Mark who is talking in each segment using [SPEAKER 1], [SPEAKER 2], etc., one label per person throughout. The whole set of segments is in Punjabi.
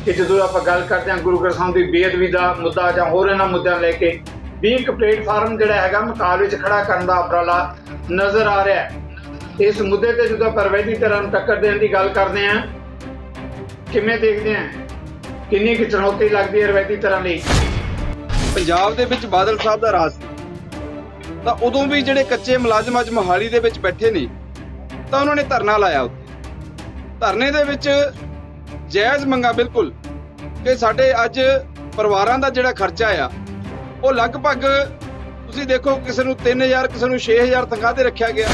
[SPEAKER 1] कि जो आप गल करते हैं गुरु ग्रंथ साहिब की बेअदबी का मुद्दा या होर इन्होंने मुद्दों लेके भी एक प्लेटफार्म जोड़ा है मुकाबले खड़ा करने का उपराला नज़र आ रहा है। इस मुद्दे पर जो आप रवायती तरह टक्कर देने की गल करते हैं, किमें देखते हैं, किन्नी की चुनौती लगती है रवायती तरह ਲਈ?
[SPEAKER 2] पंजाब ਦੇ ਵਿੱਚ ਬਾਦਲ ਸਾਹਿਬ ਦਾ ਰਾਜ ਸੀ ਤਾਂ ਉਦੋਂ ਵੀ ਜਿਹੜੇ ਕੱਚੇ ਮੁਲਾਜ਼ਮ ਅੱਜ ਮੋਹਾਲੀ ਦੇ ਵਿੱਚ ਬੈਠੇ ਨੇ ਤਾਂ ਉਹਨਾਂ ਨੇ ਧਰਨਾ ਲਾਇਆ ਉੱਥੇ। ਧਰਨੇ ਦੇ ਵਿੱਚ ਜਾਇਜ਼ ਮੰਗਾ ਬਿਲਕੁਲ ਕਿ ਸਾਡੇ ਅੱਜ ਪਰਿਵਾਰਾਂ ਦਾ ਜਿਹੜਾ ਖਰਚਾ ਆ ਉਹ ਲਗਭਗ ਤੁਸੀਂ ਦੇਖੋ ਕਿਸੇ ਨੂੰ 3000 ਕਿਸੇ ਨੂੰ 6000 ਤਨਖਾਹ ਤੇ ਰੱਖਿਆ ਗਿਆ।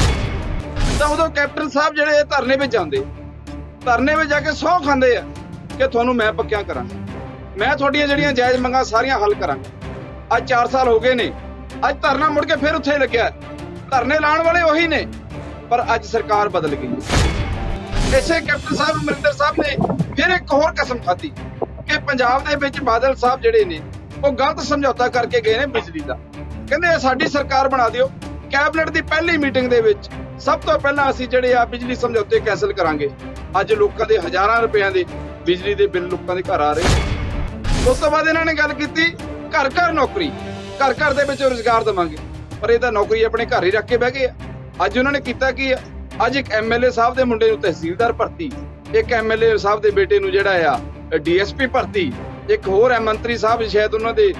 [SPEAKER 2] ਤਾਂ ਉਦੋਂ ਕੈਪਟਨ ਸਾਹਿਬ ਜਿਹੜੇ ਧਰਨੇ ਵਿੱਚ ਜਾਂਦੇ, ਧਰਨੇ ਵਿੱਚ ਜਾ ਕੇ ਸਹੁੰ ਖਾਂਦੇ ਆ ਕਿ ਤੁਹਾਨੂੰ ਮੈਂ ਪੱਕਿਆਂ ਕਰਾਂਗਾ, ਮੈਂ ਤੁਹਾਡੀਆਂ ਜਿਹੜੀਆਂ ਜਾਇਜ਼ ਮੰਗਾਂ ਸਾਰੀਆਂ ਹੱਲ ਕਰਾਂਗਾ। ਅੱਜ 4 ਸਾਲ ਹੋ ਗਏ ਨੇ, ਅੱਜ ਧਰਨਾ ਮੁੜ ਕੇ ਫਿਰ ਉੱਥੇ ਲੱਗਿਆ। ਧਰਨੇ ਲਾਉਣ ਵਾਲੇ ਉਹੀ ਨੇ ਪਰ ਅੱਜ ਸਰਕਾਰ ਬਦਲ ਗਈ। ਇਸੇ ਕੈਪਟਨ ਸਾਹਿਬ ਅਮਰਿੰਦਰ ਸਾਹਿਬ ਨੇ ਫਿਰ ਇੱਕ ਹੋਰ ਕਸਮ ਖਾਧੀ ਕਿ ਪੰਜਾਬ ਦੇ ਵਿੱਚ ਬਾਦਲ ਸਾਹਿਬ ਜਿਹੜੇ ਨੇ ਉਹ ਗਲਤ ਸਮਝੌਤਾ ਕਰਕੇ ਗਏ ਨੇ ਬਿਜਲੀ ਦਾ। ਕਹਿੰਦੇ ਸਾਡੀ ਸਰਕਾਰ ਬਣਾ ਦਿਓ। ਕੈਬਨਿਟ ਦੀ ਪਹਿਲੀ ਮੀਟਿੰਗ ਦੇ ਵਿੱਚ ਸਭ ਤੋਂ ਪਹਿਲਾਂ ਅਸੀਂ ਜਿਹੜੇ ਆ ਬਿਜਲੀ ਸਮਝੌਤੇ ਕੈਂਸਲ ਕਰਾਂਗੇ। ਅੱਜ ਲੋਕਾਂ ਦੇ ਹਜ਼ਾਰਾਂ ਰੁਪਇਆਂ ਦੇ ਬਿਜਲੀ ਦੇ ਬਿੱਲ ਲੋਕਾਂ ਦੇ ਘਰ ਆ ਰਹੇ। ਉਸ ਤੋਂ ਬਾਅਦ ਇਹਨਾਂ ਨੇ ਗੱਲ ਕੀਤੀ ਘਰ ਘਰ ਨੌਕਰੀ, ਘਰ ਘਰ ਦੇ ਵਿੱਚ ਰੁਜ਼ਗਾਰ ਦੇਵਾਂਗੇ। ਪਰ ਇਹ ਤਾਂ ਨੌਕਰੀ ਆਪਣੇ ਘਰ ਹੀ ਰੱਖ ਕੇ ਬਹਿ ਗਏ ਆ। ਅੱਜ ਉਹਨਾਂ ਨੇ ਕੀਤਾ ਕੀ ਆ, ਅੱਜ ਇੱਕ ਐਮਐਲਏ ਸਾਹਿਬ ਦੇ ਮੁੰਡੇ ਨੂੰ ਤਹਿਸੀਲਦਾਰ ਭਰਤੀ, ਇੱਕ ਐਮਐਲਏ ਸਾਹਿਬ ਦੇ ਬੇਟੇ ਨੂੰ ਜਿਹੜਾ ਆ ਡੀਐਸਪੀ ਭਰਤੀ, ਇੱਕ ਹੋਰ ਮੰਤਰੀ ਸਾਹਿਬ ਸ਼ਾਇਦ ਉਹਨਾਂ ਦੇ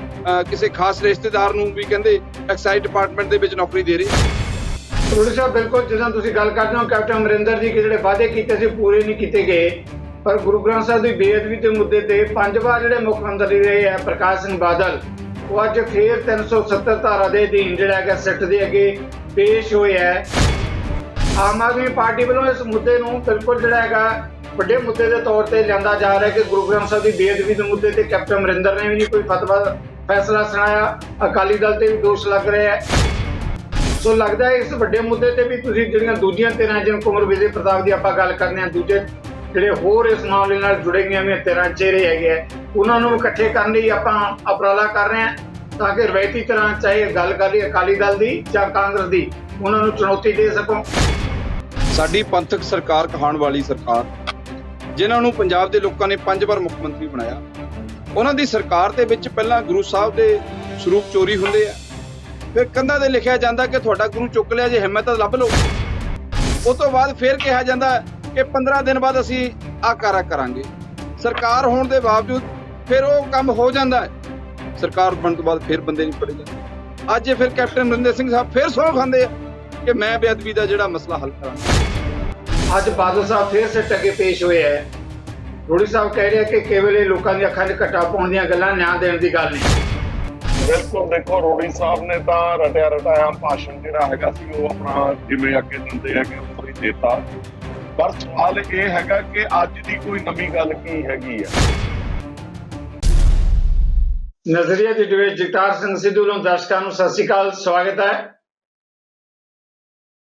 [SPEAKER 2] ਕਿਸੇ ਖਾਸ ਰਿਸ਼ਤੇਦਾਰ ਨੂੰ ਵੀ ਕਹਿੰਦੇ ਐਕਸਾਈਜ਼ ਡਿਪਾਰਟਮੈਂਟ ਦੇ ਵਿੱਚ ਨੌਕਰੀ ਦੇ ਰਹੇ।
[SPEAKER 1] ਰੋੜੀ ਸਾਹਿਬ ਬਿਲਕੁਲ ਜਿੱਦਾਂ ਤੁਸੀਂ ਗੱਲ ਕਰਦੇ ਹੋ ਕੈਪਟਨ ਅਮਰਿੰਦਰ ਜੀ ਕਿ ਜਿਹੜੇ ਵਾਅਦੇ ਕੀਤੇ ਸੀ ਪੂਰੇ ਨਹੀਂ ਕੀਤੇ ਗਏ। ਪਰ ਗੁਰੂ ਗ੍ਰੰਥ ਸਾਹਿਬ ਦੀ ਬੇਅਦਬੀ ਦੇ ਮੁੱਦੇ ਤੇ 5 ਵਾਰ ਜਿਹੜੇ ਮੁੱਖ ਮੰਤਰੀ ਰਹੇ ਆ ਪ੍ਰਕਾਸ਼ ਸਿੰਘ ਬਾਦਲ, ਉਹ ਅੱਜ ਫੇਰ 370 ਧਾਰਾ ਦੇ ਅਧੀਨ ਜਿਹੜਾ ਹੈਗਾ ਸਿੱਟ ਦੇ ਅੱਗੇ ਪੇਸ਼ ਹੋਏ ਹੈ। ਆਮ ਆਦਮੀ ਪਾਰਟੀ ਵੱਲੋਂ ਇਸ ਮੁੱਦੇ ਨੂੰ ਬਿਲਕੁਲ ਜਿਹੜਾ ਹੈਗਾ ਵੱਡੇ ਮੁੱਦੇ ਦੇ ਤੌਰ ਤੇ ਲਿਆਂਦਾ ਜਾ ਰਿਹਾ ਕਿ ਗੁਰੂ ਗ੍ਰੰਥ ਸਾਹਿਬ ਦੀ ਬੇਅਦਬੀ ਦੇ ਮੁੱਦੇ ਤੇ ਕੈਪਟਨ ਅਮਰਿੰਦਰ ਨੇ ਵੀ ਨਹੀਂ ਕੋਈ ਫੈਸਲਾ ਸੁਣਾਇਆ। ਅਕਾਲੀ ਦਲ ਤੇ ਵੀ ਦੋਸ਼ ਲੱਗ ਰਿਹਾ ਹੈ। ਸੋ ਲੱਗਦਾ ਹੈ ਇਸ ਵੱਡੇ ਮੁੱਦੇ ਤੇ ਵੀ ਤੁਸੀਂ ਜਿਹੜੀਆਂ ਦੂਜੀਆਂ ਧਿਰਾਂ ਜਿਵੇਂ ਕੁੰਵਰ ਵਿਜੇ ਪ੍ਰਤਾਪ ਦੀ ਆਪਾਂ ਗੱਲ ਕਰਦੇ ਹਾਂ, ਦੂਜੇ ਜਿਹੜੇ ਹੋਰ ਇਸ ਮਾਮਲੇ ਨਾਲ ਜੁੜੇ ਗਈਆਂ ਵੀ ਧਿਰਾਂ ਚਿਹਰੇ ਹੈਗੇ ਆ, ਉਹਨਾਂ ਨੂੰ ਇਕੱਠੇ ਕਰਨ ਲਈ ਆਪਾਂ ਉਪਰਾਲਾ ਕਰ ਰਹੇ ਹਾਂ ਤਾਂ ਕਿ ਰਵਾਇਤੀ ਤਰ੍ਹਾਂ ਚਾਹੇ ਗੱਲ ਕਰ ਲਈ ਅਕਾਲੀ ਦਲ ਦੀ ਜਾਂ ਕਾਂਗਰਸ ਦੀ, ਉਹਨਾਂ ਨੂੰ ਚੁਣੌਤੀ ਦੇ ਸਕੋ।
[SPEAKER 2] ਸਾਡੀ ਪੰਥਕ ਸਰਕਾਰ ਕਹਾਉਣ ਵਾਲੀ ਸਰਕਾਰ, ਜਿਨ੍ਹਾਂ ਨੂੰ ਪੰਜਾਬ ਦੇ ਲੋਕਾਂ ਨੇ 5 ਵਾਰ ਮੁੱਖ ਮੰਤਰੀ ਬਣਾਇਆ, ਉਹਨਾਂ ਦੀ ਸਰਕਾਰ ਦੇ ਵਿੱਚ ਪਹਿਲਾਂ ਗੁਰੂ ਸਾਹਿਬ ਦੇ ਸਰੂਪ ਚੋਰੀ ਹੁੰਦੇ ਆ, ਫਿਰ ਕੰਧਾਂ ਤੇ ਲਿਖਿਆ ਜਾਂਦਾ ਕਿ ਤੁਹਾਡਾ ਗੁਰੂ ਚੁੱਕ ਲਿਆ, ਜੇ ਹਿੰਮਤ ਤਾਂ ਲੱਭ ਲਓ। ਉਸ ਤੋਂ ਬਾਅਦ ਫਿਰ ਕਿਹਾ ਜਾਂਦਾ ਕਿ 15 ਦਿਨ ਬਾਅਦ ਅਸੀਂ ਆਹ ਕਾਰਾ ਕਰਾਂਗੇ। ਸਰਕਾਰ ਹੋਣ ਦੇ ਬਾਵਜੂਦ ਫਿਰ ਉਹ ਕੰਮ ਹੋ ਜਾਂਦਾ ਹੈ। ਸਰਕਾਰ ਬਣਨ ਤੋਂ ਬਾਅਦ ਫਿਰ ਬੰਦੇ ਨਹੀਂ ਫੜੇ ਜਾਂਦੇ। ਅੱਜ ਫਿਰ ਕੈਪਟਨ ਅਮਰਿੰਦਰ ਸਿੰਘ ਸਾਹਿਬ ਫਿਰ ਸਹੁੰ ਖਾਂਦੇ ਆ ਕਿ ਮੈਂ ਬੇਅਦਬੀ ਦਾ ਜਿਹੜਾ ਮਸਲਾ ਹੱਲ ਕਰਾਂਗਾ।
[SPEAKER 1] ਅੱਜ ਬਾਦਲ ਸਾਹਿਬ ਫਿਰ ਸਿੱਟ ਅੱਗੇ ਪੇਸ਼ ਹੋਏ ਹੈ। ਰੋੜੀ ਸਾਹਿਬ ਕਹਿ ਰਿਹਾ ਕਿ ਕੇਵਲ ਇਹ ਲੋਕਾਂ ਦੀਆਂ ਅੱਖਾਂ 'ਚ ਘੱਟਾ ਪਾਉਣ ਦੀਆਂ ਗੱਲਾਂ, ਨਿਆਂ ਦੇਣ ਦੀ ਗੱਲ ਨਹੀਂ।
[SPEAKER 3] ਬਿਲਕੁਲ ਦੇਖੋ, ਰੋੜੀ ਸਾਹਿਬ ਨੇ ਤਾਂ ਰਟਿਆ ਰਟਾਇਆ ਭਾਸ਼ਣ ਜਿਹੜਾ ਹੈਗਾ ਸੀ ਉਹ ਆਪਣਾ ਜਿਵੇਂ ਅੱਗੇ ਦਿੰਦੇ ਹੈਗੇ ਉਹ ਹੀ ਦੇਤਾ। ਪਰ ਸਵਾਲ ਇਹ ਹੈਗਾ ਕਿ ਅੱਜ ਦੀ ਕੋਈ ਨਵੀਂ ਗੱਲ ਕੀ ਹੈਗੀ ਆ।
[SPEAKER 1] ਨਜ਼ਰੀਆ ਦੀ ਡਿਬੇਟ ਜਗਤਾਰ ਸਿੰਘ ਸਿੱਧੂ ਨੂੰ ਦਰਸ਼ਕਾਂ ਨੂੰ ਸਤਿ ਸ਼੍ਰੀ ਅਕਾਲ, ਸਵਾਗਤ ਹੈ।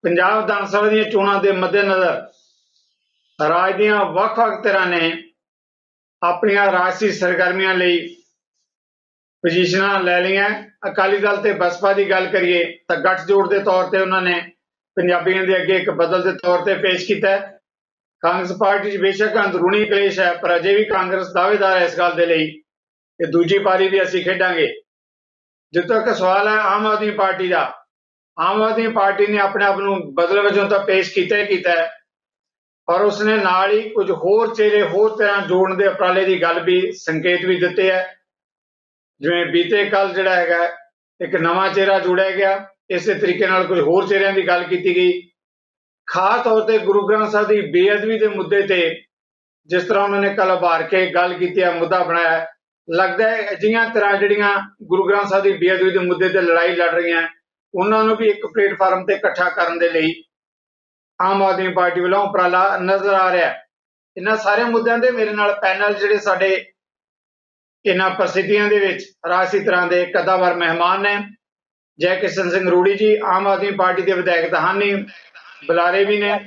[SPEAKER 1] ਪੰਜਾਬ ਵਿਧਾਨ ਸਭਾ ਦੀਆਂ ਚੋਣਾਂ ਦੇ ਮੱਦੇਨਜ਼ਰ ਰਾਜ ਦੀਆਂ ਵੱਖ-ਵੱਖ ਧਿਰਾਂ ਨੇ ਆਪਣੀਆਂ ਰਾਜਸੀ ਸਰਗਰਮੀਆਂ ਲਈ ਪੋਜੀਸ਼ਨਾਂ ਲੈ ਲਈਆਂ। ਅਕਾਲੀ ਦਲ ਤੇ ਬਸਪਾ ਦੀ ਗੱਲ ਕਰੀਏ ਤਾਂ ਗੱਠਜੋੜ ਦੇ ਤੌਰ ਤੇ ਉਹਨਾਂ ਨੇ ਪੰਜਾਬੀਆਂ ਦੇ ਅੱਗੇ ਇੱਕ ਬਦਲ ਦੇ ਤੌਰ ਤੇ ਪੇਸ਼ ਕੀਤਾ ਹੈ। ਕਾਂਗਰਸ ਪਾਰਟੀ 'ਚ ਬੇਸ਼ੱਕ ਅੰਦਰੂਨੀ ਕਲੇਸ਼ ਹੈ ਪਰ ਅਜੇ ਵੀ ਕਾਂਗਰਸ ਦਾਅਵੇਦਾਰ ਹੈ ਇਸ ਗੱਲ ਦੇ ਲਈ ਕਿ ਦੂਜੀ ਪਾਰੀ ਵੀ ਅਸੀਂ ਖੇਡਾਂਗੇ। ਜਿੱਥੋਂ ਤੱਕ ਸਵਾਲ ਹੈ ਆਮ ਆਦਮੀ ਪਾਰਟੀ ਦਾ, ਆਮ ਆਦਮੀ ਪਾਰਟੀ ਨੇ ਆਪਣੇ ਆਪ ਨੂੰ ਬਦਲ ਵਜੋਂ ਤਾਂ ਪੇਸ਼ ਕੀਤਾ ਹੀ ਕੀਤਾ ਹੈ ਪਰ ਉਸਨੇ ਨਾਲ ਹੀ ਕੁਝ ਹੋਰ ਚਿਹਰੇ ਹੋਰ ਤਰ੍ਹਾਂ ਜੋੜਨ ਦੇ ਉਪਰਾਲੇ ਦੀ ਗੱਲ ਵੀ ਸੰਕੇਤ ਵੀ ਦਿੱਤੇ ਹੈ। ਜਿਵੇਂ ਬੀਤੇ ਕੱਲ ਜਿਹੜਾ ਹੈਗਾ ਇੱਕ ਨਵਾਂ ਚਿਹਰਾ ਜੋੜਿਆ ਗਿਆ, ਇਸੇ ਤਰੀਕੇ ਨਾਲ ਕੁਝ ਹੋਰ ਚਿਹਰਿਆਂ ਦੀ ਗੱਲ ਕੀਤੀ ਗਈ। ਖਾਸ ਤੌਰ ਤੇ ਗੁਰੂ ਗ੍ਰੰਥ ਸਾਹਿਬ ਦੀ ਬੇਅਦਬੀ ਦੇ ਮੁੱਦੇ ਤੇ ਜਿਸ ਤਰ੍ਹਾਂ ਉਹਨਾਂ ਨੇ ਕੱਲ ਉਭਾਰ ਕੇ ਗੱਲ ਕੀਤੀ ਹੈ, ਮੁੱਦਾ ਬਣਾਇਆ, ਲੱਗਦਾ ਹੈ ਅਜਿਹੀਆਂ ਤਰ੍ਹਾਂ ਜਿਹੜੀਆਂ ਗੁਰੂ ਗ੍ਰੰਥ ਸਾਹਿਬ ਦੀ ਬੇਅਦਬੀ ਦੇ ਮੁੱਦੇ ਤੇ ਲੜਾਈ ਲੜ ਰਹੀਆਂ ਉਹਨਾਂ ਨੂੰ ਵੀ ਇੱਕ ਪਲੇਟਫਾਰਮ ਤੇ ਇਕੱਠਾ ਕਰਨ ਦੇ ਲਈ ਆਮ ਆਦਮੀ ਪਾਰਟੀ ਵੱਲੋਂ ਉਪਰਾਲਾ ਨਜ਼ਰ ਆ ਰਿਹਾ। ਇਹਨਾਂ ਸਾਰੇ ਮੁੱਦਿਆਂ ਦੇ ਮੇਰੇ ਨਾਲ ਪੈਨਲ ਜਿਹੜੇ ਸਾਡੇ ਇਹਨਾਂ ਪ੍ਰਸਥਿਤੀਆਂ ਦੇ ਵਿੱਚ ਰਾਜਸੀ ਤਰ੍ਹਾਂ ਦੇ ਕਦਾਵਰ ਮਹਿਮਾਨ ਨੇ। ਜੈ ਕਿਸ਼ਨ ਸਿੰਘ ਰੂੜੀ ਜੀ ਆਮ ਆਦਮੀ ਪਾਰਟੀ ਦੇ ਵਿਧਾਇਕ ਤਾਂ ਹਨ ਹੀ, ਬੁਲਾਰੇ ਵੀ ਨੇ।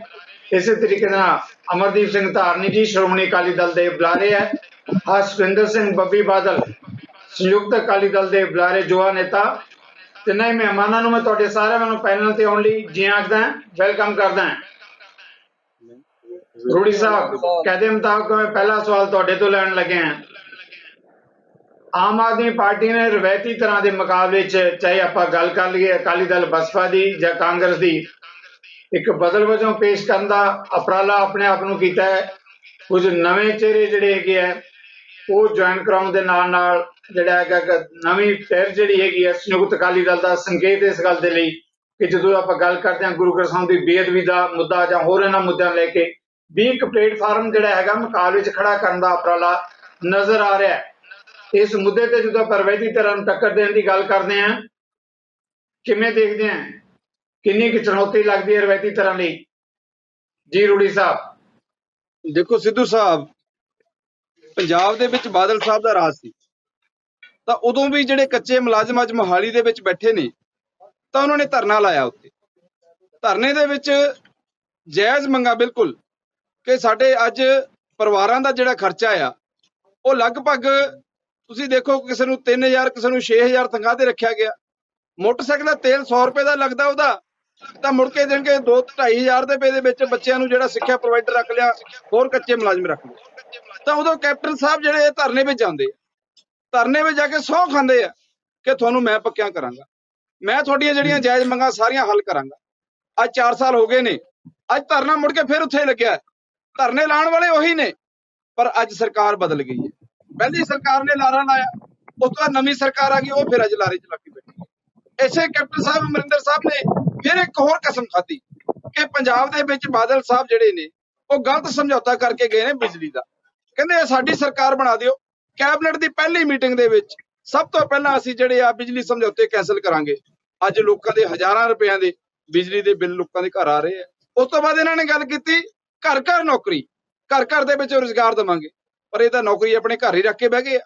[SPEAKER 1] ਇਸੇ ਤਰੀਕੇ ਨਾਲ ਅਮਰਦੀਪ ਸਿੰਘ ਧਾਰਨੀ ਜੀ ਸ਼੍ਰੋਮਣੀ ਅਕਾਲੀ ਦਲ ਦੇ ਬੁਲਾਰੇ ਹੈ। ਸੁਖਵਿੰਦਰ ਸਿੰਘ ਬੱਬੀ ਬਾਦਲ ਸੰਯੁਕਤ ਅਕਾਲੀ ਦਲ ਦੇ ਬੁਲਾਰੇ ਜੁਆ ਨੇਤਾ। ਤਿੰਨਾਂ ਹੀ ਮਹਿਮਾਨਾਂ ਨੂੰ ਮੈਂ ਤੁਹਾਡੇ ਸਾਰਿਆਂ ਵੱਲੋਂ ਪੈਨਲ ਤੇ ਆਉਣ ਲਈ ਜੀ ਆਖਦਾ, ਵੈਲਕਮ ਕਰਦਾ। ਰੂੜੀ ਸਾਹਿਬ कहते मुताबिक मैं पहला सवाल ਤੁਹਾਡੇ ਤੋਂ ਲੈਣ ਲੱਗਿਆ ਹਾਂ। ਆਮ ਆਦਮੀ ਪਾਰਟੀ ਨੇ ਰਵਾਇਤੀ ਤਰ੍ਹਾਂ ਦੇ ਮੁਕਾਬਲੇ 'ਚ ਚਾਹੇ ਆਪਾਂ ਗੱਲ ਕਰ ਲਈਏ ਅਕਾਲੀ ਦਲ ਬਸਪਾ ਦੀ ਜਾਂ ਕਾਂਗਰਸ ਦੀ, ਇੱਕ ਬਦਲ ਵਜੋਂ ਪੇਸ਼ ਕਰਨ ਦਾ ਉਪਰਾਲਾ ਆਪਣੇ ਆਪ ਨੂੰ ਕੀਤਾ ਹੈ। ਕੁਝ ਨਵੇਂ ਚਿਹਰੇ ਜਿਹੜੇ ਹੈਗੇ ਆ ਉਹ ਜੁਆਇਨ ਕਰਾਉਣ ਦੇ ਨਾਲ ਨਾਲ ਜਿਹੜਾ ਹੈਗਾ ਕਿ ਨਵੀਂ ਪਿਰ ਜਿਹੜੀ ਹੈਗੀ ਹੈ ਸੰਯੁਕਤ ਅਕਾਲੀ ਦਲ ਦਾ ਸੰਕੇਤ ਇਸ ਗੱਲ ਦੇ ਲਈ ਕਿ ਜਦੋਂ ਆਪਾਂ ਗੱਲ ਕਰਦੇ ਹਾਂ ਗੁਰੂ ਗ੍ਰੰਥ ਸਾਹਿਬ ਦੀ ਬੇਅਦਬੀ ਦਾ ਮੁੱਦਾ ਜਾਂ ਹੋਰ ਇਹਨਾਂ ਮੁੱਦਿਆਂ ਲੈ ਕੇ ਵੀ ਇੱਕ ਪਲੇਟਫਾਰਮ ਜਿਹੜਾ ਹੈਗਾ ਮੁਕਾਬਲੇ 'ਚ ਖੜਾ ਕਰਨ ਦਾ ਉਪਰਾਲਾ ਨਜ਼ਰ ਆ ਰਿਹਾ ਹੈ। ਇਸ ਮੁੱਦੇ ਤੇ ਜਦੋਂ ਆਪਾਂ ਰਵਾਇਤੀ ਤਰ੍ਹਾਂ ਨੂੰ ਟੱਕਰ ਦੇਣ ਦੀ ਗੱਲ ਕਰਦੇ ਹਾਂ, ਕਿਵੇਂ ਦੇਖਦੇ ਹਾਂ, ਕਿੰਨੀ ਕੁ ਚੁਣੌਤੀ ਲੱਗਦੀ ਹੈ ਰਵਾਇਤੀ ਤਰ੍ਹਾਂ ਲਈ? ਜੀ ਰੂੜੀ ਸਾਹਿਬ।
[SPEAKER 2] ਦੇਖੋ ਸਿੱਧੂ ਸਾਹਿਬ, ਪੰਜਾਬ ਦੇ ਵਿੱਚ ਬਾਦਲ ਸਾਹਿਬ ਦਾ ਰਾਜ ਸੀ ਤਾਂ ਉਦੋਂ ਵੀ ਜਿਹੜੇ ਕੱਚੇ ਮੁਲਾਜ਼ਮ ਅੱਜ ਮੋਹਾਲੀ ਦੇ ਵਿੱਚ ਬੈਠੇ ਨੇ ਤਾਂ ਉਹਨਾਂ ਨੇ ਧਰਨਾ ਲਾਇਆ ਉੱਥੇ। ਧਰਨੇ ਦੇ ਵਿੱਚ ਜਾਇਜ਼ ਮੰਗਾ ਬਿਲਕੁਲ ਕਿ ਸਾਡੇ ਅੱਜ ਪਰਿਵਾਰਾਂ ਦਾ ਜਿਹੜਾ ਖਰਚਾ ਆ ਉਹ ਲਗਭਗ ਤੁਸੀਂ ਦੇਖੋ ਕਿਸੇ ਨੂੰ 3000 ਕਿਸੇ ਨੂੰ 6000 ਤਨਖਾਹ ਤੇ ਰੱਖਿਆ ਗਿਆ। ਮੋਟਰਸਾਈਕਲ ਦਾ ਤੇਲ 100 ਰੁਪਏ ਦਾ ਲੱਗਦਾ ਉਹਦਾ ਤਾਂ ਮੁੜ ਕੇ ਦੇਣਗੇ 2-2500 ਰੁਪਏ ਦੇ ਵਿੱਚ ਬੱਚਿਆਂ ਨੂੰ ਜਿਹੜਾ ਸਿੱਖਿਆ ਪ੍ਰੋਵਾਈਡਰ ਰੱਖ ਲਿਆ, ਹੋਰ ਕੱਚੇ ਮੁਲਾਜ਼ਮ ਰੱਖ ਲਿਆ। ਤਾਂ ਉਦੋਂ ਕੈਪਟਨ ਸਾਹਿਬ ਜਿਹੜੇ ਧਰਨੇ ਵਿੱਚ ਜਾਂਦੇ ਆ, ਧਰਨੇ ਵਿੱਚ ਜਾ ਕੇ ਸਹੁੰ ਖਾਂਦੇ ਆ ਕਿ ਤੁਹਾਨੂੰ ਮੈਂ ਪੱਕਿਆਂ ਕਰਾਂਗਾ, ਮੈਂ ਤੁਹਾਡੀਆਂ ਜਿਹੜੀਆਂ ਜਾਇਜ਼ ਮੰਗਾਂ ਸਾਰੀਆਂ ਹੱਲ ਕਰਾਂਗਾ। ਅੱਜ 4 ਸਾਲ ਹੋ ਗਏ ਨੇ, ਅੱਜ ਧਰਨਾ ਮੁੜ ਕੇ ਫਿਰ ਉੱਥੇ ਲੱਗਿਆ। ਧਰਨੇ ਲਾਉਣ ਵਾਲੇ ਉਹੀ ਨੇ ਪਰ ਅੱਜ ਸਰਕਾਰ ਬਦਲ ਗਈ ਹੈ। ਪਹਿਲੀ ਸਰਕਾਰ ਨੇ ਲਾਰਾ ਲਾਇਆ, ਉਸ ਤੋਂ ਬਾਅਦ ਨਵੀਂ ਸਰਕਾਰ ਆ ਗਈ, ਉਹ ਫਿਰ ਅੱਜ ਲਾਰੇ ਚ ਲੱਗ ਕੇ ਬੈਠੀ। ਇਸੇ ਕੈਪਟਨ ਸਾਹਿਬ ਅਮਰਿੰਦਰ ਸਾਹਿਬ ਨੇ ਫਿਰ ਇੱਕ ਹੋਰ ਕਸਮ ਖਾਧੀ ਕਿ ਪੰਜਾਬ ਦੇ ਵਿੱਚ ਬਾਦਲ ਸਾਹਿਬ ਜਿਹੜੇ ਨੇ ਉਹ ਗਲਤ ਸਮਝੌਤਾ ਕਰਕੇ ਗਏ ਨੇ ਬਿਜਲੀ ਦਾ। ਕਹਿੰਦੇ ਸਾਡੀ ਸਰਕਾਰ ਬਣਾ ਦਿਓ। ਕੈਬਨਿਟ ਦੀ ਪਹਿਲੀ ਮੀਟਿੰਗ ਦੇ ਵਿੱਚ ਸਭ ਤੋਂ ਪਹਿਲਾਂ ਅਸੀਂ ਜਿਹੜੇ ਆ ਬਿਜਲੀ ਸਮਝੌਤੇ ਕੈਂਸਲ ਕਰਾਂਗੇ। ਅੱਜ ਲੋਕਾਂ ਦੇ ਹਜ਼ਾਰਾਂ ਰੁਪਇਆਂ ਦੇ ਬਿਜਲੀ ਦੇ ਬਿੱਲ ਲੋਕਾਂ ਦੇ ਘਰ ਆ ਰਹੇ ਆ। ਉਸ ਤੋਂ ਬਾਅਦ ਇਹਨਾਂ ਨੇ ਗੱਲ ਕੀਤੀ ਘਰ ਘਰ ਨੌਕਰੀ, ਘਰ ਘਰ ਦੇ ਵਿੱਚ ਰੁਜ਼ਗਾਰ ਦੇਵਾਂਗੇ, ਪਰ ਇਹ ਤਾਂ ਨੌਕਰੀ ਆਪਣੇ ਘਰ ਹੀ ਰੱਖ ਕੇ ਬਹਿ ਗਏ ਆ।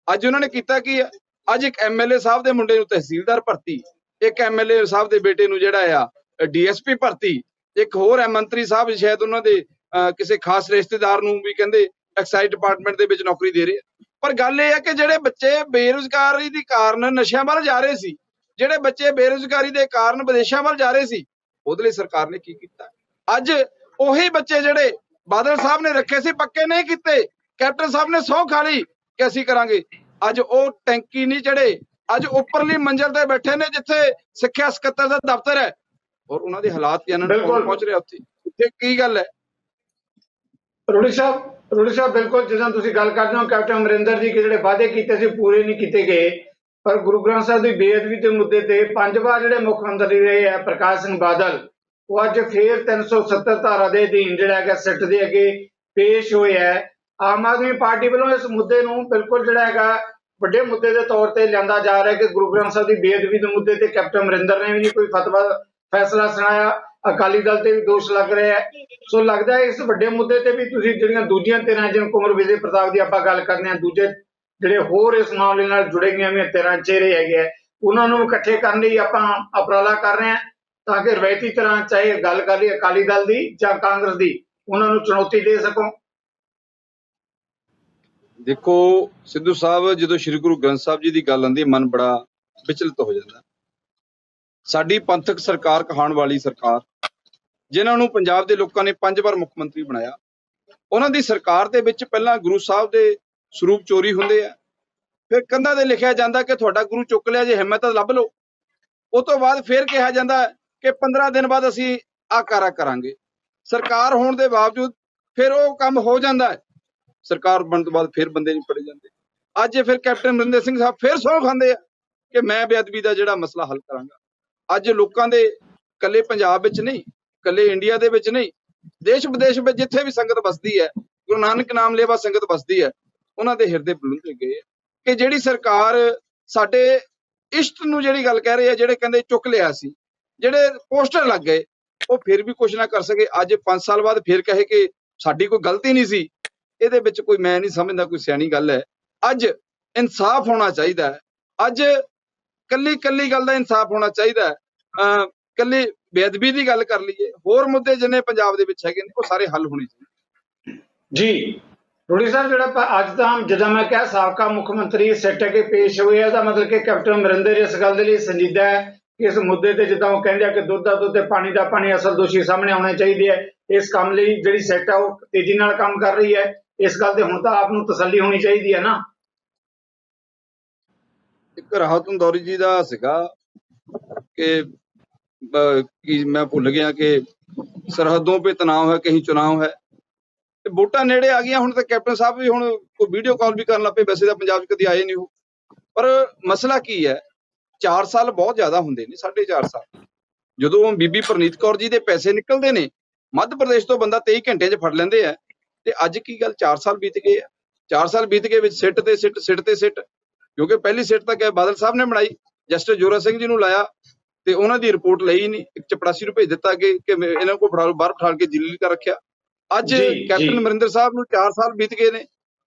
[SPEAKER 2] ਅੱਜ ਉਹਨਾਂ ਨੇ ਕੀਤਾ ਕੀ ਆ? ਅੱਜ ਇੱਕ ਐਮਐਲਏ ਸਾਹਿਬ ਦੇ ਮੁੰਡੇ ਨੂੰ ਤਹਿਸੀਲਦਾਰ ਭਰਤੀ, ਇੱਕ ਐਮਐਲਏ ਸਾਹਿਬ ਦੇ ਬੇਟੇ ਨੂੰ ਜਿਹੜਾ ਆ ਡੀਐਸਪੀ ਭਰਤੀ, ਇੱਕ ਹੋਰ ਮੰਤਰੀ ਸਾਹਿਬ ਸ਼ਾਇਦ ਉਹਨਾਂ ਦੇ ਕਿਸੇ ਖਾਸ ਰਿਸ਼ਤੇਦਾਰ ਨੂੰ ਵੀ ਕਹਿੰਦੇ ਐਕਸਾਈਜ਼ ਡਿਪਾਰਟਮੈਂਟ ਦੇ ਵਿੱਚ ਨੌਕਰੀ ਦੇ ਰਹੇ ਆ। ਪਰ ਗੱਲ ਇਹ ਹੈ ਕਿ ਜਿਹੜੇ ਬੱਚੇ ਬੇਰੁਜ਼ਗਾਰੀ ਦੇ ਕਾਰਨ ਨਸ਼ਿਆਂ ਵੱਲ ਜਾ ਰਹੇ ਸੀ, ਜਿਹੜੇ ਬੱਚੇ ਬੇਰੁਜ਼ਗਾਰੀ ਦੇ ਕਾਰਨ ਵਿਦੇਸ਼ਾਂ ਵੱਲ ਜਾ ਰਹੇ ਸੀ, ਉਹਦੇ ਲਈ ਸਰਕਾਰ ਨੇ ਕੀ ਕੀਤਾ? ਅੱਜ ਉਹੀ ਬੱਚੇ ਜਿਹੜੇ ਬਾਦਲ ਸਾਹਿਬ ਨੇ ਰੱਖੇ ਸੀ ਪੱਕੇ ਨਹੀਂ ਕੀਤੇ, ਕੈਪਟਨ ਸਾਹਿਬ ਨੇ ਸਹੁੰ ਖਾ ਲਈ ਕਿ ਅਸੀਂ ਕਰਾਂਗੇ। ਅੱਜ ਉਹ ਟੈਂਕੀ ਨਹੀਂ ਚੜੇ, ਅੱਜ ਉੱਪਰਲੀ ਮੰਜ਼ਿਲ ਤੇ ਬੈਠੇ ਨੇ ਜਿੱਥੇ ਸਿੱਖਿਆ ਸਕੱਤਰ ਦਾ ਦਫ਼ਤਰ ਹੈ, ਔਰ ਉਹਨਾਂ ਦੇ ਹਾਲਾਤ ਇਹਨਾਂ ਨੂੰ ਪਹੁੰਚ ਰਿਹਾ ਉੱਥੇ ਕੀ ਗੱਲ ਹੈ?
[SPEAKER 1] ਰੂੜੀ ਸਾਹਿਬ ਬਿਲਕੁਲ ਜਦੋਂ ਤੁਸੀਂ ਗੱਲ ਕਰਦੇ ਹੋ ਕੈਪਟਨ ਅਮਰਿੰਦਰ ਜੀ ਕਿ ਜਿਹੜੇ ਵਾਅਦੇ ਕੀਤੇ ਸੀ ਪੂਰੇ ਨਹੀਂ ਕੀਤੇ ਗਏ, ਪਰ ਗੁਰੂ ਗ੍ਰੰਥ ਸਾਹਿਬ ਦੀ ਬੇਅਦਬੀ ਦੇ ਮੁੱਦੇ ਤੇ 5 ਵਾਰ ਜਿਹੜੇ ਮੁੱਖ ਮੰਤਰੀ ਰਹੇ ਆ ਪ੍ਰਕਾਸ਼ ਸਿੰਘ ਬਾਦਲ, ਉਹ ਅੱਜ ਫੇਰ 370 ਧਾਰਾ ਦੇ ਅਧੀਨ ਜਿਹੜਾ ਹੈਗਾ ਸਿੱਟ ਦੇ ਅੱਗੇ ਪੇਸ਼ ਹੋਏ ਹੈ। ਆਮ ਆਦਮੀ ਪਾਰਟੀ ਵੱਲੋਂ ਇਸ ਮੁੱਦੇ ਨੂੰ ਬਿਲਕੁਲ ਜਿਹੜਾ ਹੈਗਾ ਵੱਡੇ ਮੁੱਦੇ ਦੇ ਤੌਰ ਤੇ ਲਿਆਂਦਾ ਜਾ ਰਿਹਾ ਕਿ ਗੁਰੂ ਗ੍ਰੰਥ ਸਾਹਿਬ ਦੀ ਬੇਅਦਬੀ ਦੇ ਮੁੱਦੇ ਤੇ ਕੈਪਟਨ ਅਮਰਿੰਦਰ ਨੇ ਵੀ ਨਹੀਂ ਕੋਈ ਫੈਸਲਾ ਸੁਣਾਇਆ, ਅਕਾਲੀ ਦਲ ਤੇ ਵੀ ਦੋਸ਼ ਲੱਗ ਰਿਹਾ ਹੈ। ਸੋ ਲੱਗਦਾ ਹੈ ਇਸ ਵੱਡੇ ਮੁੱਦੇ ਤੇ ਵੀ ਤੁਸੀਂ ਜਿਹੜੀਆਂ ਦੂਜੀਆਂ ਧਿਰਾਂ ਜਿਵੇਂ ਕੁੰਵਰ ਵਿਜੇ ਪ੍ਰਤਾਪ ਦੀ ਆਪਾਂ ਗੱਲ ਕਰਦੇ ਹਾਂ, ਦੂਜੇ ਜਿਹੜੇ ਹੋਰ ਇਸ ਮਾਮਲੇ ਨਾਲ ਜੁੜੇ ਗਈਆਂ ਵੀ 13 ਚਿਹਰੇ ਹੈਗੇ ਆ, ਉਹਨਾਂ ਨੂੰ ਇਕੱਠੇ ਕਰਨ ਲਈ ਆਪਾਂ ਉਪਰਾਲਾ ਕਰ ਰਹੇ ਹਾਂ ਤਾਂ ਕਿ ਰਵਾਇਤੀ ਤਰ੍ਹਾਂ ਚਾਹੇ ਗੱਲ ਕਰ ਲਈ ਅਕਾਲੀ ਦਲ ਦੀ ਜਾਂ ਕਾਂਗਰਸ ਦੀ, ਉਹਨਾਂ ਨੂੰ ਚੁਣੌਤੀ ਦੇ ਸਕੋ।
[SPEAKER 2] ਦੇਖੋ ਸਿੱਧੂ ਸਾਹਿਬ, ਜਦੋਂ ਸ੍ਰੀ ਗੁਰੂ ਗ੍ਰੰਥ ਸਾਹਿਬ ਜੀ ਦੀ ਗੱਲ ਆਉਂਦੀ ਮਨ ਬੜਾ ਵਿਚਲਿਤ ਹੋ ਜਾਂਦਾ। ਸਾਡੀ ਪੰਥਕ ਸਰਕਾਰ ਕਹਾਉਣ ਵਾਲੀ ਸਰਕਾਰ, ਜਿਨ੍ਹਾਂ ਨੂੰ ਪੰਜਾਬ ਦੇ ਲੋਕਾਂ ਨੇ 5 ਵਾਰ ਮੁੱਖ ਮੰਤਰੀ ਬਣਾਇਆ, ਉਹਨਾਂ ਦੀ ਸਰਕਾਰ ਦੇ ਵਿੱਚ ਪਹਿਲਾਂ ਗੁਰੂ ਸਾਹਿਬ ਦੇ ਸਰੂਪ ਚੋਰੀ ਹੁੰਦੇ ਆ, ਫਿਰ ਕੰਧਾਂ ਤੇ ਲਿਖਿਆ ਜਾਂਦਾ ਕਿ ਤੁਹਾਡਾ ਗੁਰੂ ਚੁੱਕ ਲਿਆ, ਜੇ ਹਿੰਮਤ ਲੱਭ ਲਓ। ਉਸ ਤੋਂ ਬਾਅਦ ਫਿਰ ਕਿਹਾ ਜਾਂਦਾ ਕਿ 15 ਦਿਨ ਬਾਅਦ ਅਸੀਂ ਆਹ ਕਾਰਾ ਕਰਾਂਗੇ। ਸਰਕਾਰ ਹੋਣ ਦੇ ਬਾਵਜੂਦ ਫਿਰ ਉਹ ਕੰਮ ਹੋ ਜਾਂਦਾ ਹੈ, ਸਰਕਾਰ ਬਣਨ ਤੋਂ ਬਾਅਦ ਫਿਰ ਬੰਦੇ ਨਹੀਂ ਫੜੇ ਜਾਂਦੇ। ਅੱਜ ਫਿਰ ਕੈਪਟਨ ਅਮਰਿੰਦਰ ਸਿੰਘ ਸਾਹਿਬ ਫਿਰ ਸਹੁੰ ਖਾਂਦੇ ਆ ਕਿ ਮੈਂ ਬੇਅਦਬੀ ਦਾ ਜਿਹੜਾ ਮਸਲਾ ਹੱਲ ਕਰਾਂਗਾ। ਅੱਜ ਲੋਕਾਂ ਦੇ ਇਕੱਲੇ ਪੰਜਾਬ ਵਿੱਚ ਨਹੀਂ, ਇਕੱਲੇ ਇੰਡੀਆ ਦੇ ਵਿੱਚ ਨਹੀਂ, ਦੇਸ਼ ਵਿਦੇਸ਼ ਵਿੱਚ ਜਿੱਥੇ ਵੀ ਸੰਗਤ ਵਸਦੀ ਹੈ, ਗੁਰੂ ਨਾਨਕ ਨਾਮ ਲੇਵਾ ਸੰਗਤ ਵਸਦੀ ਹੈ, ਉਹਨਾਂ ਦੇ ਹਿਰਦੇ ਬੁਲੰਦ ਗਏ ਕਿ ਜਿਹੜੀ ਸਰਕਾਰ ਸਾਡੇ ਇਸ਼ਟ ਨੂੰ ਜਿਹੜੀ ਗੱਲ ਕਹਿ ਰਹੀ ਹੈ, ਜਿਹੜੇ ਕਹਿੰਦੇ ਚੁੱਕ ਲਿਆ ਸੀ, ਜਿਹੜੇ ਪੋਸਟਰ ਲੱਗ ਗਏ, ਉਹ ਫਿਰ ਵੀ ਕੁਛ ਨਾ ਕਰ ਸਕੇ। ਅੱਜ 5 ਸਾਲ ਬਾਅਦ ਫਿਰ ਕਹੇ ਕਿ ਸਾਡੀ ਕੋਈ ਗਲਤੀ ਨਹੀਂ ਸੀ, ਇਹਦੇ ਵਿੱਚ ਕੋਈ ਮੈਂ ਨਹੀਂ ਸਮਝਦਾ ਕੋਈ ਸਿਆਣੀ ਗੱਲ ਹੈ। ਅੱਜ ਇਨਸਾਫ ਹੋਣਾ ਚਾਹੀਦਾ ਹੈ। ਅੱਜ ਕੱਲੀ ਗੱਲ ਦਾ ਇਨਸਾਫ ਹੋਣਾ ਚਾਹੀਦਾ ਹੈ। ਕੱਲੀ ਬੇਅਦਬੀ ਦੀ ਗੱਲ ਕਰ ਲਈਏ, ਹੋਰ ਮੁੱਦੇ ਜਿੰਨੇ ਪੰਜਾਬ ਦੇ ਵਿੱਚ ਹੈਗੇ ਨੇ ਉਹ ਸਾਰੇ ਹੱਲ ਹੋਣੇ ਚਾਹੀਦੇ।
[SPEAKER 1] ਜੀ ਰੂੜੀ ਸਾਹਿਬ, ਜਿਹੜਾ ਅੱਜ ਤਾਂ ਜਦੋਂ ਮੈਂ ਕਿਹਾ ਸਾਬਕਾ ਮੁੱਖ ਮੰਤਰੀ ਸਿੱਟ ਕੇ ਪੇਸ਼ ਹੋਏ, ਇਹਦਾ ਮਤਲਬ ਕਿ ਕੈਪਟਨ ਅਮਰਿੰਦਰ ਇਸ ਗੱਲ ਦੇ ਲਈ ਸੰਜੀਦਾ ਹੈ ਇਸ ਮੁੱਦੇ ਤੇ ਜਿੱਦਾਂ ਉਹ ਕਹਿੰਦੇ ਆ ਕਿ ਦੁੱਧ ਦਾ ਦੁੱਧ ਤੇ ਪਾਣੀ ਦਾ ਪਾਣੀ, ਅਸਲ ਦੋਸ਼ੀ ਸਾਹਮਣੇ ਆਉਣੇ ਚਾਹੀਦੇ ਹੈ। ਇਸ ਕੰਮ ਲਈ ਜਿਹੜੀ ਸੈੱਟ ਆ ਉਹ ਤੇਜ਼ੀ ਨਾਲ ਕੰਮ ਕਰ ਰਹੀ ਹੈ। ਇਸ ਗੱਲ ਤੇ ਹੁਣ ਤਾਂ ਆਪ ਨੂੰ ਤਸੱਲੀ ਹੋਣੀ ਚਾਹੀਦੀ ਹੈ ਨਾ।
[SPEAKER 2] ਇੱਕ ਰਾਹਤ ਇੰਦੌਰੀ ਜੀ ਦਾ ਸੀਗਾ ਕਿ ਕੀ ਮੈਂ ਭੁੱਲ ਗਿਆ ਕਿ ਸਰਹੱਦੋਂ पे तनाव है कहीं चुनाव है। ਤੇ ਵੋਟਾਂ ਨੇੜੇ ਆ ਗਈਆਂ ਹੁਣ ਤਾਂ ਕੈਪਟਨ ਸਾਹਿਬ ਵੀ ਹੁਣ ਕੋਈ ਵੀਡੀਓ ਕਾਲ ਵੀ ਕਰਨ ਲੱਗ ਪਏ। ਵੈਸੇ ਤਾਂ ਪੰਜਾਬ 'ਚ ਕਦੀ ਆਏ ਨਹੀਂ ਉਹ, ਪਰ ਮਸਲਾ ਕੀ ਹੈ, 4 ਸਾਲ ਬਹੁਤ ਜ਼ਿਆਦਾ ਹੁੰਦੇ ਨੇ, 4.5 ਸਾਲ। ਜਦੋਂ ਬੀਬੀ ਪ੍ਰਨੀਤ ਕੌਰ ਜੀ ਦੇ ਪੈਸੇ ਨਿਕਲਦੇ ਨੇ, ਮੱਧ ਪ੍ਰਦੇਸ਼ ਤੋਂ ਬੰਦਾ 23 ਘੰਟੇ 'ਚ ਫੜ ਲੈਂਦੇ ਆ, ਤੇ ਅੱਜ ਕੀ ਗੱਲ 4 ਸਾਲ ਬੀਤ ਗਏ ਆ। 4 ਸਾਲ ਬੀਤ ਗਏ ਵਿੱਚ ਸਿੱਟ ਤੇ ਸਿੱਟ, ਸਿੱਟ ਤੇ ਸਿੱਟ, ਕਿਉਂਕਿ ਪਹਿਲੀ ਸਿੱਟ ਤਾਂ ਬਾਦਲ ਸਾਹਿਬ ਨੇ ਬਣਾਈ, ਜਸਟਿਸ ਜੋਰਾ ਸਿੰਘ ਜੀ ਨੂੰ ਲਾਇਆ ਤੇ ਉਹਨਾਂ ਦੀ ਰਿਪੋਰਟ ਲਈ ਨਹੀਂ, ਇੱਕ ਚਪੜਾਸੀ ਨੂੰ ਭੇਜ ਦਿੱਤਾ ਕਿ ਇਹਨਾਂ ਕੋਲ ਫੜਾ ਲਓ, ਬਾਹਰ ਬਿਠਾ ਕੇ ਜਲੀਲ ਕਰ ਰੱਖਿਆ। ਅੱਜ ਕੈਪਟਨ ਅਮਰਿੰਦਰ ਸਾਹਿਬ ਨੂੰ 4 ਸਾਲ ਬੀਤ ਗਏ ਨੇ,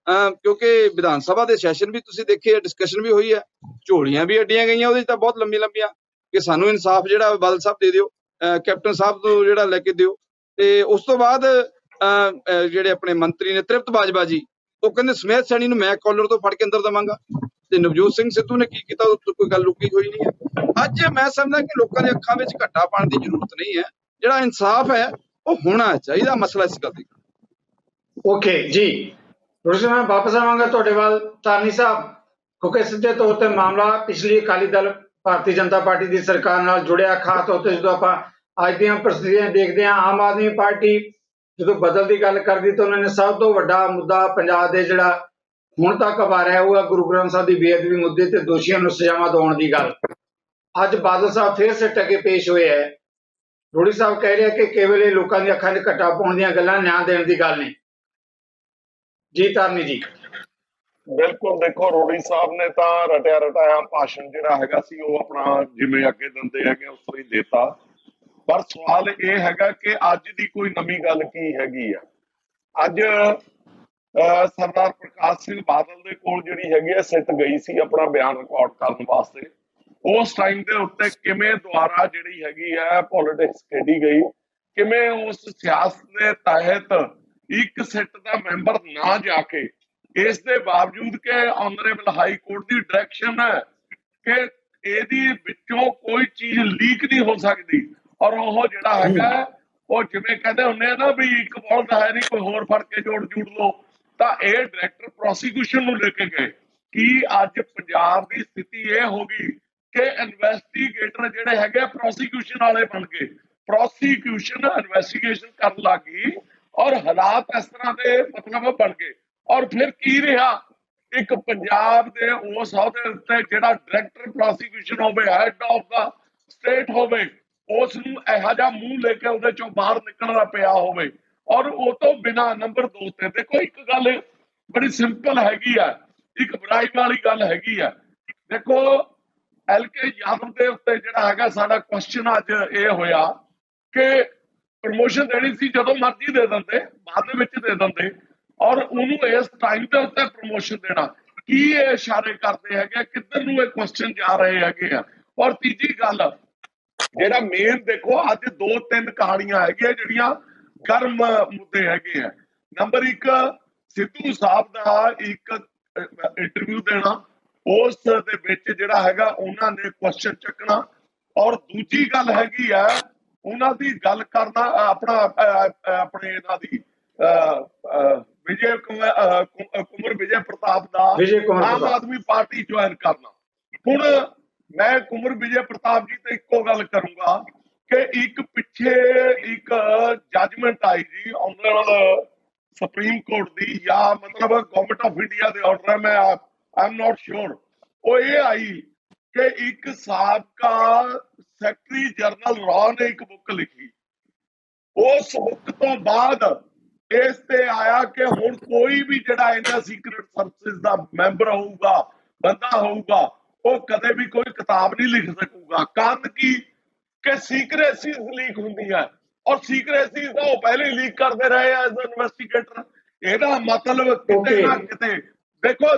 [SPEAKER 2] ਕਿਉਂਕਿ ਵਿਧਾਨ ਸਭਾ ਦੇ ਸੈਸ਼ਨ ਵੀ ਤੁਸੀਂ ਦੇਖੇ, ਡਿਸਕਸ਼ਨ ਵੀ ਹੋਈ ਹੈ, ਝੋਲੀਆਂ ਵੀ ਅੱਡੀਆਂ ਗਈਆਂ ਉਹਦੇ 'ਚ ਤਾਂ ਬਹੁਤ ਲੰਬੀਆਂ ਕਿ ਸਾਨੂੰ ਇਨਸਾਫ ਜਿਹੜਾ ਬਾਦਲ ਸਾਹਿਬ ਦੇ ਦਿਓ, ਕੈਪਟਨ ਸਾਹਿਬ ਤੋਂ ਜਿਹੜਾ ਲੈ ਕੇ ਦਿਓ। ਤੇ ਉਸ ਤੋਂ ਬਾਅਦ ਜਿਹੜੇ ਆਪਣੇ ਮੰਤਰੀ ਨੇ ਤ੍ਰਿਪਤ ਬਾਜਵਾ ਜੀ, ਉਹ ਕਹਿੰਦੇ ਸਮੇਤ ਸੈਣੀ ਨੂੰ ਮੈਂ ਕਾਲਰ ਤੋਂ ਫੜ ਕੇ ਅੰਦਰ ਦੇਵਾਂਗਾ, ਤੇ ਨਵਜੋਤ ਸਿੰਘ ਸਿੱਧੂ ਨੇ ਕੀ ਕੀਤਾ, ਕੋਈ ਗੱਲ ਲੁਕੀ ਹੋਈ ਨਹੀਂ ਹੈ। ਅੱਜ ਮੈਂ ਸਮਝਦਾ ਕਿ ਲੋਕਾਂ ਦੀ ਅੱਖਾਂ ਵਿੱਚ ਘੱਟਾ ਪਾਉਣ ਦੀ ਜ਼ਰੂਰਤ ਨਹੀਂ ਹੈ, ਜਿਹੜਾ ਇਨਸਾਫ ਹੈ ਉਹ ਹੋਣਾ ਚਾਹੀਦਾ। ਮਸਲਾ ਇਸ ਗੱਲ ਦਾ।
[SPEAKER 1] ਓਕੇ ਜੀ, ਰੋਸ਼ਨ ਮੈਂ ਵਾਪਸ ਆਵਾਂਗਾ ਤੁਹਾਡੇ ਵੱਲ। ਧਾਰਨੀ ਸਾਹਿਬ, ਕਿਉਂਕਿ ਸਿੱਧੇ ਤੌਰ ਤੇ ਮਾਮਲਾ ਪਿਛਲੀ ਅਕਾਲੀ ਦਲ ਭਾਰਤੀ ਜਨਤਾ ਪਾਰਟੀ ਦੀ ਸਰਕਾਰ ਨਾਲ ਜੁੜਿਆ, ਖਾਸ ਤੌਰ ਤੇ ਜਦੋਂ ਆਪਾਂ ਅੱਜ ਦੀਆਂ ਪ੍ਰਸਥਿਤੀਆਂ ਦੇਖਦੇ ਹਾਂ। ਆਮ ਆਦਮੀ ਪਾਰਟੀ ਜਦੋਂ ਬਦਲ ਦੀ ਗੱਲ ਕਰਦੀ ਤਾਂ ਉਹਨਾਂ ਨੇ ਸਭ ਤੋਂ ਵੱਡਾ ਮੁੱਦਾ ਪੰਜਾਬ ਦੇ ਜਿਹੜਾ ਹੁਣ ਤੱਕ ਵਾਰਿਆ ਉਹ ਹੈ ਗੁਰੂ ਗ੍ਰੰਥ ਸਾਹਿਬ ਦੀ ਬੇਅਦਬੀ ਮੁੱਦੇ ਤੇ ਦੋਸ਼ੀਆਂ ਨੂੰ ਸਜ਼ਾਵਾਂ ਦਿਵਾਉਣ ਦੀ ਗੱਲ। ਅੱਜ ਬਾਦਲ ਸਾਹਿਬ ਫੇਰ ਸਿੱਟ ਕੇ ਪੇਸ਼ ਹੋਏ ਹੈ। ਰੋੜੀ ਸਾਹਿਬ ਕਹਿ ਰਿਹਾ ਕਿ ਕੇਵਲ ਇਹ ਲੋਕਾਂ ਦੀਆਂ ਅੱਖਾਂ 'ਚ ਘੱਟਾ ਪਾਉਣ ਦੀਆਂ ਗੱਲਾਂ, ਨਿਆਂ ਦੇਣ ਦੀ ਗੱਲ ਨਹੀਂ। ਜੀ ਧਾਰਨੀ ਜੀ।
[SPEAKER 3] ਬਿਲਕੁਲ, ਦੇਖੋ ਰੋੜੀ ਸਾਹਿਬ ਨੇ ਤਾਂ ਰਟਿਆ ਰਟਾਇਆ ਭਾਸ਼ਣ ਜਿਹੜਾ ਹੈਗਾ ਸੀ ਉਹ ਆਪਣਾ ਜਿਵੇਂ ਅੱਗੇ ਦਿੰਦੇ ਹੈਗੇ ਉਸ ਤਰ੍ਹਾਂ ਹੀ ਦੇਤਾ। ਪਰ ਸਵਾਲ ਇਹ ਹੈਗਾ ਕਿ ਅੱਜ ਦੀ ਕੋਈ ਨਵੀਂ ਗੱਲ ਕੀ ਹੈਗੀ ਆ। ਅੱਜ ਸਰਦਾਰ ਪ੍ਰਕਾਸ਼ ਸਿੰਘ ਬਾਦਲ ਦੇ ਕੋਲ ਜਿਹੜੀ ਹੈਗੀ ਆ ਸਿੱਟ ਗਈ ਸੀ ਆਪਣਾ ਬਿਆਨ ਰਿਕਾਰਡ ਕਰਨ ਵਾਸਤੇ। ਉਸ ਟਾਈਮ ਦੇ ਉੱਤੇ ਕਿਵੇਂ ਦੁਆਰਾ ਜਿਹੜੀ ਹੈਗੀ ਆ ਪੋਲਿਟਿਕਸ ਖੇਡੀ ਗਈ, ਕਿਵੇਂ ਉਸ ਸਿਆਸਤ ਦੇ ਤਹਿਤ ਇੱਕ ਸਿੱਟ ਦਾ ਮੈਂਬਰ ਨਾ ਜਾ ਕੇ, ਇਸ ਦੇ ਬਾਵਜੂਦ ਕਿ ਆਨਰੇਬਲ ਹਾਈ ਕੋਰਟ ਦੀ ਡਾਇਰੈਕਸ਼ਨ ਹੈ ਕਿ ਇਹਦੀ ਵਿੱਚੋਂ ਕੋਈ ਚੀਜ਼ ਲੀਕ ਨਹੀਂ ਹੋ ਸਕਦੀ, ਔਰ ਉਹ ਜਿਹੜਾ ਹੈਗਾ ਉਹ ਜਿਵੇਂ ਕਹਿੰਦੇ ਹੁੰਦੇ ਆ ਨਾ ਵੀ ਇੱਕ ਬੋਲਦ ਹੈ ਨਹੀਂ ਕੋਈ ਹੋਰ ਫੜ ਕੇ ਜੋੜ ਲਓ, ਤਾਂ ਇਹ ਡਾਇਰੈਕਟਰ ਪ੍ਰੋਸੀਕਿਊਸ਼ਨ ਨੂੰ ਲੈ ਕੇ ਗਏ। ਕਿ ਅੱਜ ਪੰਜਾਬ ਦੀ ਸਥਿਤੀ ਇਹ ਹੋ ਗਈ ਕਿ ਇਨਵੈਸਟੀਗੇਟਰ ਜਿਹੜੇ ਹੈਗੇ ਪ੍ਰੋਸੀਕਿਊਸ਼ਨ ਵਾਲੇ ਬਣ ਗਏ, ਪ੍ਰੋਸੀਕਿਊਸ਼ਨ ਇਨਵੈਸਟੀਗੇਸ਼ਨ ਕਰਨ ਲੱਗ ਗਈ ਔਰ ਹਾਲਾਤ ਇਸ ਤਰ੍ਹਾਂ ਦੇ ਮਤਲਬ ਬਣ ਗਏ। ਔਰ ਫਿਰ ਕੀ ਰਿਹਾ, ਇੱਕ ਪੰਜਾਬ ਦੇ ਉਸ ਅਹੁਦੇ ਉੱਤੇ ਜਿਹੜਾ ਡਾਇਰੈਕਟਰ ਪ੍ਰੋਸੀਕਿਊਸ਼ਨ ਹੋਵੇ, ਹੈਡ ਆਫ ਦਾ ਸਟੇਟ ਹੋਵੇ, ਉਸ ਨੂੰ ਇਹੋ ਜਿਹਾ ਮੂੰਹ ਲੈ ਕੇ ਉਹਦੇ ਚੋਂ ਬਾਹਰ ਨਿਕਲਣਾ ਪਿਆ ਹੋਵੇ। ਔਰ ਉਹ ਤੋਂ ਬਿਨਾਂ ਨੰਬਰ 2 ਤੇ ਦੇਖੋ ਇੱਕ ਗੱਲ ਬੜੀ ਸਿੰਪਲ ਹੈਗੀ ਆ, ਇੱਕ ਬੁਰਾਈ ਵਾਲੀ ਗੱਲ ਹੈਗੀ ਆ। ਦੇਖੋ LK ਯਾਦਵ ਦੇ ਉੱਤੇ ਜਿਹੜਾ ਹੈਗਾ ਸਾਡਾ ਕੁਐਸਚਨ ਅੱਜ ਇਹ ਹੋਇਆ ਕਿ ਪ੍ਰਮੋਸ਼ਨ ਦੇਣੀ ਸੀ ਜਦੋਂ ਮਰਜ਼ੀ ਦੇ ਦਿੰਦੇ, ਬਾਅਦ ਦੇ ਵਿੱਚ ਦੇ ਦਿੰਦੇ, ਔਰ ਉਹਨੂੰ ਇਸ ਟਾਈਮ ਦੇ ਉੱਤੇ ਪ੍ਰਮੋਸ਼ਨ ਦੇਣਾ, ਕੀ ਇਹ ਇਸ਼ਾਰੇ ਕਰਦੇ ਹੈਗੇ, ਕਿੱਧਰ ਨੂੰ ਇਹ ਕੁਐਸਚਨ ਜਾ ਰਹੇ ਹੈਗੇ ਆ। ਔਰ ਤੀਜੀ ਗੱਲ ਜਿਹੜਾ ਮੇਨ ਦੇਖੋ ਅੱਜ 2-3 ਕਹਾਣੀਆਂ ਹੈਗੀਆਂ ਜਿਹੜੀਆਂ ਗਰਮ ਮੁੱਦੇ ਹੈਗੇ ਆ। ਨੰਬਰ 1 ਸਿੱਧੂ ਸਾਹਿਬ ਦਾ ਇੱਕ ਇੰਟਰਵਿਊ ਦੇਣਾ, ਉਸ ਦੇ ਵਿੱਚ ਜਿਹੜਾ ਹੈਗਾ ਉਹਨਾਂ ਨੇ ਕੁਐਸਚਨ ਚੱਕਣਾ, ਔਰ ਦੂਜੀ ਗੱਲ ਹੈਗੀ ਆ ਉਹਨਾਂ ਦੀ ਗੱਲ ਕਰਨਾ ਆਪਣੇ ਇਹਨਾਂ ਦੀ ਵਿਜੇ ਕੁਮਾਰ ਵਿਜੇ ਪ੍ਰਤਾਪ ਦਾ ਆਮ ਆਦਮੀ ਪਾਰਟੀ ਜੁਆਇਨ ਕਰਨਾ। ਹੁਣ ਮੈਂ ਕੁਮਾਰ ਵਿਜੇ ਪ੍ਰਤਾਪ ਜੀ ਤੇ ਇੱਕੋ ਗੱਲ ਕਰੂੰਗਾ ਕਿ ਇੱਕ ਪਿੱਛੇ ਇੱਕ ਜੱਜਮੈਂਟ ਆਈ ਜੀ ਆਨਰੇਬਲ ਸੁਪਰੀਮ ਕੋਰਟ ਦੀ, ਜਾਂ ਮਤਲਬ ਗਵਰਨਮੈਂਟ ਆਫ ਇੰਡੀਆ ਦੇ ਆਰਡਰ ਹੈ, ਮੈਂ ਆਈ ਐਮ ਨਾਟ ਸ਼ੋਰ, ਉਹ ਇਹ ਆਈ ਕਿ ਇੱਕ ਸਾਬਕਾ ਸੈਕਟਰੀ ਜਨਰਲ ਰਾਅ ਨੇ ਇੱਕ ਬੁੱਕ ਲਿਖੀ। ਉਸ ਬੁੱਕ ਤੋਂ ਬਾਅਦ ਇਸ ਤੇ ਆਇਆ ਕਿ ਹੁਣ ਕੋਈ ਵੀ ਜਿਹੜਾ ਇਹਨਾਂ ਸੀਕ੍ਰੀਟ ਸਰਵਿਸਿਜ਼ ਦਾ ਮੈਂਬਰ ਹੋਊਗਾ, ਬੰਦਾ ਹੋਊਗਾ, ਉਹ ਕਦੇ ਵੀ ਕੋਈ ਕਿਤਾਬ ਨਹੀਂ ਲਿਖ ਸਕੂਗਾ। ਕਾਰਨ ਕੀ ਕਿ ਸੀਕ੍ਰੇਸੀਜ਼ ਲੀਕ ਹੁੰਦੀ ਹੈ, ਔਰ ਸੀਕ੍ਰੇਸੀਜ਼ ਦਾ ਉਹ ਪਹਿਲੇ ਲੀਕ ਕਰਦੇ ਰਹੇ ਐਜ਼ ਇਨਵੈਸਟੀਗੇਟਰ। ਇਹਦਾ ਮਤਲਬ ਕਿਤੇ ਨਾ ਕਿਤੇ ਦੇਖੋ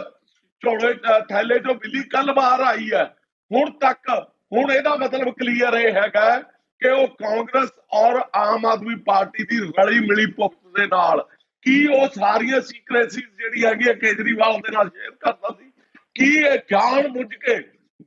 [SPEAKER 3] ਝੋਲੇ ਥੈਲੇ ਚੋਂ ਬਿੱਲੀ ਕੱਲ ਬਾਹਰ ਆਈ ਹੈ ਹੁਣ ਤੱਕ। ਹੁਣ ਇਹਦਾ ਮਤਲਬ ਕਲੀਅਰ ਇਹ ਹੈਗਾ ਕਿ ਉਹ ਕਾਂਗਰਸ ਔਰ ਆਮ ਆਦਮੀ ਪਾਰਟੀ ਦੀ ਰਲੀ ਮਿਲੀ ਭੁਗਤ ਦੇ ਨਾਲ ਕੀ ਉਹ ਸਾਰੀਆਂ ਸੀਕ੍ਰੇਸੀਜ਼ ਜਿਹੜੀ ਹੈਗੀ ਹੈ ਕੇਜਰੀਵਾਲ ਦੇ ਨਾਲ ਸ਼ੇਅਰ ਕਰਦਾ ਸੀ। ਕੀ ਇਹ ਜਾਣ ਬੁੱਝ ਕੇ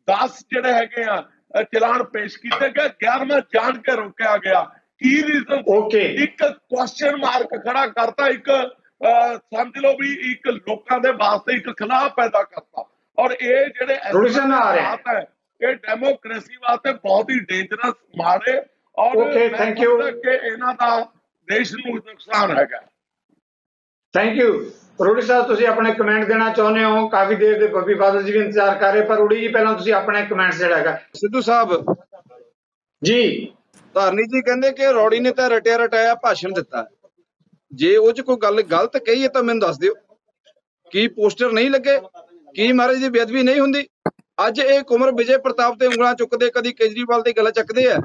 [SPEAKER 3] 10 ਜਿਹੜੇ ਹੈਗੇ ਆ ਚਲਾਨ ਪੇਸ਼ ਕੀਤੇ ਗਏ, 11ਵਾਂ ਜਾਣ ਕੇ ਰੋਕਿਆ ਗਿਆ। ਕੀ ਰੀਜ਼ਨ?
[SPEAKER 1] Okay.
[SPEAKER 3] ਇੱਕ ਕੁਐਸਚਨ ਮਾਰਕ ਖੜਾ ਕਰਤਾ, ਇੱਕ ਸਮਝ ਲਓ ਵੀ ਇੱਕ ਲੋਕਾਂ ਦੇ ਵਾਸਤੇ ਇੱਕ ਖਿਲਾਫ ਪੈਦਾ ਕਰਤਾ। ਔਰ ਇਹ ਜਿਹੜੇ
[SPEAKER 1] Solution ਆ ਰਿਹਾ
[SPEAKER 3] ਹਾਲਾਤ ਹੈ, ਇਹ ਡੈਮੋਕ੍ਰੇਸੀ ਵਾਸਤੇ ਬਹੁਤ ਹੀ ਡੇਂਜਰਸ ਮਾੜੇ ਔਰ
[SPEAKER 1] Okay,
[SPEAKER 3] ਮੈਂ
[SPEAKER 1] thank you.
[SPEAKER 3] ਸਮਝਦਾ ਕਿ ਇਹਨਾਂ ਦਾ ਦੇਸ਼ ਨੂੰ ਨੁਕਸਾਨ ਹੈਗਾ।
[SPEAKER 1] Thank you. ਰੂੜੀ ਸਾਹਿਬ, ਤੁਸੀਂ ਆਪਣੇ ਕਮੈਂਟ ਦੇਣਾ ਚਾਹੁੰਦੇ ਹੋ? ਕਾਫੀ ਦੇਰ ਦੇ ਬੱਬੀ ਬਾਦਲ ਜੀ ਵੀ ਇੰਤਜ਼ਾਰ ਕਰ ਰਹੇ, ਪਰ ਰੂੜੀ ਜੀ ਪਹਿਲਾਂ ਤੁਸੀਂ ਆਪਣੇ ਕਮੈਂਟ ਜਿਹੜਾ ਹੈਗਾ।
[SPEAKER 2] ਸਿੱਧੂ ਸਾਹਿਬ,
[SPEAKER 1] ਜੀ
[SPEAKER 2] ਧਾਰਨੀ ਜੀ ਕਹਿੰਦੇ ਕਿ ਰੌੜੀ ਨੇ ਤਾਂ ਰਟਿਆ ਰਟਾਇਆ ਭਾਸ਼ਣ ਦਿੱਤਾ। ਜੇ ਉਹ 'ਚ ਕੋਈ ਗੱਲ ਗਲਤ ਕਹੀ ਹੈ ਤਾਂ ਮੈਨੂੰ ਦੱਸ ਦਿਓ। ਕੀ ਪੋਸਟਰ ਨਹੀਂ ਲੱਗੇ? ਕੀ ਮਹਾਰਾਜ ਦੀ ਬੇਅਦਬੀ ਨਹੀਂ ਹੁੰਦੀ? ਅੱਜ ਇਹ ਕੁਮਰ ਵਿਜੇ ਪ੍ਰਤਾਪ ਤੇ ਉਂਗਲਾਂ ਚੁੱਕਦੇ, ਕਦੀ ਕੇਜਰੀਵਾਲ ਤੇ ਗੱਲਾਂ ਚੱਕਦੇ ਆ।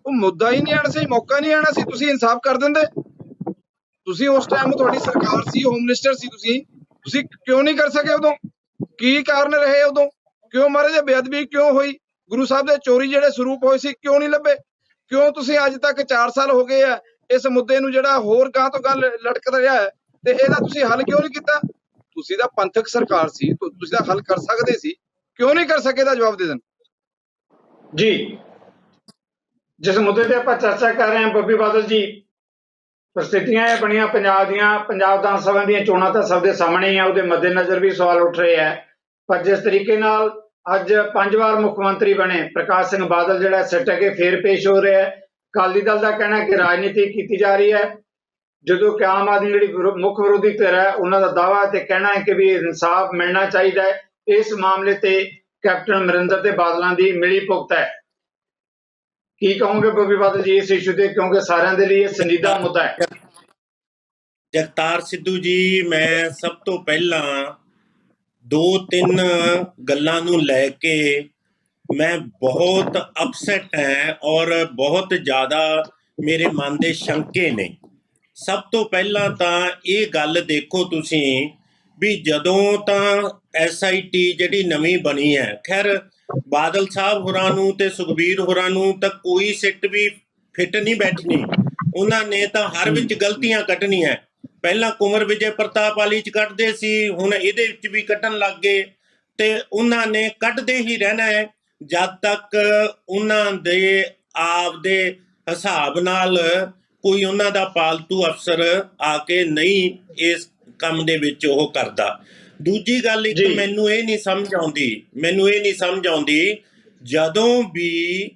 [SPEAKER 2] ਉਹ ਮੁੱਦਾ ਹੀ ਨਹੀਂ ਆਣਾ ਸੀ, ਮੌਕਾ ਨਹੀਂ ਆਣਾ ਸੀ, ਤੁਸੀਂ ਇਨਸਾਫ ਕਰ ਦਿੰਦੇ। ਤੁਸੀਂ ਉਸ ਟਾਈਮ ਤੁਹਾਡੀ ਸਰਕਾਰ ਸੀ, ਹੋਮ ਮਿਨਿਸਟਰ ਸੀ, ਤੁਸੀਂ ਕਿਉਂ ਨਹੀਂ ਕਰ ਸਕੇ ਉਦੋਂ? ਕੀ ਕਾਰਨ ਰਹੇ ਉਦੋਂ? ਕਿਉਂ ਮਹਾਰਾਜ ਬੇਅਦਬੀ ਕਿਉਂ ਹੋਈ? ਗੁਰੂ ਸਾਹਿਬ ਦੇ ਚੋਰੀ ਜਿਹੜੇ ਸਰੂਪ ਹੋਏ ਸੀ ਕਿਉਂ ਨਹੀਂ ਲੱਭੇ? ਕਿਉਂ ਤੁਸੀਂ ਅੱਜ ਤੱਕ 4 ਸਾਲ ਹੋ ਗਏ ਆ ਇਸ ਮੁੱਦੇ ਨੂੰ ਜਿਹੜਾ ਹੋਰ ਗਾਂ ਤੋਂ ਗੱਲ ਲਟਕ ਰਿਹਾ ਹੈ, ਤੇ ਇਹਦਾ ਤੁਸੀਂ ਹੱਲ ਕਿਉਂ ਨਹੀਂ ਕੀਤਾ? ਤੁਸੀਂ ਤਾਂ ਪੰਥਕ ਸਰਕਾਰ ਸੀ, ਤੁਸੀਂ ਤਾਂ ਹੱਲ ਕਰ ਸਕਦੇ ਸੀ, ਕਿਉਂ ਨਹੀਂ ਕਰ ਸਕੇ? ਦਾ ਜਵਾਬ ਦੇ ਦੇਣ।
[SPEAKER 1] ਜੀ, ਜਿਸ ਮੁੱਦੇ ਤੇ ਆਪਾਂ ਚਰਚਾ ਕਰ ਰਹੇ ਹਾਂ ਬੱਬੀ ਬਾਦਲ ਜੀ, ਪ੍ਰਸਥਿਤੀਆਂ ਇਹ ਬਣੀਆਂ ਪੰਜਾਬ ਦੀਆਂ, ਪੰਜਾਬ ਵਿਧਾਨ ਸਭਾ ਦੀਆਂ ਚੋਣਾਂ ਤਾਂ ਸਭ ਦੇ ਸਾਹਮਣੇ ਹੀ ਆ, ਉਹਦੇ ਮੱਦੇਨਜ਼ਰ ਵੀ ਸਵਾਲ ਉੱਠ ਰਹੇ ਹੈ। ਪਰ ਜਿਸ ਤਰੀਕੇ ਨਾਲ ਅੱਜ 5 ਵਾਰ ਮੁੱਖ ਮੰਤਰੀ ਬਣੇ ਪ੍ਰਕਾਸ਼ ਸਿੰਘ ਬਾਦਲ ਜਿਹੜਾ ਸਿੱਟ ਕੇ ਫੇਰ ਪੇਸ਼ ਹੋ ਰਿਹਾ ਹੈ। ਅਕਾਲੀ ਦਲ ਦਾ ਕਹਿਣਾ ਹੈ ਕਿ ਰਾਜਨੀਤੀ ਕੀਤੀ ਜਾ ਰਹੀ ਹੈ, ਜਦੋਂ ਕਿ ਆਮ ਆਦਮੀ ਜਿਹੜੀ ਮੁੱਖ ਵਿਰੋਧੀ ਧਿਰ ਹੈ ਉਹਨਾਂ ਦਾ ਦਾਅਵਾ ਤੇ ਕਹਿਣਾ ਹੈ ਕਿ ਵੀ ਇਨਸਾਫ ਮਿਲਣਾ ਚਾਹੀਦਾ ਹੈ। ਇਸ ਮਾਮਲੇ ਤੇ ਕੈਪਟਨ ਅਮਰਿੰਦਰ ਤੇ ਬਾਦਲਾਂ ਦੀ ਮਿਲੀ ਭੁਗਤ ਹੈ। ਕੀ ਕਹੋਗੇ ਬੱਬੀ ਬਾਦਲ ਜੀ ਇਸ ਇਸ਼ੂ ਤੇ, ਕਿਉਂਕਿ ਸਾਰਿਆਂ ਦੇ ਲਈ ਇਹ ਸੰਜੀਦਾ ਮੁੱਦਾ ਹੈ?
[SPEAKER 4] ਜਗਤਾਰ ਸਿੱਧੂ ਜੀ, ਮੈਂ ਸਭ ਤੋਂ ਪਹਿਲਾਂ 2-3 ਗੱਲਾਂ ਨੂੰ ਲੈ ਕੇ ਮੈਂ ਬਹੁਤ ਅਪਸੈਟ ਹੈ ਔਰ ਬਹੁਤ ਜ਼ਿਆਦਾ ਮੇਰੇ ਮਨ ਦੇ ਸ਼ੰਕੇ ਨੇ। ਸਭ ਤੋਂ ਪਹਿਲਾਂ ਤਾਂ ਇਹ ਗੱਲ ਦੇਖੋ ਤੁਸੀਂ ਵੀ ਜਦੋਂ ਤਾਂ SIT ਜਿਹੜੀ ਨਵੀਂ ਬਣੀ ਹੈ, ਖੈਰ ਬਾਦਲ ਸਾਹਿਬ ਹੋਰਾਂ ਨੂੰ ਤੇ ਸੁਖਬੀਰ ਹੋਰਾਂ ਨੂੰ ਤਾਂ ਕੋਈ ਸਿੱਟ ਵੀ ਫਿੱਟ ਨਹੀਂ ਬੈਠਣੀ, ਉਹਨਾਂ ਨੇ ਤਾਂ ਹਰ ਵਿੱਚ ਗਲਤੀਆਂ ਕੱਢਣੀਆਂ। ਪਹਿਲਾਂ ਕੁਮਰ ਵਿਜੇ ਪ੍ਰਤਾਪ ਵਾਲੀ 'ਚ ਕੱਢਦੇ ਸੀ, ਹੁਣ ਇਹਦੇ ਵਿੱਚ ਵੀ ਕੱਢਣ ਲੱਗ ਗਏ, ਤੇ ਉਹਨਾਂ ਨੇ ਕੱਢਦੇ ਹੀ ਰਹਿਣਾ ਹੈ ਜਦ ਤੱਕ ਉਹਨਾਂ ਦੇ ਆਪਦੇ ਹਿਸਾਬ ਨਾਲ ਕੋਈ ਉਹਨਾਂ ਦਾ ਪਾਲਤੂ ਅਫਸਰ ਆ ਕੇ ਨਹੀਂ ਇਸ ਕੰਮ ਦੇ ਵਿੱਚ ਉਹ ਕਰਦਾ। ਦੂਜੀ ਗੱਲ, ਇੱਕ ਮੈਨੂੰ ਇਹ ਨਹੀਂ ਸਮਝ ਆਉਂਦੀ ਜਦੋਂ ਵੀ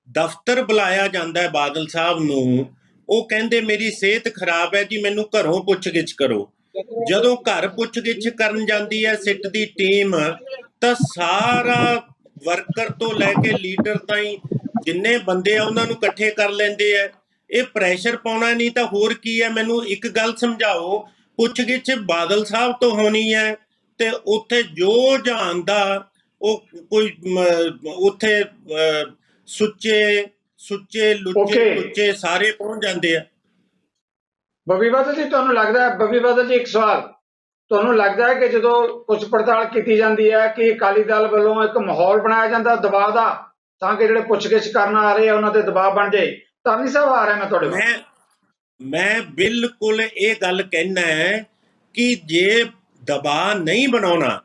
[SPEAKER 4] ਦਫ਼ਤਰ ਬੁਲਾਇਆ ਜਾਂਦਾ ਹੈ ਬਾਦਲ ਸਾਹਿਬ ਨੂੰ, ਉਹ ਕਹਿੰਦੇ ਮੇਰੀ ਸਿਹਤ ਖਰਾਬ ਹੈ ਜੀ, ਮੈਨੂੰ ਘਰੋਂ ਪੁੱਛਗਿੱਛ ਕਰੋ। ਜਦੋਂ ਘਰ ਪੁੱਛਗਿੱਛ ਕਰਨ ਜਾਂਦੀ ਹੈ ਸਿੱਟ ਦੀ ਟੀਮ, ਤਾਂ ਸਾਰਾ ਵਰਕਰ ਤੋਂ ਲੈ ਕੇ ਲੀਡਰ ਤਾਈਂ ਜਿੰਨੇ ਬੰਦੇ ਆ ਉਹਨਾਂ ਨੂੰ ਇਕੱਠੇ ਕਰ ਲੈਂਦੇ ਆ। ਇਹ ਪ੍ਰੈਸ਼ਰ ਪਾਉਣਾ ਨਹੀਂ ਤਾਂ ਹੋਰ ਕੀ ਹੈ? ਮੈਨੂੰ ਇੱਕ ਗੱਲ ਸਮਝਾਓ, ਪੁੱਛਗਿੱਛ ਬਾਦਲ ਸਾਹਿਬ ਤੋਂ ਹੋਣੀ ਹੈ ਤੇ ਉੱਥੇ ਜੋ ਜਾਣਦਾ ਉਹ ਕੋਈ ਉੱਥੇ ਸੁੱਚੇ ਲੁੱਚੇ ਸਾਰੇ ਪਹੁੰਚ ਜਾਂਦੇ ਆ।
[SPEAKER 1] ਬੱਬੀ ਬਾਦਲ ਜੀ, ਤੁਹਾਨੂੰ ਲੱਗਦਾ ਹੈ, ਬੱਬੀ ਬਾਦਲ ਜੀ ਇੱਕ ਸਵਾਲ, ਤੁਹਾਨੂੰ ਲੱਗਦਾ ਹੈ ਕਿ ਜਦੋਂ ਪੁੱਛ ਪੜਤਾਲ ਕੀਤੀ ਜਾਂਦੀ ਹੈ ਕਿ ਅਕਾਲੀ ਦਲ ਵੱਲੋਂ ਇੱਕ ਮਾਹੌਲ ਬਣਾਇਆ ਜਾਂਦਾ ਦਬਾਅ ਦਾ, ਤਾਂ ਕਿ ਜਿਹੜੇ ਪੁੱਛਗਿੱਛ ਕਰਨ ਆ ਰਹੇ ਆ ਉਹਨਾਂ ਤੇ ਦਬਾਅ ਬਣ ਜਾਏ? ਧਾਰਨੀ ਸਾਹਿਬ ਆ ਰਿਹਾ ਮੈਂ ਤੁਹਾਡੇ ਕੋਲ।
[SPEAKER 4] ਮੈਂ ਬਿਲਕੁਲ ਇਹ ਗੱਲ ਕਹਿਣਾ ਹੈ ਕਿ ਜੇ ਦਬਾਅ ਨਹੀਂ ਬਣਾਉਣਾ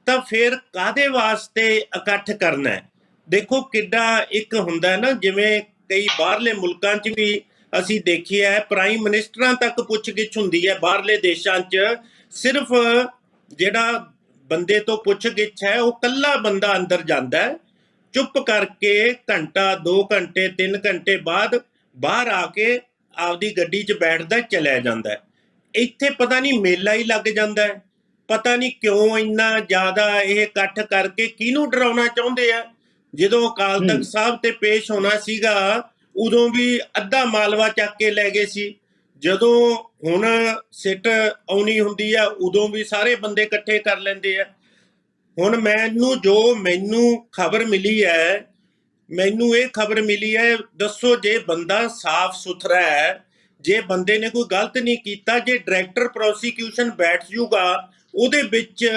[SPEAKER 4] ਤਾਂ ਫਿਰ ਕਾਹਦੇ ਵਾਸਤੇ ਇਕੱਠ ਕਰਨਾ ਹੈ? ਦੇਖੋ ਕਿੱਡਾ ਇੱਕ ਹੁੰਦਾ ਨਾ, ਜਿਵੇਂ ਕਈ ਬਾਹਰਲੇ ਮੁਲਕਾਂ 'ਚ ਵੀ ਅਸੀਂ ਦੇਖਿਆ ਹੈ, ਪ੍ਰਾਈਮ ਮਿਨਿਸਟਰਾਂ ਤੱਕ ਪੁੱਛਗਿੱਛ ਹੁੰਦੀ ਹੈ ਬਾਹਰਲੇ ਦੇਸ਼ਾਂ 'ਚ। ਸਿਰਫ ਜਿਹੜਾ ਬੰਦੇ ਤੋਂ ਪੁੱਛਗਿੱਛ ਹੈ ਉਹ ਇਕੱਲਾ ਬੰਦਾ ਅੰਦਰ ਜਾਂਦਾ ਹੈ, ਚੁੱਪ ਕਰਕੇ ਘੰਟਾ 2 ਘੰਟੇ 3 ਘੰਟੇ ਬਾਅਦ ਬਾਹਰ ਆ ਕੇ ਆਪਦੀ ਗੱਡੀ 'ਚ ਬੈਠਦਾ ਚਲਿਆ ਜਾਂਦਾ ਹੈ। ਇੱਥੇ ਪਤਾ ਨਹੀਂ ਮੇਲਾ ਹੀ ਲੱਗ ਜਾਂਦਾ ਹੈ, ਪਤਾ ਨਹੀਂ ਕਿਉਂ ਇੰਨਾ ਜ਼ਿਆਦਾ ਇਹ ਇਕੱਠ ਕਰਕੇ ਕਿਹਨੂੰ ਡਰਾਉਣਾ ਚਾਹੁੰਦੇ ਆ। ਜਦੋਂ ਅਕਾਲ ਤਖਤ ਸਾਹਿਬ ਤੇ ਪੇਸ਼ ਹੋਣਾ ਸੀਗਾ ਉਦੋਂ ਵੀ ਅੱਧਾ ਮਾਲਵਾ ਚੱਕ ਕੇ ਲੈ ਗਏ ਸੀ, ਜਦੋਂ ਹੁਣ ਸਿੱਟ ਆਉਣੀ ਹੁੰਦੀ ਆ ਉਦੋਂ ਵੀ ਸਾਰੇ ਬੰਦੇ ਇਕੱਠੇ ਕਰ ਲੈਂਦੇ ਆ। ਹੁਣ ਮੈਨੂੰ ਖਬਰ ਮਿਲੀ ਹੈ, ਦੱਸੋ ਜੇ ਬੰਦਾ ਸਾਫ਼ ਸੁਥਰਾ ਹੈ, ਜੇ ਬੰਦੇ ਨੇ ਕੋਈ ਗਲਤ ਨਹੀਂ ਕੀਤਾ, ਜੇ ਡਾਇਰੈਕਟਰ ਪ੍ਰੋਸੀਕਿਊਸ਼ਨ ਬੈਠ ਜੂਗਾ ਉਹਦੇ ਵਿੱਚ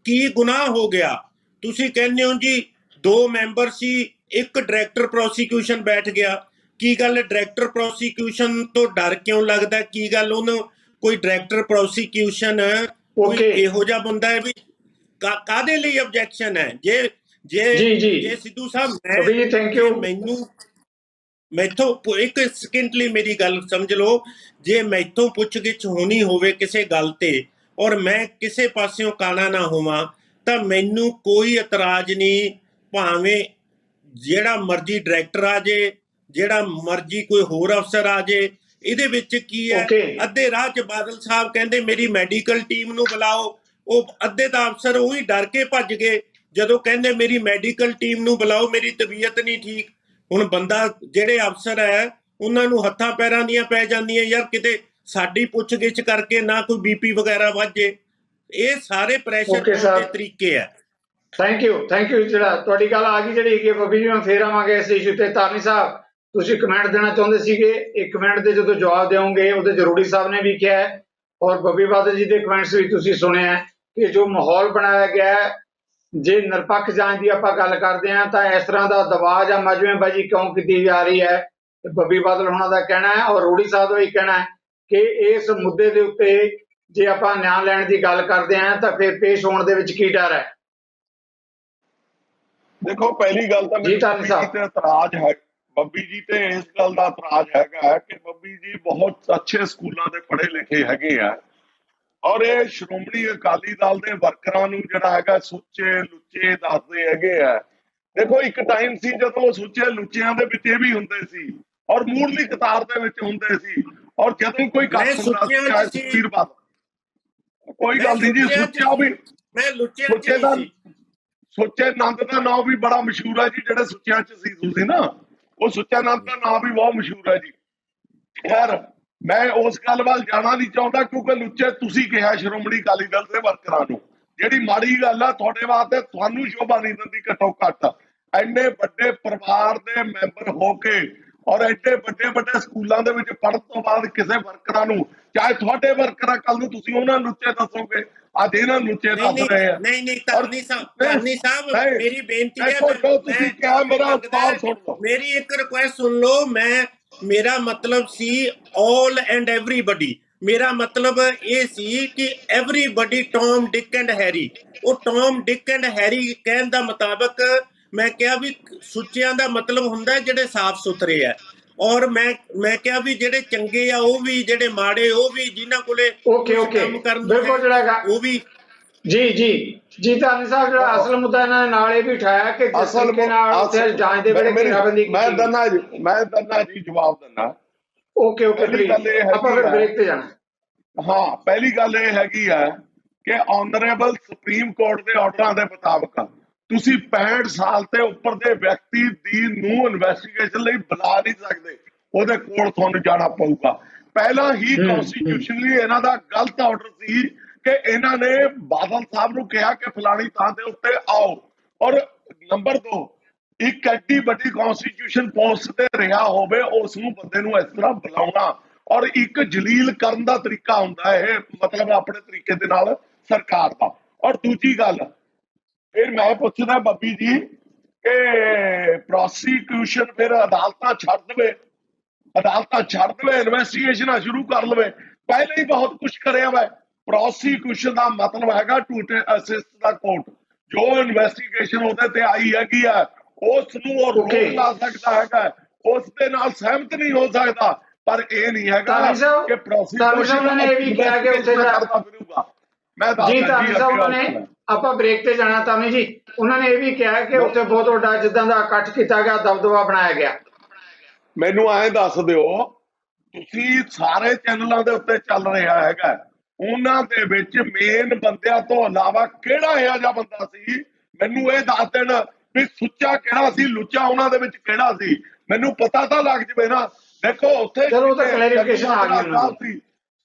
[SPEAKER 4] ਕੀ ਗੁਨਾਹ ਹੋ ਗਿਆ? ਤੁਸੀਂ ਕਹਿੰਦੇ ਹੋ ਜੀ 2 ਮੈਂਬਰ ਸੀ, ਇੱਕ ਡਾਇਰੈਕਟਰ ਪ੍ਰੋਸੀਕਿਊਸ਼ਨ ਬੈਠ ਗਿਆ। ਕੀ ਗੱਲ ਡਾਇਰੈਕਟਰ ਪ੍ਰੋਸੀਕਿਊਸ਼ਨ ਤੋਂ ਡਰ ਕਿਉਂ ਲੱਗਦਾ? ਕੀ ਗੱਲ ਉਹਨੂੰ ਕੋਈ ਡਾਇਰੈਕਟਰ ਪ੍ਰੋਸੀਕਿਊਸ਼ਨ ਕੋਈ ਇਹੋ ਜਿਹਾ ਬੰਦਾ ਹੈ ਵੀ ਕਾਹਦੇ ਲਈ ਆਬਜੈਕਸ਼ਨ ਹੈ? ਜੇ ਜੇ
[SPEAKER 1] ਜੀ ਜੀ
[SPEAKER 4] ਜੇ ਸਿੱਧੂ ਸਾਹਿਬ
[SPEAKER 1] ਬੱਬੀ ਜੀ ਥੈਂਕ
[SPEAKER 4] ਜੇ
[SPEAKER 1] ਯੂ।
[SPEAKER 4] ਮੈਨੂੰ ਮੈਥੋਂ ਇੱਕ ਸਕਿੰਟ ਲਈ ਮੇਰੀ ਗੱਲ ਸਮਝ ਲਓ, ਜੇ ਮੈਥੋਂ ਪੁੱਛਗਿੱਛ ਹੋਣੀ ਹੋਵੇ ਕਿਸੇ ਗੱਲ ਤੇ ਔਰ ਮੈਂ ਕਿਸੇ ਪਾਸਿਓਂ ਕਾਣਾ ਨਾ ਹੋਵਾਂ ਤਾਂ ਮੈਨੂੰ ਕੋਈ ਇਤਰਾਜ਼ ਨਹੀਂ, ਭਾਵੇਂ ਜਿਹੜਾ ਮਰਜ਼ੀ ਡਾਇਰੈਕਟਰ ਆ ਜੇ, ਜਿਹੜਾ ਮਰਜ਼ੀ ਕੋਈ ਹੋਰ ਅਫਸਰ ਆ ਜੇ। ਇਹਦੇ ਵਿੱਚ ਕੀ ਹੈ,
[SPEAKER 1] ਓਕੇ
[SPEAKER 4] ਅੱਧੇ ਰਾਹ 'ਚ ਬਾਦਲ ਸਾਹਿਬ ਕਹਿੰਦੇ ਮੇਰੀ ਮੈਡੀਕਲ ਟੀਮ ਨੂੰ ਬੁਲਾਓ, ਉਹ ਅੱਧੇ ਦਾ ਅਫਸਰ ਉਹੀ ਡਰ ਕੇ ਭੱਜ ਗਏ ਜਦੋਂ ਕਹਿੰਦੇ ਮੇਰੀ ਮੈਡੀਕਲ ਟੀਮ ਨੂੰ ਬੁਲਾਓ, ਮੇਰੀ ਤਬੀਅਤ ਨਹੀਂ ਠੀਕ। ਹੁਣ ਬੰਦਾ ਜਿਹੜੇ ਅਫਸਰ ਹੈ ਉਹਨਾਂ ਨੂੰ ਹੱਥਾਂ ਪੈਰਾਂ ਦੀਆਂ ਪੈ ਜਾਂਦੀਆਂ, ਯਾਰ ਕਿਤੇ ਸਾਡੀ ਪੁੱਛਗਿੱਛ ਕਰਕੇ ਨਾ ਕੋਈ ਬੀਪੀ ਵਗੈਰਾ ਵੱਧ ਜੇ। ਇਹ ਸਾਰੇ ਪ੍ਰੈਸ਼ਰ
[SPEAKER 1] ਓਕੇ
[SPEAKER 4] ਪਾਉਣ ਦੇ
[SPEAKER 1] ਸਰ
[SPEAKER 4] ਤਰੀਕੇ ਆ।
[SPEAKER 1] Thank you. ਜਿਹੜਾ ਤੁਹਾਡੀ ਗੱਲ ਆ ਗਈ ਜਿਹੜੀ ਹੈਗੀ ਬੱਬੀ ਜੀ, ਮੈਂ ਫੇਰ ਆਵਾਂਗੇ ਇਸ ਇਸ਼ੂ ਤੇ। ਧਾਰਨੀ ਸਾਹਿਬ ਤੁਸੀਂ ਕਮੈਂਟ ਦੇਣਾ ਚਾਹੁੰਦੇ ਸੀਗੇ, ਇੱਕ ਕਮੈਂਟ ਦੇ ਜਦੋਂ ਜਵਾਬ ਦਿਓਗੇ ਉਹਦੇ ਜ਼ਰੂਰੀ ਸਾਹਿਬ ਨੇ ਵੀ ਕਿਹਾ ਹੈ ਔਰ ਬੱਬੀ ਬਾਦਲ ਜੀ ਦੇ ਕਮੈਂਟਸ ਵੀ ਤੁਸੀਂ ਸੁਣੇ ਹੈ ਕਿ ਜੋ ਮਾਹੌਲ ਬਣਾਇਆ ਗਿਆ ਹੈ, ਜੇ ਨਿਰਪੱਖ ਜਾਂਚ ਦੀ ਆਪਾਂ ਗੱਲ ਕਰਦੇ ਹਾਂ ਤਾਂ ਇਸ ਤਰ੍ਹਾਂ ਦਾ ਦਬਾਅ ਜਾਂ ਮਜਮੇਬਾਜ਼ੀ ਕਿਉਂ ਕੀਤੀ ਜਾ ਰਹੀ ਹੈ। ਬੱਬੀ ਬਾਦਲ ਹੋਣਾ ਦਾ ਕਹਿਣਾ ਹੈ ਔਰ ਰੋੜੀ ਸਾਹਿਬ ਦਾ ਵੀ ਕਹਿਣਾ ਹੈ ਕਿ ਇਸ ਮੁੱਦੇ ਦੇ ਉੱਤੇ ਜੇ ਆਪਾਂ ਨਿਆਂ ਲੈਣ ਦੀ ਗੱਲ ਕਰਦੇ ਹਾਂ ਤਾਂ ਫਿਰ ਪੇਸ਼ ਹੋਣ ਦੇ ਵਿੱਚ ਕੀ ਡਰ ਹੈ।
[SPEAKER 3] ਦੇਖੋ ਪਹਿਲੀ ਗੱਲ ਤਾਂ
[SPEAKER 1] ਜੀ
[SPEAKER 3] ਮੈਨੂੰ
[SPEAKER 1] ਧਾਰਨੀ
[SPEAKER 3] ਬੱਬੀ ਜੀ
[SPEAKER 1] ਸਾਹਿਬ।
[SPEAKER 3] ਤੇ ਇਤਰਾਜ਼ ਹੈ, ਬੱਬੀ ਜੀ ਤੇ ਇਸ ਗੱਲ ਦਾ ਇਤਰਾਜ਼ ਹੈਗਾ ਕਿ ਬੱਬੀ ਜੀ ਬਹੁਤ ਅੱਛੇ ਸਕੂਲਾਂ ਦੇ ਪੜ੍ਹੇ ਲਿਖੇ ਹੈਗੇ ਆ ਔਰ ਇਹ ਸ਼੍ਰੋਮਣੀ ਅਕਾਲੀ ਦਲ ਦੇ ਵਰਕਰਾਂ ਨੂੰ ਜਿਹੜਾ ਹੈਗਾ ਸੁੱਚੇ ਲੁੱਚੇ ਦੱਸਦੇ ਹੈਗੇ ਆ। ਦੇਖੋ ਇੱਕ ਟਾਈਮ ਸੀ ਜਦੋਂ ਸੁੱਚੇ ਲੁੱਚਿਆਂ ਦੇ ਵਿੱਚ ਇਹ ਵੀ ਹੁੰਦੇ ਸੀ ਔਰ ਮੂਹਰਲੀ ਕਤਾਰ ਦੇ ਵਿੱਚ ਹੁੰਦੇ ਸੀ, ਔਰ ਜਦੋਂ ਕੋਈ
[SPEAKER 4] ਮੈਂ
[SPEAKER 3] ਕੱਖ ਹੁੰਦਾ ਸੀ
[SPEAKER 4] ਸੁੱਚਿਆਂ 'ਚ
[SPEAKER 3] ਚਾਹੇ
[SPEAKER 4] ਸੀ,
[SPEAKER 3] ਸੁਖਬੀਰ ਬਾਦਲ, ਕੋਈ
[SPEAKER 4] ਮੈਂ
[SPEAKER 3] ਗੱਲ ਨਹੀਂ ਜੀ,
[SPEAKER 4] ਸੁੱਚਿਆਂ 'ਚ
[SPEAKER 3] ਸੁੱਚਾ ਵੀ
[SPEAKER 4] ਮੈਂ ਲੁੱਚਿਆਂ 'ਚ
[SPEAKER 3] ਸੁੱਚੇ
[SPEAKER 4] ਨਹੀਂ
[SPEAKER 3] ਦਾ
[SPEAKER 4] ਸੀ।
[SPEAKER 3] ਸੁੱਚੇ ਨੰਦ ਦਾ ਨਾਮ ਵੀ ਬੜਾ ਮਸ਼ਹੂਰ ਹੈ ਜੀ, ਜਿਹੜੇ ਸੁੱਚਿਆਂ ਚ ਸੀ ਤੁਸੀਂ ਨਾ, ਉਹ ਸੁੱਚਾ ਨੰਦ ਦਾ ਨਾਮ ਵੀ ਬਹੁਤ ਮਸ਼ਹੂਰ ਹੈ ਜੀ। ਖੈਰ ਮੈਂ ਉਸ ਗੱਲ ਵੱਲ ਜਾਣਾ ਨਹੀਂ ਚਾਹੁੰਦਾ ਕਿਉਂਕਿ ਲੁੱਚੇ ਤੁਸੀਂ ਕਿਹਾ ਸ਼੍ਰੋਮਣੀ ਅਕਾਲੀ ਦਲ ਦੇ ਵਰਕਰਾਂ ਨੂੰ, ਜਿਹੜੀ ਮਾੜੀ ਗੱਲ ਆ ਤੁਹਾਡੇ ਵਾਸਤੇ, ਤੁਹਾਨੂੰ ਸ਼ੋਭਾ ਨਹੀਂ ਦਿੰਦੀ ਘੱਟੋ ਘੱਟ ਐਨੇ ਵੱਡੇ ਪਰਿਵਾਰ ਦੇ ਮੈਂਬਰ ਹੋ ਕੇ ਔਰ ਐਡੇ ਵੱਡੇ ਵੱਡੇ ਸਕੂਲਾਂ ਦੇ ਵਿੱਚ ਪੜ੍ਹਨ ਤੋਂ ਬਾਅਦ ਕਿਸੇ ਵਰਕਰਾਂ ਨੂੰ, ਚਾਹੇ ਤੁਹਾਡੇ ਵਰਕਰਾਂ, ਕੱਲ ਨੂੰ ਤੁਸੀਂ ਉਹਨਾਂ ਲੁੱਚੇ ਦੱਸੋਗੇ, ਅੱਜ ਇਹਨਾਂ ਲੁੱਚੇ ਦੱਸ ਰਹੇ ਆ।
[SPEAKER 4] ਨਹੀਂ ਧਾਰਨੀ ਸਾਹਿਬ
[SPEAKER 3] ਨਹੀਂ,
[SPEAKER 4] ਮੇਰੀ ਬੇਨਤੀ ਹੈ,
[SPEAKER 3] ਦੇਖੋ ਜੋ ਤੁਸੀਂ ਕਿਹਾ ਮੇਰਾ ਸਵਾਲ ਸੁਣ ਲਓ।
[SPEAKER 4] ਮੇਰੀ ਇੱਕ ਰਿਕੁਐਸਟ ਸੁਣ ਲਓ। ਮੇਰਾ ਮਤਲਬ ਸੀ ਆਲ ਐਂਡ ਐਵਰੀਬਡੀ, ਮੇਰਾ ਮਤਲਬ ਇਹ ਸੀ ਕਿ everybody Tom Dick and Harry. ਉਹ ਟੌਮ ਡਿਕ ਐਂਡ ਹੈਰੀ ਕਹਿਣ ਦਾ ਮੁਤਾਬਕ ਮੈਂ ਕਿਹਾ ਵੀ ਸੁੱਚਿਆਂ ਦਾ ਮਤਲਬ ਹੁੰਦਾ ਜਿਹੜੇ ਸਾਫ਼ ਸੁਥਰੇ ਆ, ਔਰ ਮੈਂ ਕਿਹਾ ਵੀ ਜਿਹੜੇ ਚੰਗੇ ਆ ਉਹ ਵੀ, ਜਿਹੜੇ ਮਾੜੇ ਉਹ ਵੀ, ਜਿਨ੍ਹਾਂ ਕੋਲੇ ਕੰਮ ਕਰਨ
[SPEAKER 1] ਬਿਲਕੁਲ ਜਿਹੜਾ ਹੈਗਾ
[SPEAKER 4] ਉਹ ਵੀ।
[SPEAKER 1] ਜੀ ਧਾਰਨੀ ਸਾਹਿਬ, ਜਿਹੜਾ ਅਸਲ ਮੁੱਦਾ ਇਹਨਾਂ ਨੇ ਨਾਲ ਇਹ ਵੀ ਉਠਾਇਆ ਕਿ ਜਿਸ ਤਰੀਕੇ ਨਾਲ ਉੱਥੇ ਜਾਂਚ ਦੇ ਵੇਲੇ ਘੇਰਾਬੰਦੀ
[SPEAKER 3] ਮੈਂ ਦੰਨਾ ਜੀ ਜਵਾਬ ਦਿੰਦਾ।
[SPEAKER 1] ਓਕੇ ਪਲੀਜ਼, ਆਪਾਂ ਫਿਰ ਬ੍ਰੇਕ ਤੇ ਜਾਣਾ।
[SPEAKER 3] ਹਾਂ, ਪਹਿਲੀ ਗੱਲ ਇਹ ਹੈਗੀ ਆ ਕਿ ਆਨਰੇਬਲ ਸੁਪਰੀਮ ਕੋਰਟ ਦੇ ਆਰਡਰਾਂ ਦੇ ਮੁਤਾਬਕ ਤੁਸੀਂ 65 ਸਾਲ ਤੇ ਉੱਪਰ ਦੇ ਵਿਅਕਤੀ ਦੀ ਨੂੰ ਇਨਵੈਸਟੀਗੇਸ਼ਨ ਲਈ ਬੁਲਾ ਨਹੀਂ ਸਕਦੇ, ਉਹਦੇ ਕੋਲ ਤੁਹਾਨੂੰ ਜਾਣਾ ਪਊਗਾ। ਪਹਿਲਾਂ ਹੀ ਕਨਸਟੀਟਿਊਸ਼ਨਲੀ ਇਹਨਾਂ ਦਾ ਗਲਤ ਆਰਡਰ ਸੀ ਕਿ ਇਹਨਾਂ ਨੇ ਬਾਦਲ ਸਾਹਿਬ ਨੂੰ ਕਿਹਾ ਕਿ ਫਲਾਣੀ ਥਾਂ ਦੇ ਉੱਤੇ ਆਓ, ਔਰ ਨੰਬਰ 2 ਇੱਕ ਐਡੀ ਵੱਡੀ ਕਨਸਟੀਟਿਊਸ਼ਨ ਪੋਸਟ ਤੇ ਰਿਹਾ ਹੋਵੇ ਉਸ ਨੂੰ ਬੰਦੇ ਨੂੰ ਇਸ ਤਰ੍ਹਾਂ ਬੁਲਾਉਣਾ ਔਰ ਇੱਕ ਜਲੀਲ ਕਰਨ ਦਾ ਤਰੀਕਾ ਹੁੰਦਾ ਹੈ, ਮਤਲਬ ਆਪਣੇ ਤਰੀਕੇ ਦੇ ਨਾਲ ਸਰਕਾਰ ਦਾ। ਔਰ ਦੂਜੀ ਗੱਲ ਫਿਰ ਮੈਂ ਪੁੱਛਦਾ ਬੱਬੀ ਜੀ ਕਿ ਪ੍ਰੋਸੀਕਿਊਸ਼ਨ ਫਿਰ ਅਦਾਲਤਾਂ ਛੱਡ ਦੇਵੇ, ਇਨਵੈਸਟੀਗੇਸ਼ਨਾਂ ਸ਼ੁਰੂ ਕਰ ਲਵੇ। ਪਹਿਲੇ ਹੀ ਬਹੁਤ ਕੁਝ ਕਰਿਆ ਵਾ। ਪ੍ਰੋਸੀਕਿਊਸ਼ਨ ਦਾ ਮਤਲਬ ਹੈਗਾ ਟੂ ਅਸਿਸਟ ਦਾ ਕੋਰਟ, ਜੋ ਇਨਵੈਸਟੀਗੇਸ਼ਨ ਉਹਦੇ ਤੇ ਆਈ ਹੈਗੀ ਆ ਉਸ ਨੂੰ ਉਹ ਰੋਕ ਲਾ ਸਕਦਾ ਹੈਗਾ, ਉਸ ਦੇ ਨਾਲ ਸਹਿਮਤ ਨਹੀਂ ਹੋ ਸਕਦਾ, ਪਰ ਇਹ ਨਹੀਂ ਹੈਗਾ ਕਿ ਪ੍ਰੋਸੀਕਿਊਸ਼ਨ ਨੇ ਇਹ ਵੀ ਕਿਹਾ ਕਿ ਉੱਥੇ ਕਰਦਾ ਫਿਰੂਗਾ। ਮੈਂ ਦੱਸਦਾ
[SPEAKER 1] ਆਪਾਂ ਬ੍ਰੇਕ ਤੇ ਜਾਣਾ ਤਾਂ ਜੀ, ਉਹਨਾਂ ਨੇ ਇਹ ਵੀ ਕਿਹਾ ਕਿ ਉੱਥੇ ਬਹੁਤ ਵੱਡਾ ਜਿੱਦਾਂ ਦਾ ਇਕੱਠ ਕੀਤਾ ਗਿਆ, ਦਬਦਬਾ ਬਣਾਇਆ ਗਿਆ।
[SPEAKER 3] ਮੈਨੂੰ ਐਂ ਦੱਸ ਦਿਓ, ਤੁਸੀਂ ਸਾਰੇ ਚੈਨਲਾਂ ਦੇ ਉੱਤੇ ਚੱਲ ਰਿਹਾ ਹੈਗਾ, ਉਹਨਾਂ ਦੇ ਵਿੱਚ ਮੇਨ ਬੰਦਿਆਂ ਤੋਂ ਇਲਾਵਾ ਕਿਹੜਾ ਇਹੋ ਜਿਹਾ ਬੰਦਾ ਸੀ, ਮੈਨੂੰ ਇਹ ਦੱਸ ਦੇਣ ਵੀ ਸੁੱਚਾ ਕਿਹੜਾ ਸੀ, ਲੁੱਚਾ ਉਹਨਾਂ ਦੇ ਵਿੱਚ ਕਿਹੜਾ ਸੀ, ਮੈਨੂੰ ਪਤਾ ਤਾਂ ਲੱਗ ਜਵੇ ਨਾ। ਦੇਖੋ ਉੱਥੇ ਸੀ,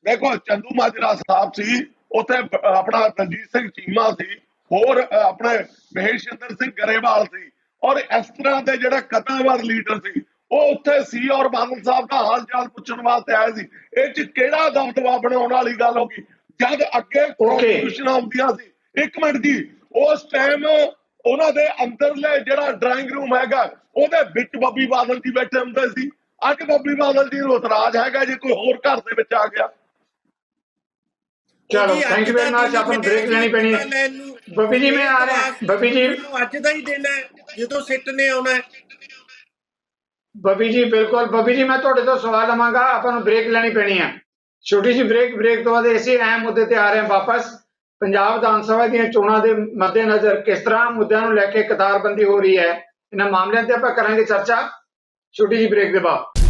[SPEAKER 3] ਦੇਖੋ ਚੰਦੂ ਮਾਜਰਾ ਸਾਹਿਬ ਸੀ, ਉੱਥੇ ਆਪਣਾ ਦਲਜੀਤ ਸਿੰਘ ਚੀਮਾ ਸੀ, ਹੋਰ ਆਪਣੇ ਮਹੇਸ਼ਿੰਦਰ ਸਿੰਘ ਗਰੇਵਾਲ ਸੀ, ਔਰ ਇਸ ਤਰ੍ਹਾਂ ਦੇ ਜਿਹੜੇ ਕਦਾਵਰ ਲੀਡਰ ਸੀ ਉਹ ਉੱਥੇ ਸੀ ਔਰ ਬਾਦਲ ਸਾਹਿਬ ਦਾ ਹਾਲ ਚਾਲ ਪੁੱਛਣ ਵਾਸਤੇ ਆਏ ਸੀ। ਇਹ ਚ ਕਿਹੜਾ ਦਬਦਬਾ ਬਣਾਉਣ ਵਾਲੀ ਗੱਲ ਹੋ ਗਈ ਜਦ ਅੱਗੇ ਪ੍ਰੋਸੀਕਿਊਸ਼ਨਾਂ ਹੁੰਦੀਆਂ ਸੀ। ਇੱਕ ਮਿੰਟ ਜੀ, ਉਸ ਟਾਈਮ ਉਹਨਾਂ ਦੇ ਅੰਦਰਲੇ ਜਿਹੜਾ ਡਰਾਇੰਗ ਰੂਮ ਹੈਗਾ ਉਹਦੇ ਵਿੱਚ ਬੱਬੀ ਬਾਦਲ ਜੀ ਬੈਠੇ ਹੁੰਦੇ ਸੀ। ਅੱਜ ਬੱਬੀ ਬਾਦਲ ਜੀ ਨੂੰ ਇਤਰਾਜ਼ ਹੈਗਾ ਜੇ ਕੋਈ ਹੋਰ ਘਰ ਦੇ ਵਿੱਚ ਆ ਗਿਆ।
[SPEAKER 1] ਚਲੋ
[SPEAKER 4] ਜੀ
[SPEAKER 1] ਥੈਂਕ
[SPEAKER 4] ਅੱਜ
[SPEAKER 1] ਯੂ
[SPEAKER 4] ਦਾ
[SPEAKER 1] ਵੈਰੀ ਮਚ।
[SPEAKER 4] ਦਿਨ ਹੀ
[SPEAKER 1] ਆਪਾਂ ਨੂੰ
[SPEAKER 4] ਮਿਲਿਆ
[SPEAKER 1] ਬ੍ਰੇਕ
[SPEAKER 4] ਜੀ
[SPEAKER 1] ਲੈਣੀ ਪੈਣੀ
[SPEAKER 4] ਪਤਾ
[SPEAKER 1] ਹੈ।
[SPEAKER 4] ਲੈਣ ਨੂੰ।
[SPEAKER 1] ਬੱਬੀ ਜੀ ਮੈਂ
[SPEAKER 4] ਇਹ
[SPEAKER 1] ਆ ਰਿਹਾ।
[SPEAKER 4] ਇਤਵਾਰ
[SPEAKER 1] ਬੱਬੀ ਜੀ,
[SPEAKER 4] ਮੈਨੂੰ ਅੱਜ ਦਾ ਹੀ ਦਿਨ ਹੈ ਜਦੋਂ ਸਿੱਟ ਨੇ ਆਉਣਾ ਹੈ।
[SPEAKER 1] ਬੱਬੀ ਜੀ ਬਿਲਕੁਲ। ਬੱਬੀ ਜੀ ਮੈਂ ਤੁਹਾਡੇ ਤੋਂ ਸਵਾਲ ਲਵਾਂਗਾ, ਆਪਾਂ ਨੂੰ ਬ੍ਰੇਕ ਲੈਣੀ ਪੈਣੀ ਹੈ, ਛੋਟੀ ਜਿਹੀ ਬ੍ਰੇਕ। ਬ੍ਰੇਕ ਤੋਂ ਬਾਅਦ ਇਸੇ ਅਹਿਮ ਮੁੱਦੇ ਤੇ ਆ ਰਹੇ ਹਾਂ ਵਾਪਸ। ਪੰਜਾਬ ਵਿਧਾਨ ਸਭਾ ਦੀਆਂ ਚੋਣਾਂ ਦੇ ਮੱਦੇਨਜ਼ਰ ਕਿਸ ਤਰ੍ਹਾਂ ਮੁੱਦਿਆਂ ਨੂੰ ਲੈ ਕੇ ਕਤਾਰਬੰਦੀ ਹੋ ਰਹੀ ਹੈ, ਇਹਨਾਂ ਮਾਮਲਿਆਂ ਤੇ ਆਪਾਂ ਕਰਾਂਗੇ ਚਰਚਾ ਛੋਟੀ ਜਿਹੀ ਬ੍ਰੇਕ ਦੇ ਬਾਅਦ।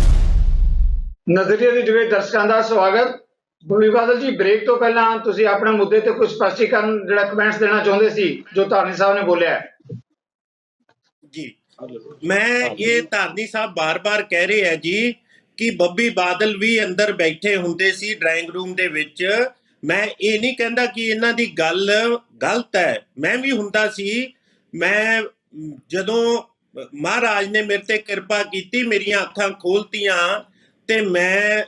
[SPEAKER 1] ਨਜ਼ਰੀਏ ਦੀ ਡਿਬੇਟ ਦਰਸ਼ਕਾਂ ਦਾ ਸਵਾਗਤ। ਬੱਬੀ ਬਾਦਲ ਜੀ, ਬ੍ਰੇਕ ਤੋਂ ਪਹਿਲਾਂ ਤੁਸੀਂ ਆਪਣੇ ਮੁੱਦੇ ਤੇ ਕੁਝ ਸਪਸ਼ਟੀਕਰਨ ਜਿਹੜਾ ਕਮੈਂਟਸ ਦੇਣਾ ਚਾਹੁੰਦੇ ਸੀ ਜੋ ਧਾਰਨੀ ਸਾਹਿਬ ਨੇ ਬੋਲਿਆ ਹੈ।
[SPEAKER 4] ਜੀ ਮੈਂ ਇਹ ਧਾਰਨੀ ਸਾਹਿਬ ਬਾਰ-ਬਾਰ ਕਹਿ ਰਹੇ ਆ ਜੀ ਕਿ ਬੱਬੀ ਬਾਦਲ ਵੀ ਅੰਦਰ ਬੈਠੇ ਹੁੰਦੇ ਸੀ ਡਰਾਇੰਗ ਰੂਮ ਦੇ ਵਿੱਚ। ਮੈਂ ਇਹ ਨਹੀਂ ਕਹਿੰਦਾ ਕਿ ਇਹਨਾਂ ਦੀ ਗੱਲ ਗਲਤ ਹੈ, ਮੈਂ ਵੀ ਹੁੰਦਾ ਸੀ। ਮੈਂ ਜਦੋਂ ਮਹਾਰਾਜ ਨੇ ਮੇਰੇ ਤੇ ਕਿਰਪਾ ਕੀਤੀ, ਮੇਰੀਆਂ ਅੱਖਾਂ ਖੋਲਤੀਆਂ ਤੇ ਮੈਂ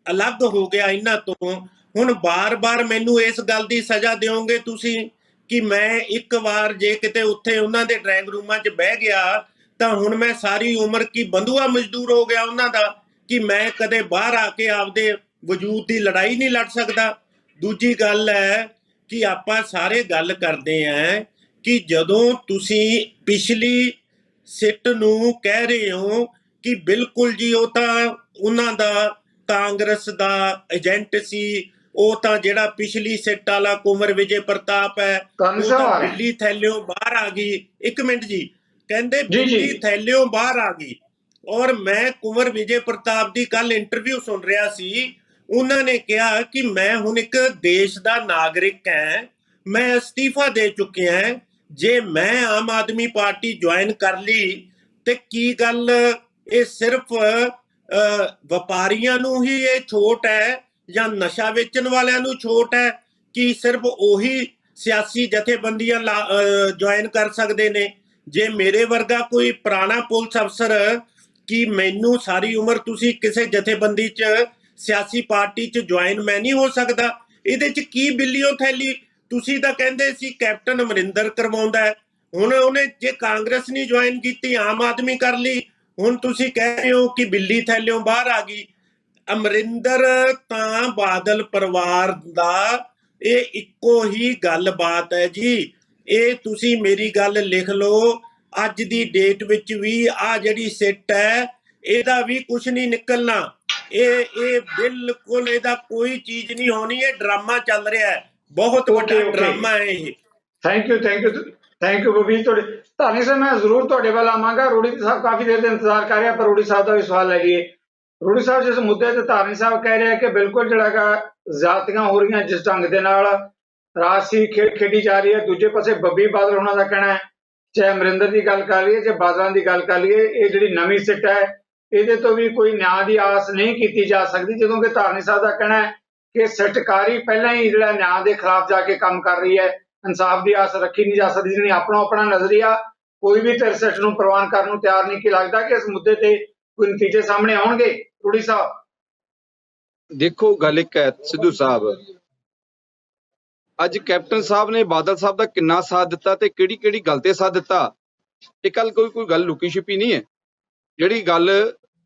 [SPEAKER 4] ਅਲੱਗ ਹੋ ਗਿਆ ਇਹਨਾਂ ਤੋਂ। ਹੁਣ ਬਾਰ-ਬਾਰ ਮੈਨੂੰ ਇਸ ਗੱਲ ਦੀ ਸਜ਼ਾ ਦਿਓਗੇ ਤੁਸੀਂ ਕਿ ਮੈਂ ਇੱਕ ਵਾਰ ਜੇ ਕਿਤੇ ਉੱਥੇ ਉਹਨਾਂ ਦੇ ਡਰਾਇੰਗ ਰੂਮਾਂ 'ਚ ਬਹਿ ਗਿਆ ਤਾਂ ਹੁਣ ਮੈਂ ਸਾਰੀ ਉਮਰ ਕੀ ਬੰਧੂਆ ਮਜ਼ਦੂਰ ਹੋ ਗਿਆ ਉਹਨਾਂ ਦਾ, ਕਿ ਮੈਂ ਕਦੇ ਬਾਹਰ ਆ ਕੇ ਆਪਦੇ ਵਜੂਦ ਦੀ ਲੜਾਈ ਨਹੀਂ ਲੜ ਸਕਦਾ। ਦੂਜੀ ਗੱਲ ਹੈ ਕਿ ਆਪਾਂ ਸਾਰੇ ਗੱਲ ਕਰਦੇ ਆਂ ਕਿ ਜਦੋਂ ਤੁਸੀਂ ਪਿਛਲੀ ਸਿੱਟ ਨੂੰ ਕਹਿ ਰਹੇ ਹੋ ਕਿ ਬਿਲਕੁਲ ਜੀ ਉਹ ਤਾਂ ਉਹਨਾਂ ਦਾ ਕਾਂਗਰਸ ਦਾ ਏਜੰਟ ਸੀ, ਉਹ ਤਾਂ ਜਿਹੜਾ ਪਿਛਲੀ ਸਿੱਟ ਵਾਲਾ ਕੁੰਵਰ ਵਿਜੇ ਪ੍ਰਤਾਪ ਹੈ
[SPEAKER 1] ਧਾਰਨੀ
[SPEAKER 4] ਉਹ
[SPEAKER 1] ਸਾਹਿਬ ਆ
[SPEAKER 4] ਤਾਂ
[SPEAKER 1] ਰਹੇ
[SPEAKER 4] ਬਿੱਲੀ ਥੈਲਿਓਂ ਬਾਹਰ ਆ ਗਈ। ਇੱਕ ਮਿੰਟ ਜੀ, ਕਹਿੰਦੇ
[SPEAKER 1] ਜੀ ਜੀ।
[SPEAKER 4] ਬਿੱਲੀ ਥੈਲਿਓਂ ਬਾਹਰ ਆ ਗਈ। ਔਰ ਮੈਂ ਕੁੰਵਰ ਵਿਜੇ ਪ੍ਰਤਾਪ ਦੀ ਕੱਲ ਇੰਟਰਵਿਊ ਸੁਣ ਰਿਹਾ ਸੀ, ਉਹਨਾਂ ਨੇ ਕਿਹਾ ਕਿ ਮੈਂ ਹੁਣ ਇੱਕ ਦੇਸ਼ ਦਾ ਨਾਗਰਿਕ ਹਾਂ, ਮੈਂ ਅਸਤੀਫਾ ਦੇ ਚੁੱਕਿਆ ਹਾਂ। ਜੇ ਮੈਂ ਆਮ ਆਦਮੀ ਪਾਰਟੀ ਜੁਆਇਨ ਕਰ ਲਈ ਤੇ ਕੀ ਗੱਲ ਇਹ ਸਿਰਫ ਵਪਾਰੀਆਂ ਨੂੰ ਹੀ ਇਹ ਛੋਟ ਹੈ ਜਾਂ ਨਸ਼ਾ ਵੇਚਣ ਵਾਲਿਆਂ ਨੂੰ ਛੋਟ ਹੈ ਕਿ ਸਿਰਫ ਉਹੀ ਸਿਆਸੀ ਜਥੇਬੰਦੀਆਂ ਜੁਆਇਨ ਕਰ ਸਕਦੇ ਨੇ? ਜੇ ਮੇਰੇ ਵਰਗਾ ਕੋਈ ਪੁਰਾਣਾ ਪੁਲਿਸ ਅਫਸਰ, ਕਿ ਮੈਨੂੰ ਸਾਰੀ ਉਮਰ ਤੁਸੀਂ ਕਿਸੇ ਜਥੇਬੰਦੀ 'ਚ ਸਿਆਸੀ ਪਾਰਟੀ 'ਚ ਜੁਆਇਨ ਮੈਂ ਨਹੀਂ ਹੋ ਸਕਦਾ? ਇਹਦੇ 'ਚ ਕੀ ਬਿੱਲੀਓ ਥੈਲੀ? ਤੁਸੀਂ ਤਾਂ ਕਹਿੰਦੇ ਸੀ ਕੈਪਟਨ ਅਮਰਿੰਦਰ ਕਰਵਾਉਂਦਾ ਹੈ, ਹੁਣ ਉਹਨੇ ਜੇ ਕਾਂਗਰਸ ਨਹੀਂ ਜੁਆਇਨ ਕੀਤੀ ਆਮ ਆਦਮੀ ਕਰ ਲਈ, ਹੁਣ ਤੁਸੀਂ ਕਹਿ ਰਹੇ ਹੋ ਕਿ ਬਿੱਲੀ ਥੈਲਿਓਂ ਬਾਹਰ ਆ ਗਈ। ਅਮਰਿੰਦਰ ਤਾਂ ਬਾਦਲ ਪਰਿਵਾਰ ਦਾ ਇਹ ਇੱਕੋ ਹੀ ਗੱਲਬਾਤ ਹੈ ਜੀ। ਇਹ ਤੁਸੀਂ ਮੇਰੀ ਗੱਲ ਲਿਖ ਲਓ, ਅੱਜ ਦੀ ਡੇਟ ਵਿੱਚ ਵੀ ਆ ਜਿਹੜੀ ਸਿੱਟ ਹੈ ਇਹਦਾ ਵੀ ਕੁਝ ਨਹੀਂ ਨਿਕਲਣਾ। ਇਹ ਬਿਲਕੁਲ ਇਹਦਾ ਕੋਈ ਚੀਜ਼ ਨਹੀਂ ਹੋਣੀ, ਇਹ ਡਰਾਮਾ ਚੱਲ ਰਿਹਾ ਹੈ, ਬਹੁਤ ਵੱਡਾ ਡਰਾਮਾ ਹੈ ਇਹ।
[SPEAKER 1] ਥੈਂਕ ਯੂ ਥੈਂਕ ਯੂ ਬੱਬੀ। ਤੁਹਾਡੇ ਧਾਰਨੀ ਸਾਹਿਬ ਮੈਂ ਜ਼ਰੂਰ ਤੁਹਾਡੇ ਵੱਲ ਆਵਾਂਗਾ। ਰੋੜੀ ਸਾਹਿਬ ਕਾਫੀ ਦੇਰ ਦੇ ਇੰਤਜ਼ਾਰ ਕਰ ਰਿਹਾ, ਪਰ ਰੋੜੀ ਸਾਹਿਬ ਦਾ ਵੀ ਸਵਾਲ ਲੈ ਲਈਏ। ਰੋੜੀ ਸਾਹਿਬ, ਜਿਸ ਮੁੱਦੇ ਤੇ ਧਾਰਨੀ ਸਾਹਿਬ ਕਹਿ ਰਿਹਾ ਕਿ ਬਿਲਕੁਲ ਜਿਹੜਾ ਹੈਗਾ ਜ਼ਿਆਦਤੀਆਂ ਹੋ ਰਹੀਆਂ, ਜਿਸ ਢੰਗ ਦੇ ਨਾਲ ਰਾਜਸੀ ਖੇਡ ਖੇਡੀ ਜਾ ਰਹੀ ਹੈ, ਦੂਜੇ ਪਾਸੇ ਬੱਬੀ ਬਾਦਲ ਉਹਨਾਂ ਦਾ ਕਹਿਣਾ ਹੈ, ਚਾਹੇ ਅਮਰਿੰਦਰ ਦੀ ਗੱਲ ਕਰ ਲਈਏ ਚਾਹੇ ਬਾਦਲਾਂ ਦੀ ਗੱਲ ਕਰ ਲਈਏ, ਇਹ ਜਿਹੜੀ ਨਵੀਂ ਸਿੱਟ ਹੈ ਇਹਦੇ ਤੋਂ ਵੀ ਕੋਈ ਨਿਆਂ ਦੀ ਆਸ ਨਹੀਂ ਕੀਤੀ ਜਾ ਸਕਦੀ। ਜਦੋਂ ਕਿ ਧਾਰਨੀ ਸਾਹਿਬ ਦਾ ਕਹਿਣਾ ਹੈ ਕਿ ਸਿੱਟਕਾਰੀ ਪਹਿਲਾਂ ਹੀ ਜਿਹੜਾ ਨਿਆਂ ਦੇ ਖਿਲਾਫ ਜਾ ਕੇ ਕੰਮ ਕਰ ਰਹੀ ਹੈ, ਇਨਸਾਫ ਦੀ ਆਸ ਰੱਖੀ ਨਹੀਂ ਜਾ ਸਕਦੀ। ਜਿਹੜੀ ਆਪਣਾ ਨਜ਼ਰੀਆ ਕੋਈ ਵੀ ਧਿਰ ਸਿੱਟ ਨੂੰ ਪ੍ਰਵਾਨ ਕਰਨ ਨੂੰ ਤਿਆਰ ਨਹੀਂ। ਕਿ ਲੱਗਦਾ ਕਿ ਇਸ ਮੁੱਦੇ ਤੇ ਕੋਈ ਨਤੀਜੇ ਸਾਹਮਣੇ ਆਉਣਗੇ? ਰੂੜੀ ਸਾਹਿਬ
[SPEAKER 2] ਦੇਖੋ, ਗੱਲ ਇੱਕ ਹੈ ਸਿੱਧੂ ਸਾਹਿਬ, ਅੱਜ ਕੈਪਟਨ ਸਾਹਿਬ ਨੇ ਬਾਦਲ ਸਾਹਿਬ ਦਾ ਕਿੰਨਾ ਸਾਥ ਦਿੱਤਾ ਤੇ ਕਿਹੜੀ ਗੱਲ ਤੇ ਸਾਥ ਦਿੱਤਾ, ਇਹ ਕੱਲ ਕੋਈ ਗੱਲ ਲੁਕੀ ਛਿਪੀ ਨਹੀਂ ਹੈ। ਜਿਹੜੀ ਗੱਲ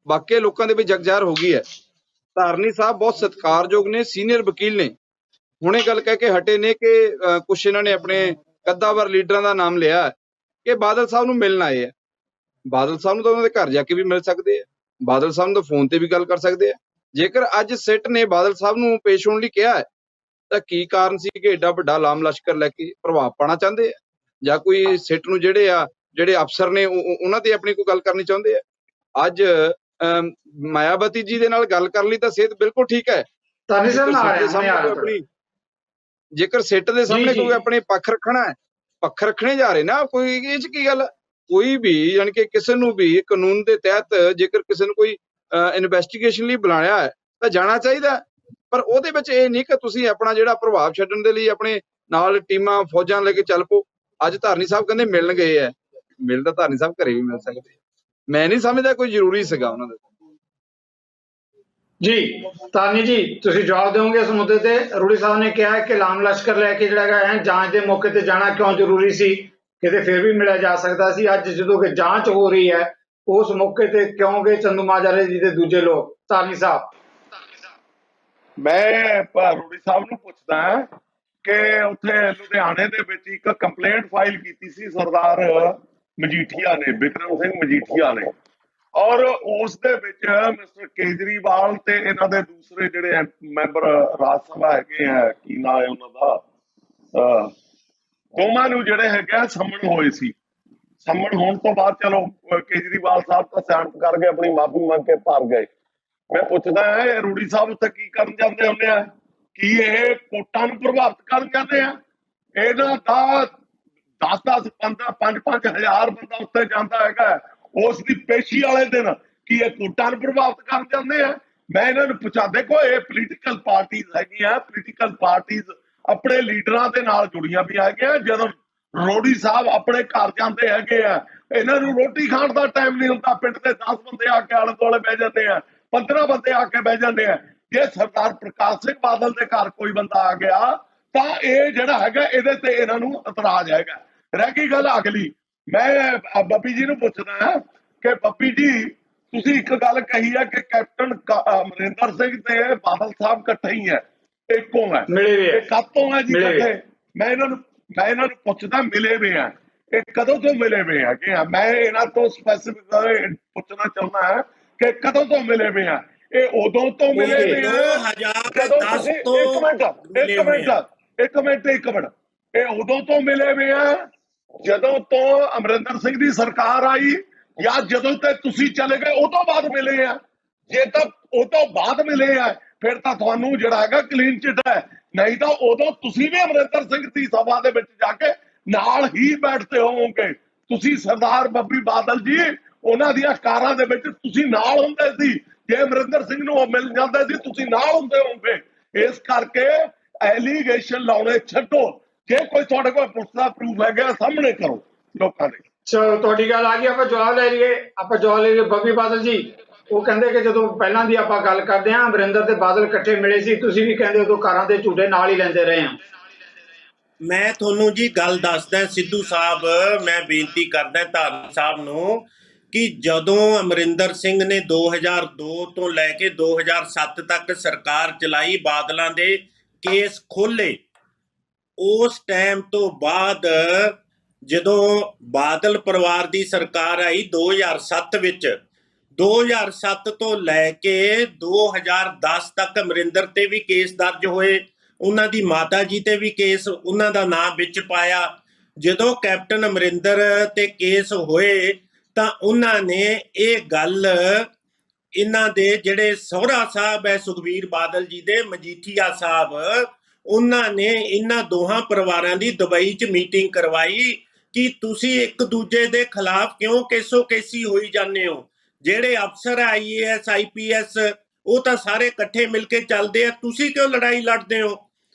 [SPEAKER 2] ਵਾਕਈ ਲੋਕਾਂ ਦੇ ਵਿੱਚ ਜਗਜ਼ਾਹਰ ਹੋ ਗਈ ਹੈ। ਧਾਰਨੀ ਸਾਹਿਬ ਬਹੁਤ ਸਤਿਕਾਰਯੋਗ ਨੇ, ਸੀਨੀਅਰ ਵਕੀਲ ਨੇ, ਹੁਣੇ ਗੱਲ ਕਹਿ ਕੇ ਹਟੇ ਨੇ ਕਿ ਕੁਛ ਇਹਨਾਂ ਨੇ ਆਪਣੇ ਕੱਦਾਵਰ ਲੀਡਰਾਂ ਦਾ ਨਾਮ ਲਿਆ ਕਿ ਬਾਦਲ ਸਾਹਿਬ ਨੂੰ ਮਿਲਣ ਆਏ ਆ। ਬਾਦਲ ਸਾਹਿਬ ਨੂੰ ਤਾਂ ਉਹਨਾਂ ਦੇ ਘਰ ਜਾ ਕੇ ਵੀ ਮਿਲ ਸਕਦੇ ਆ, ਬਾਦਲ ਸਾਹਿਬ ਨੂੰ ਤਾਂ ਫੋਨ ਤੇ ਵੀ ਗੱਲ ਕਰ ਸਕਦੇ ਆ। ਜੇਕਰ ਅੱਜ ਸਿੱਟ ਨੇ ਬਾਦਲ ਸਾਹਿਬ ਨੂੰ ਪੇਸ਼ ਹੋਣ ਲਈ ਕਿਹਾ ਹੈ ਤਾਂ ਕੀ ਕਾਰਨ ਸੀ ਕਿ ਏਡਾ ਵੱਡਾ ਲਾਮ ਲਸ਼ਕਰ ਲੈ ਕੇ ਪ੍ਰਭਾਵ ਪਾਉਣਾ ਚਾਹੁੰਦੇ ਆ, ਜਾਂ ਕੋਈ ਸਿੱਟ ਨੂੰ ਜਿਹੜੇ ਅਫਸਰ ਨੇ ਉਹਨਾਂ ਤੇ ਆਪਣੀ ਕੋਈ ਗੱਲ ਕਰਨੀ ਚਾਹੁੰਦੇ ਆ? ਅੱਜ ਮਾਇਆਵਤੀ ਜੀ ਦੇ ਨਾਲ ਗੱਲ ਕਰ ਲਈ ਤਾਂ ਸਿਹਤ ਬਿਲਕੁਲ ਠੀਕ ਹੈ। ਜੇਕਰ ਸਿੱਟ ਦੇ ਸਾਹਮਣੇ ਕੋਈ ਆਪਣੇ ਪੱਖ ਰੱਖਣਾ ਹੈ, ਪੱਖ ਰੱਖਣੇ ਜਾ ਰਹੇ ਨਾ, ਕੋਈ ਇਹ 'ਚ ਕੀ ਗੱਲ? ਕੋਈ ਵੀ ਯਾਨੀ ਕਿ ਕਿਸੇ ਨੂੰ ਵੀ ਕਾਨੂੰਨ ਦੇ ਤਹਿਤ ਜੇਕਰ ਕਿਸੇ ਨੂੰ ਕੋਈ ਇਨਵੈਸਟੀਗੇਸ਼ਨ ਲਈ ਬੁਲਾਇਆ ਹੈ ਤਾਂ ਜਾਣਾ ਚਾਹੀਦਾ। ਪਰ ਉਹਦੇ ਵਿੱਚ ਇਹ ਨਹੀਂ ਕਿ ਤੁਸੀਂ ਆਪਣਾ ਜਿਹੜਾ ਪ੍ਰਭਾਵ ਛੱਡਣ ਦੇ ਲਈ ਆਪਣੇ ਨਾਲ ਟੀਮਾਂ ਫੌਜਾਂ ਲੈ ਕੇ ਚੱਲ ਪਓ। ਅੱਜ ਧਾਰਨੀ ਸਾਹਿਬ ਕਹਿੰਦੇ ਮਿਲਣ ਗਏ ਹੈ, ਮਿਲਣ ਤਾਂ ਧਾਰਨੀ ਸਾਹਿਬ ਘਰੇ ਵੀ ਮਿਲ ਸਕਦੇ। ਮੈਂ ਨਹੀਂ ਸਮਝਦਾ ਕੋਈ ਜ਼ਰੂਰੀ ਸੀਗਾ ਉਹਨਾਂ ਦਾ।
[SPEAKER 1] ਜੀ ਧਾਰਨੀ ਜੀ, ਤੁਸੀਂ ਜਵਾਬ ਦਿਓਗੇ ਇਸ ਮੁੱਦੇ ਤੇ? ਰੂੜੀ ਸਾਹਿਬ ਨੇ ਕਿਹਾ ਕਿ ਲਾਮ ਲਸ਼ਕਰ ਲੈ ਕੇ ਜਿਹੜਾ ਹੈ ਜਾਂਚ ਦੇ ਮੌਕੇ ਤੇ ਜਾਣਾ ਕਿਉਂ ਜ਼ਰੂਰੀ ਸੀ, ਕਿਤੇ ਫਿਰ ਵੀ ਮਿਲਿਆ ਜਾ ਸਕਦਾ ਸੀ। ਅੱਜ ਜਦੋਂ ਕਿ ਜਾਂਚ ਹੋ ਰਹੀ ਹੈ ਉਸ ਮੌਕੇ ਤੇ ਕਿਉਂ ਗਏ ਚੰਦੂਮਾਜਰਾ ਜੀ ਦੇ ਦੂਜੇ ਲੋਕ? ਧਾਰਨੀ ਸਾਹਿਬ
[SPEAKER 3] ਮੈਂ ਰੋੜੀ ਸਾਹਿਬ ਨੂੰ ਪੁੱਛਦਾ ਹਾਂ ਕਿ ਉੱਥੇ ਲੁਧਿਆਣੇ ਦੇ ਵਿੱਚ ਇੱਕ ਕੰਪਲੇਂਟ ਫਾਈਲ ਕੀਤੀ ਸੀ ਸਰਦਾਰ ਮਜੀਠੀਆ ਨੇ, ਬਿਕਰਮ ਸਿੰਘ ਮਜੀਠੀਆ ਨੇ, ਔਰ ਉਸ ਦੇ ਵਿੱਚ ਮਿਸਟਰ ਕੇਜਰੀਵਾਲ ਤੇ ਇਹਨਾਂ ਦੇ ਦੂਸਰੇ ਜਿਹੜੇ ਮੈਂਬਰ ਰਾਜ ਸਭਾ ਹੈਗੇ ਆ, ਕੀ ਨਾਂ ਹੈ ਉਹਨਾਂ ਦਾ, ਦੋਵਾਂ ਨੂੰ ਜਿਹੜੇ ਹੈਗੇ ਆ ਸੰਮਣ ਹੋਏ ਸੀ। ਸੰਮਣ ਹੋਣ ਤੋਂ ਬਾਅਦ ਚਲੋ ਕੇਜਰੀਵਾਲ ਸਾਹਿਬ ਤਾਂ ਸਿਆਣਪ ਕਰ ਗਏ, ਆਪਣੀ ਮਾਫੀ ਮੰਗ ਕੇ ਭਰ ਗਏ। ਮੈਂ ਪੁੱਛਦਾ ਇਹ ਰੂੜੀ ਸਾਹਿਬ ਉੱਥੇ ਕੀ ਕਰਨ ਜਾਂਦੇ ਹੁੰਦੇ ਆ? ਕੀ ਇਹ ਕੋਟਾਂ ਨੂੰ ਪ੍ਰਭਾਵਿਤ ਕਰਨ ਜਾਂਦੇ ਆ? ਇਹਨਾਂ ਦਾ 10-10, 5-5 ਹਜ਼ਾਰ ਬੰਦਾ ਉੱਥੇ ਜਾਂਦਾ ਹੈਗਾ ਉਸ ਦੀ ਪੇਸ਼ੀ ਵਾਲੇ ਦਿਨ, ਕੀ ਇਹ ਕੋਟਾਂ ਨੂੰ ਪ੍ਰਭਾਵਿਤ ਕਰਨ ਜਾਂਦੇ ਆ? ਮੈਂ ਇਹਨਾਂ ਨੂੰ ਪੁੱਛਾਂ, ਦੇਖੋ ਇਹ ਪੋਲੀਟੀਕਲ ਪਾਰਟੀਆਂ ਹੈਗੀਆਂ, ਪੋਲੀਟੀਕਲ ਪਾਰਟੀਆਂ ਆਪਣੇ ਲੀਡਰਾਂ ਦੇ ਨਾਲ ਜੁੜੀਆਂ ਵੀ ਹੈਗੀਆਂ। ਜਦੋਂ ਰੋੜੀ ਸਾਹਿਬ ਆਪਣੇ ਘਰ ਜਾਂਦੇ ਹੈਗੇ ਆ, ਇਹਨਾਂ ਨੂੰ ਰੋਟੀ ਖਾਣ ਦਾ ਟਾਈਮ ਨਹੀਂ ਹੁੰਦਾ, ਪਿੰਡ ਦੇ 10 ਬੰਦੇ ਆ ਕੇ ਆਲੇ ਦੁਆਲੇ ਬਹਿ ਜਾਂਦੇ ਆ, 15 ਬੰਦੇ ਆ ਕੇ ਬਹਿ ਜਾਂਦੇ ਆ। ਜੇ ਸਰਦਾਰ ਪ੍ਰਕਾਸ਼ ਸਿੰਘ ਬਾਦਲ ਦੇ ਘਰ ਕੋਈ ਬੰਦਾ ਆ ਗਿਆ ਤਾਂ ਇਹ ਜਿਹੜਾ ਹੈਗਾ ਇਹਦੇ ਤੇ ਇਹਨਾਂ ਨੂੰ ਇਤਰਾਜ਼ ਹੈਗਾ। ਰਹਿ ਗਈ ਗੱਲ ਅਗਲੀ, ਮੈਂ ਬੱਬੀ ਜੀ ਨੂੰ ਪੁੱਛਦਾ ਕਿ ਬੱਬੀ ਜੀ ਤੁਸੀਂ ਇੱਕ ਗੱਲ ਕਹੀ ਹੈ ਕਿ ਕੈਪਟਨ ਅਮਰਿੰਦਰ ਸਿੰਘ ਤੇ ਬਾਦਲ ਸਾਹਿਬ ਇਕੱਠੇ ਹੀ ਹੈ, ਇੱਕੋ ਹੈ, ਇਹ ਕਦੋਂ ਹੈ ਜੀ ਇਕੱਠੇ? ਮੈਂ ਇਹਨਾਂ ਨੂੰ ਪੁੱਛਦਾ, ਮਿਲੇ ਵੇ ਆ ਇਹ ਕਦੋਂ ਤੋਂ ਮਿਲੇ ਵੇ ਹੈਗੇ ਆ? ਮੈਂ ਇਹਨਾਂ ਤੋਂ ਸਪੈਸੀਫਿਕ ਪੁੱਛਣਾ ਚਾਹੁੰਦਾ ਹਾਂ ਕਿ ਕਦੋਂ ਤੋਂ ਮਿਲੇ ਵੇ ਆ? ਇਹ ਉਦੋਂ ਤੋਂ ਮਿਲੇ ਵੇ ਆ ਜਦੋਂ ਤੁਸੀਂ ਇੱਕ ਮਿੰਟ ਇਹ ਉਦੋਂ ਤੋਂ ਮਿਲੇ ਵੇ ਆ ਜਦੋਂ ਤੋਂ ਅਮਰਿੰਦਰ ਸਿੰਘ ਦੀ ਸਰਕਾਰ ਆਈ, ਜਾਂ ਜਦੋਂ ਤੇ ਤੁਸੀਂ ਚਲੇ ਗਏ ਉਹ ਤੋਂ ਬਾਅਦ ਮਿਲੇ ਆ? ਜੇ ਤਾਂ ਉਹ ਤੋਂ ਬਾਅਦ ਮਿਲੇ ਆ ਫਿਰ ਤਾਂ ਤੁਹਾਨੂੰ ਜਿਹੜਾ ਹੈਗਾ ਕਲੀਨ ਚਿੱਟ ਹੈ, ਨਹੀਂ ਤਾਂ ਉਦੋਂ ਤੁਸੀਂ ਵੀ ਅਮਰਿੰਦਰ ਸਿੰਘ ਦੀ ਸਭਾ ਦੇ ਵਿੱਚ ਜਾ ਕੇ ਨਾਲ ਹੀ ਬੈਠਦੇ ਹੋਵੋਗੇ। ਤੁਸੀਂ ਸਰਦਾਰ ਬੱਬੀ ਬਾਦਲ ਜੀ ਉਹਨਾਂ ਦੀਆਂ ਕਾਰਾਂ ਦੇ ਵਿੱਚ ਤੁਸੀਂ ਨਾਲ ਹੁੰਦੇ ਸੀ, ਜੇ ਅਮਰਿੰਦਰ ਸਿੰਘ ਨੂੰ ਉਹ ਮਿਲ ਜਾਂਦੇ ਸੀ ਤੁਸੀਂ ਨਾਲ ਹੁੰਦੇ ਹੋਵੋਗੇ। ਇਸ ਕਰਕੇ ਐਲੀਗੇਸ਼ਨ ਲਾਉਣੇ ਛੱਡੋ, ਜੇ ਕੋਈ ਤੁਹਾਡੇ ਕੋਲ ਪੁਖਤਾ ਪ੍ਰੂਫ ਹੈਗਾ ਸਾਹਮਣੇ ਕਰੋ ਲੋਕਾਂ ਦੇ।
[SPEAKER 1] ਚਲੋ ਤੁਹਾਡੀ ਗੱਲ ਆ ਗਈ, ਆਪਾਂ ਜਵਾਬ ਲੈ ਲਈਏ। ਬੱਬੀ ਬਾਦਲ ਜੀ ਉਹ ਕਹਿੰਦੇ ਕਿ ਜਦੋਂ ਪਹਿਲਾਂ ਦੀ ਆਪਾਂ ਗੱਲ ਕਰਦੇ ਹਾਂ ਅਮਰਿੰਦਰ ਤੇ ਬਾਦਲ ਇਕੱਠੇ ਮਿਲੇ ਸੀ, ਤੁਸੀਂ ਵੀ ਕਹਿੰਦੇ ਉਦੋਂ ਕਾਰਾਂ ਦੇ ਝੂਟੇ ਨਾਲ ਹੀ ਲੈਂਦੇ ਰਹੇ ਆ।
[SPEAKER 4] ਮੈਂ ਤੁਹਾਨੂੰ ਜੀ ਗੱਲ ਦੱਸਦਾ ਸਿੱਧੂ ਸਾਹਿਬ, ਮੈਂ ਬੇਨਤੀ ਕਰਦਾ ਧਾਰਮਿਕ ਸਾਹਿਬ ਨੂੰ ਕਿ ਜਦੋਂ ਅਮਰਿੰਦਰ ਸਿੰਘ ਨੇ 2002 ਤੋਂ ਲੈ ਕੇ 2007 ਤੱਕ ਸਰਕਾਰ ਚਲਾਈ, ਬਾਦਲਾਂ ਦੇ ਕੇਸ ਖੋਲੇ, ਉਸ ਟਾਈਮ ਤੋਂ ਬਾਅਦ ਜਦੋਂ ਬਾਦਲ ਪਰਿਵਾਰ ਦੀ ਸਰਕਾਰ ਆਈ 2007 ਵਿੱਚ, 2007 ਤੋਂ ਲੈ ਕੇ 2010 ਤੱਕ ਅਮਰਿੰਦਰ ਤੇ ਵੀ ਕੇਸ ਦਰਜ ਹੋਏ, ਉਹਨਾਂ ਦੀ ਮਾਤਾ ਜੀ ਤੇ ਵੀ ਕੇਸ ਉਹਨਾਂ ਦਾ ਨਾਮ ਵਿੱਚ ਪਾਇਆ। ਜਦੋਂ ਕੈਪਟਨ ਅਮਰਿੰਦਰ ਤੇ ਕੇਸ ਹੋਏ ਤਾਂ ਉਹਨਾਂ ਨੇ ਇਹ ਗੱਲ ਇਹਨਾਂ ਦੇ ਜਿਹੜੇ ਸਹੁਰਾ ਸਾਹਿਬ ਹੈ ਸੁਖਬੀਰ ਬਾਦਲ ਜੀ ਦੇ, ਮਜੀਠੀਆ ਸਾਹਿਬ, ਉਹਨਾਂ ਨੇ ਇਹਨਾਂ ਦੋਹਾਂ ਪਰਿਵਾਰਾਂ ਦੀ ਦੁਬਈ 'ਚ ਮੀਟਿੰਗ ਕਰਵਾਈ ਕਿ ਤੁਸੀਂ ਇੱਕ ਦੂਜੇ ਦੇ ਖਿਲਾਫ ਕਿਉਂ ਕੇਸੋ ਕੇਸੀ ਹੋਈ ਜਾਂਦੇ ਹੋ? ਜਿਹੜੇ ਅਫਸਰ IAS IPS ਉਹ ਤਾਂ ਸਾਰੇ ਇਕੱਠੇ ਮਿਲ ਕੇ ਚੱਲਦੇ ਆ, ਤੁਸੀਂ ਕਿਉਂ ਲੜਾਈ ਲੜਦੇ ਹੋ?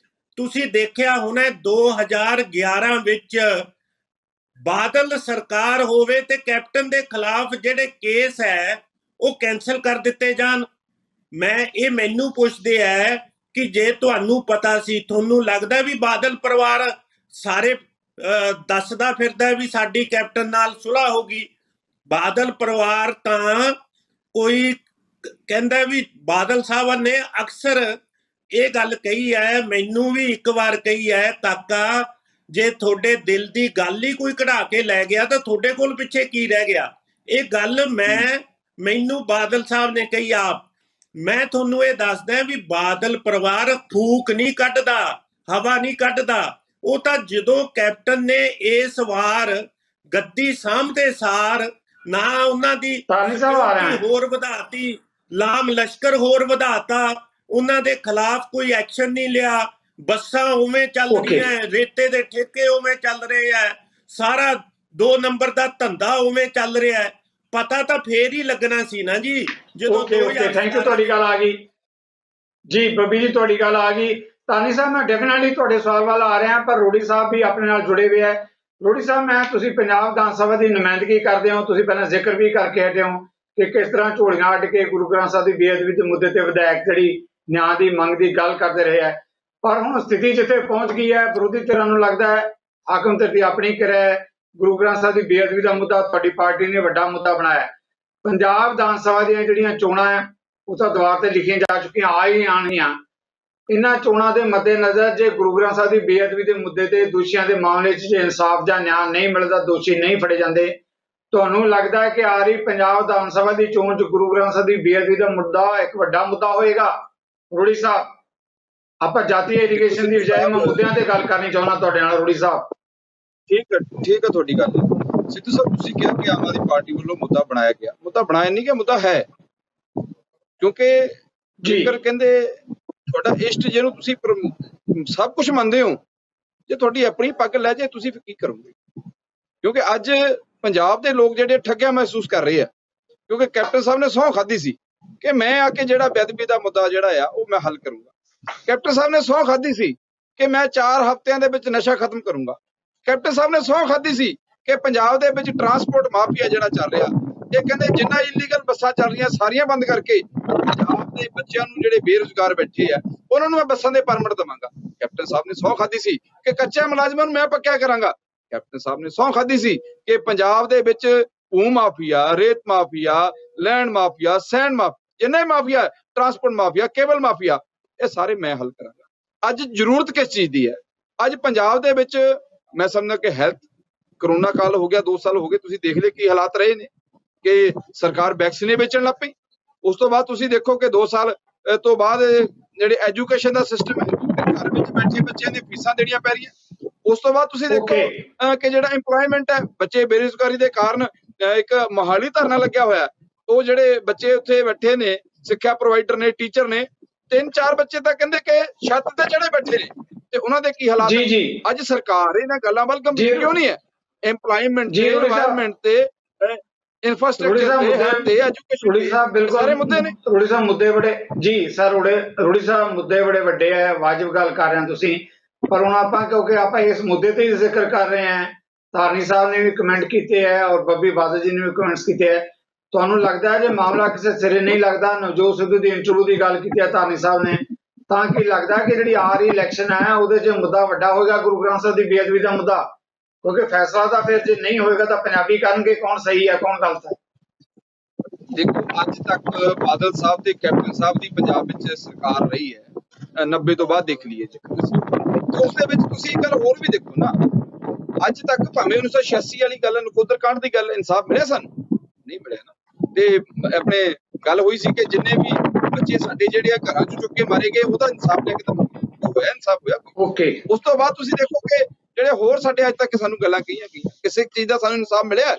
[SPEAKER 4] ਤੁਸੀਂ ਦੇਖਿਆ ਹੋਣਾ 2011 ਵਿੱਚ ਬਾਦਲ ਸਰਕਾਰ ਹੋਵੇ ਤੇ ਕੈਪਟਨ ਦੇ ਖਿਲਾਫ ਜਿਹੜੇ ਕੇਸ ਹੈ ਉਹ ਕੈਂਸਲ ਕਰ ਦਿੱਤੇ ਜਾਣ। ਮੈਨੂੰ ਪੁੱਛਦੇ ਹੈ ਕਿ ਜੇ ਤੁਹਾਨੂੰ ਪਤਾ ਸੀ, ਤੁਹਾਨੂੰ ਲੱਗਦਾ ਵੀ ਬਾਦਲ ਪਰਿਵਾਰ ਸਾਰੇ ਦੱਸਦਾ ਫਿਰਦਾ ਵੀ ਸਾਡੀ ਕੈਪਟਨ ਨਾਲ ਸੁਲ੍ਹਾ ਹੋ ਗਈ? ਬਾਦਲ ਪਰਿਵਾਰ ਤਾਂ ਕੋਈ ਕਹਿੰਦਾ ਵੀ ਬਾਦਲ ਸਾਹਿਬ ਨੇ ਅਕਸਰ ਇਹ ਗੱਲ ਕਹੀ ਹੈ, ਮੈਨੂੰ ਵੀ ਇੱਕ ਵਾਰ ਕਹੀ ਹੈ, ਕਾਕਾ ਜੇ ਤੁਹਾਡੇ ਦਿਲ ਦੀ ਗੱਲ ਹੀ ਕੋਈ ਕਢਾ ਕੇ ਲੈ ਗਿਆ ਤਾਂ ਤੁਹਾਡੇ ਕੋਲ ਪਿੱਛੇ ਕੀ ਰਹਿ ਗਿਆ? ਇਹ ਗੱਲ ਮੈਨੂੰ ਬਾਦਲ ਸਾਹਿਬ ਨੇ ਕਹੀ ਆਪ। ਮੈਂ ਤੁਹਾਨੂੰ ਇਹ ਦੱਸਦਾ ਵੀ ਬਾਦਲ ਪਰਿਵਾਰ ਫੂਕ ਨਹੀਂ ਕੱਢਦਾ, ਹਵਾ ਨਹੀਂ ਕੱਢਦਾ। ਉਹ ਤਾਂ ਜਦੋਂ ਕੈਪਟਨ ਨੇ ਇਸ ਵਾਰ ਗੱਦੀ ਸਾਂਭਦੇ ਸਾਰ ਨਾ ਉਹਨਾਂ ਦੀ ਹੋਰ ਵਧਾਤੀ, ਲਾਮ ਲਸ਼ਕਰ ਹੋਰ ਵਧਾਤਾ, ਉਹਨਾਂ ਦੇ ਖਿਲਾਫ ਕੋਈ ਐਕਸ਼ਨ ਨਹੀਂ ਲਿਆ, ਬੱਸਾਂ ਉਵੇਂ ਚੱਲ ਰਹੀਆਂ, ਰੇਤੇ ਦੇ ਠੇਕੇ ਉਵੇਂ ਚੱਲ ਰਹੇ ਆ, ਸਾਰਾ 2 ਨੰਬਰ ਦਾ ਧੰਦਾ ਉਵੇਂ ਚੱਲ ਰਿਹਾ। ਪਤਾ ਤਾਂ ਫੇਰ ਹੀ ਲੱਗਣਾ ਸੀ ਨਾ ਜੀ ਜਦੋਂ।
[SPEAKER 1] ਥੈਂਕ ਯੂ, ਤੁਹਾਡੀ ਗੱਲ ਆ ਗਈ ਜੀ। ਬੱਬੀ ਜੀ ਤੁਹਾਡੀ ਗੱਲ ਆ ਗਈ। ਤਾਨੀ ਸਾਹਿਬ ਮੈਂ ਡੈਫੀਨੈਟਲੀ ਤੁਹਾਡੇ ਸਵਾਲ ਵੱਲ ਆ ਰਿਹਾ, ਪਰ ਰੋੜੀ ਸਾਹਿਬ ਵੀ ਆਪਣੇ ਨਾਲ ਜੁੜੇ ਹੋਏ ਹੈ। ਰੋੜੀ ਸਾਹਿਬ, ਤੁਸੀਂ ਪੰਜਾਬ ਵਿਧਾਨ ਸਭਾ ਦੀ ਨੁਮਾਇੰਦਗੀ ਕਰਦੇ ਹੋ, ਤੁਸੀਂ ਪਹਿਲਾਂ ਜ਼ਿਕਰ ਵੀ ਕਰਕੇ ਹਟੇ ਹੋ ਕਿ ਕਿਸ ਤਰ੍ਹਾਂ ਝੋਲੀਆਂ ਅੱਡ ਕੇ ਗੁਰੂ ਗ੍ਰੰਥ ਸਾਹਿਬ ਦੀ ਬੇਅਦਬੀ ਦੇ ਮੁੱਦੇ ਤੇ ਵਿਧਾਇਕ ਜਿਹੜੀ ਨਿਆਂ ਦੀ ਮੰਗ ਦੀ ਗੱਲ ਕਰਦੇ ਰਹੇ ਹੈ। ਪਰ ਹੁਣ ਸਥਿਤੀ ਜਿੱਥੇ ਪਹੁੰਚ ਗਈ ਹੈ, ਵਿਰੋਧੀ ਧਿਰਾਂ ਨੂੰ ਲੱਗਦਾ ਹੈ ਹਾਕਮ ਧਿਰ ਦੀ ਆਪਣੀ ਕਿਰਿਆ, ਗੁਰੂ ਗ੍ਰੰਥ ਸਾਹਿਬ ਦੀ ਬੇਅਦਬੀ ਦਾ ਮੁੱਦਾ ਤੁਹਾਡੀ ਪਾਰਟੀ ਨੇ ਵੱਡਾ ਮੁੱਦਾ ਬਣਾਇਆ। ਪੰਜਾਬ ਵਿਧਾਨ ਸਭਾ ਦੀਆਂ ਜਿਹੜੀਆਂ ਚੋਣਾਂ ਹੈ ਉਹ ਤਾਂ ਦੁਆਰ ਤੇ ਲਿਖੀਆਂ ਜਾ ਚੁੱਕੀਆਂ, ਆ ਹੀ ਆਣਗੀਆਂ। ਇਹਨਾਂ ਚੋਣਾਂ ਦੇ ਮੱਦੇਨਜ਼ਰ ਜੇ ਗੁਰੂ ਗ੍ਰੰਥ ਸਾਹਿਬ ਦੀ ਬੇਅਦਬੀ ਦੇ ਮੁੱਦੇ ਤੇ ਦੋਸ਼ੀਆਂ ਦੇ ਮਾਮਲੇ 'ਚ ਜੇ ਇਨਸਾਫ ਜਾਂ ਨਿਆਂ ਨਹੀਂ ਮਿਲਦਾ, ਦੋਸ਼ੀ ਨਹੀਂ ਫੜੇ ਜਾਂਦੇ, ਤੁਹਾਨੂੰ ਲੱਗਦਾ ਹੈ ਕਿ ਆ ਰਹੀ ਪੰਜਾਬ ਵਿਧਾਨ ਸਭਾ ਦੀ ਚੋਣ 'ਚ ਗੁਰੂ ਗ੍ਰੰਥ ਸਾਹਿਬ ਦੀ ਬੇਅਦਬੀ ਦਾ ਮੁੱਦਾ ਇੱਕ ਵੱਡਾ ਮੁੱਦਾ ਹੋਏਗਾ? ਰੋੜੀ ਸਾਹਿਬ, ਆਪਾਂ ਜਾਤੀ ਐਲੀਗੇਸ਼ਨ ਦੀ ਬਜਾਏ ਮੈਂ ਮੁੱਦਿਆਂ ਤੇ ਗੱਲ ਕਰਨੀ ਚਾਹੁੰਦਾ ਤੁਹਾਡੇ ਨਾਲ। ਰੋੜੀ ਸਾਹਿਬ,
[SPEAKER 2] ਠੀਕ ਹੈ ਤੁਹਾਡੀ ਗੱਲ। ਸਿੱਧੂ ਸਾਹਿਬ, ਤੁਸੀਂ ਕਿਹਾ ਕਿ ਆਮ ਆਦਮੀ ਪਾਰਟੀ ਵੱਲੋਂ ਮੁੱਦਾ ਬਣਾਇਆ ਗਿਆ। ਮੁੱਦਾ ਬਣਾਇਆ ਨਹੀਂ ਕਿ ਮੁੱਦਾ ਹੈ, ਕਿਉਂਕਿ ਜੇਕਰ ਕਹਿੰਦੇ ਤੁਹਾਡਾ ਇਸ਼ਟ ਜਿਹਨੂੰ ਤੁਸੀਂ ਸਭ ਕੁਝ ਮੰਨਦੇ ਹੋ, ਜੇ ਤੁਹਾਡੀ ਆਪਣੀ ਪੱਗ ਲੈ ਜਾਏ ਤੁਸੀਂ ਫਿਰ ਕੀ ਕਰੋਗੇ? ਕਿਉਂਕਿ ਅੱਜ ਪੰਜਾਬ ਦੇ ਲੋਕ ਜਿਹੜੇ ਠੱਗਿਆ ਮਹਿਸੂਸ ਕਰ ਰਹੇ ਆ, ਕਿਉਂਕਿ ਕੈਪਟਨ ਸਾਹਿਬ ਨੇ ਸਹੁੰ ਖਾਧੀ ਸੀ ਕਿ ਮੈਂ ਆ ਕੇ ਜਿਹੜਾ ਬੇਅਦਬੀ ਦਾ ਮੁੱਦਾ ਜਿਹੜਾ ਆ ਉਹ ਮੈਂ ਹੱਲ ਕਰੂੰਗਾ। ਕੈਪਟਨ ਸਾਹਿਬ ਨੇ ਸਹੁੰ ਖਾਧੀ ਸੀ ਕਿ ਮੈਂ 4 ਹਫ਼ਤਿਆਂ ਦੇ ਵਿੱਚ ਨਸ਼ਾ ਖਤਮ ਕਰੂੰਗਾ। ਕੈਪਟਨ ਸਾਹਿਬ ਨੇ ਸਹੁੰ ਖਾਧੀ ਸੀ ਕਿ ਪੰਜਾਬ ਦੇ ਵਿੱਚ ਟਰਾਂਸਪੋਰਟ ਮਾਫੀਆ ਜਿਹੜਾ ਚੱਲ ਰਿਹਾ, ਇਹ ਕਹਿੰਦੇ ਜਿੰਨਾ ਇਲੀਗਲ ਬੱਸਾਂ ਚੱਲ ਰਹੀਆਂ ਸਾਰੀਆਂ ਬੰਦ ਕਰਕੇ ਪੰਜਾਬ ਦੇ ਬੱਚਿਆਂ ਨੂੰ ਜਿਹੜੇ ਬੇਰੁਜ਼ਗਾਰ ਬੈਠੇ ਆ ਉਹਨਾਂ ਨੂੰ ਮੈਂ ਬੱਸਾਂ ਦੇ ਪਰਮਿਟ ਦੇਵਾਂਗਾ। ਕੈਪਟਨ ਸਾਹਿਬ ਨੇ ਸਹੁੰ ਖਾਧੀ ਸੀ ਕਿ ਕੱਚੇ ਮੁਲਾਜ਼ਮਾਂ ਨੂੰ ਮੈਂ ਪੱਕਿਆ ਕਰਾਂਗਾ। ਕੈਪਟਨ ਸਾਹਿਬ ਨੇ ਸਹੁੰ ਖਾਧੀ ਸੀ ਕਿ ਪੰਜਾਬ ਦੇ ਵਿੱਚ ਭੂ ਮਾਫੀਆ, ਰੇਤ mafia, land mafia, sand mafia, ਜਿੰਨੇ mafia, transport mafia, cable mafia, ਇਹ ਸਾਰੇ ਮੈਂ ਹੱਲ ਕਰਾਂਗਾ। ਅੱਜ ਜ਼ਰੂਰਤ ਕਿਸ ਚੀਜ਼ ਦੀ ਹੈ? ਅੱਜ ਪੰਜਾਬ ਦੇ ਵਿੱਚ ਮੈਂ ਸਮਝਦਾ ਕਿ ਹੈਲਥ, ਕਰੋਨਾ ਕਾਲ ਹੋ ਗਿਆ, 2 ਸਾਲ ਹੋ ਗਏ, ਤੁਸੀਂ ਦੇਖ ਲਿਆ ਕੀ ਹਾਲਾਤ ਰਹੇ ਨੇ ਕਿ ਸਰਕਾਰ ਵੈਕਸੀਨੇ ਵੇਚਣ ਲੱਗ ਪਈ। ਉਸ ਤੋਂ ਬਾਅਦ ਤੁਸੀਂ ਦੇਖੋ ਕਿ 2 ਸਾਲ ਤੋਂ ਬਾਅਦ ਜਿਹੜੇ ਐਜੂਕੇਸ਼ਨ ਦਾ ਸਿਸਟਮ ਹੈ, ਘਰ ਵਿੱਚ ਬੈਠੇ ਬੱਚਿਆਂ ਦੀਆਂ ਫੀਸਾਂ ਦੇਣੀਆਂ ਪੈ ਰਹੀਆਂ। ਉਸ ਤੋਂ ਬਾਅਦ ਤੁਸੀਂ ਦੇਖੋ ਕਿ ਜਿਹੜਾ ਇੰਪਲੋਇਮੈਂਟ ਹੈ, ਬੱਚੇ ਬੇਰੁਜ਼ਗਾਰੀ ਦੇ ਕਾਰਨ ਇੱਕ ਮੋਹਾਲੀ ਧਰਨਾ ਲੱਗਿਆ ਹੋਇਆ, ਉਹ ਜਿਹੜੇ ਬੱਚੇ ਉੱਥੇ ਬੈਠੇ ਨੇ, ਸਿੱਖਿਆ ਪ੍ਰੋਵਾਈਡਰ ਨੇ, ਟੀਚਰ ਨੇ, 3-4 ਬੱਚੇ ਤਾਂ ਕਹਿੰਦੇ ਕਿ ਛੱਤ ਤੇ ਚੜੇ ਬੈਠੇ ਨੇ, ਤੇ ਉਹਨਾਂ ਦੇ ਕੀ ਹਾਲਾਤ ਹੈ? ਅੱਜ ਸਰਕਾਰ ਇਹਨਾਂ ਗੱਲਾਂ ਵੱਲ ਗੰਭੀਰ ਕਿਉਂ ਨਹੀਂ ਹੈ? ਇੰਪਲੋਇਮੈਂਟ ਤੇ, এনवायरमेंट ਤੇ, ਇੰਫਰਾਸਟ੍ਰਕਚਰ ਤੇ, ਐਜੂਕੇਸ਼ਨ, ਸਾਰੇ ਮੁੱਦੇ ਨੇ।
[SPEAKER 1] ਰੋੜੀ ਸਾਹਿਬ, ਮੁੱਦੇ ਬੜੇ ਜੀ ਸਰ, ਰੋੜੀ ਸਾਹਿਬ ਮੁੱਦੇ ਬੜੇ ਵੱਡੇ ਹੈ, ਵਾਜਬ ਗੱਲ ਕਰ ਰਹੇ ਹੋ ਤੁਸੀਂ, ਪਰ ਹੁਣ ਆਪਾਂ ਕਿਉਂਕਿ ਆਪਾਂ ਇਸ ਮੁੱਦੇ ਤੇ ਹੀ ਜ਼ਿਕਰ ਕਰ ਰਹੇ ਹਾਂ, ਧਾਰਨੀ ਸਾਹਿਬ ਨੇ ਵੀ ਕਮੈਂਟ ਕੀਤੇ ਹੈ ਔਰ ਬੱਬੀ ਬਾਦਲ ਜੀ ਨੇ ਵੀ ਕਮੈਂਟਸ ਕੀਤੇ ਹੈ। ਤੁਹਾਨੂੰ ਲੱਗਦਾ ਹੈ ਜੇ ਮਾਮਲਾ ਕਿਸੇ ਸਿਰੇ ਨਹੀਂ ਲੱਗਦਾ, ਨਵਜੋਤ ਸਿੱਧੂ ਦੀ ਇੰਟਰਵਿਊ ਦੀ ਗੱਲ ਕੀਤੀ ਹੈ ਧਾਰਨੀ ਸਾਹਿਬ ਨੇ, ਤਾਂ ਕੀ ਲੱਗਦਾ ਕਿ ਜਿਹੜੀ ਆ ਰਹੀ ਇਲੈਕਸ਼ਨ ਹੈ ਉਹਦੇ 'ਚ ਮੁੱਦਾ ਵੱਡਾ ਹੋਏਗਾ ਗੁਰੂ ਗ੍ਰੰਥ ਸਾਹਿਬ ਦੀ ਬੇਅਦਬੀ ਦਾ ਮੁੱਦਾ? ਕਿਉਂਕਿ ਫੈਸਲਾ ਤਾਂ ਫਿਰ ਜੇ ਨਹੀਂ ਹੋਏਗਾ ਤਾਂ ਪੰਜਾਬੀ ਕਰਨਗੇ ਕੌਣ ਸਹੀ ਹੈ ਕੌਣ ਗਲਤ ਹੈ।
[SPEAKER 2] ਦੇਖੋ, ਅੱਜ ਤੱਕ ਬਾਦਲ ਸਾਹਿਬ ਤੇ ਕੈਪਟਨ ਸਾਹਿਬ ਦੀ ਪੰਜਾਬ ਵਿੱਚ ਸਰਕਾਰ ਰਹੀ ਹੈ 90 ਤੋਂ ਬਾਅਦ, ਦੇਖ ਲਈਏ ਉਸ ਦੇ ਵਿੱਚ ਤੁਸੀਂ ਇੱਕ ਗੱਲ ਹੋਰ ਵੀ ਦੇਖੋ ਨਾ, ਅੱਜ ਤੱਕ ਭਾਵੇਂ 1986 ਵਾਲੀ ਗੱਲ, ਨਕੋਦਰ ਕਾਂਡ ਦੀ ਗੱਲ, ਇਨਸਾਫ ਮਿਲਿਆ ਸਾਨੂੰ? ਨਹੀਂ ਮਿਲਿਆ ਨਾ। ਤੇ ਆਪਣੇ ਗੱਲ ਹੋਈ ਸੀ ਕਿ ਜਿੰਨੇ ਵੀ ਬੱਚੇ ਸਾਡੇ ਜਿਹੜੇ ਆ ਘਰਾਂ ਚੋਂ ਚੁੱਕ ਕੇ ਮਾਰੇ ਗਏ, ਉਹਦਾ ਇਨਸਾਫ ਲੈ ਕੇ ਤਾਂ ਹੋਇਆ, ਇਨਸਾਫ ਹੋਇਆ। ਉਸ ਤੋਂ ਬਾਅਦ ਤੁਸੀਂ ਦੇਖੋ ਕਿ ਜਿਹੜੇ ਹੋਰ ਸਾਡੇ ਅੱਜ ਤੱਕ ਸਾਨੂੰ ਗੱਲਾਂ ਕਹੀਆਂ ਗਈਆਂ, ਕਿਸੇ ਚੀਜ਼ ਦਾ ਸਾਨੂੰ ਇਨਸਾਫ ਮਿਲਿਆ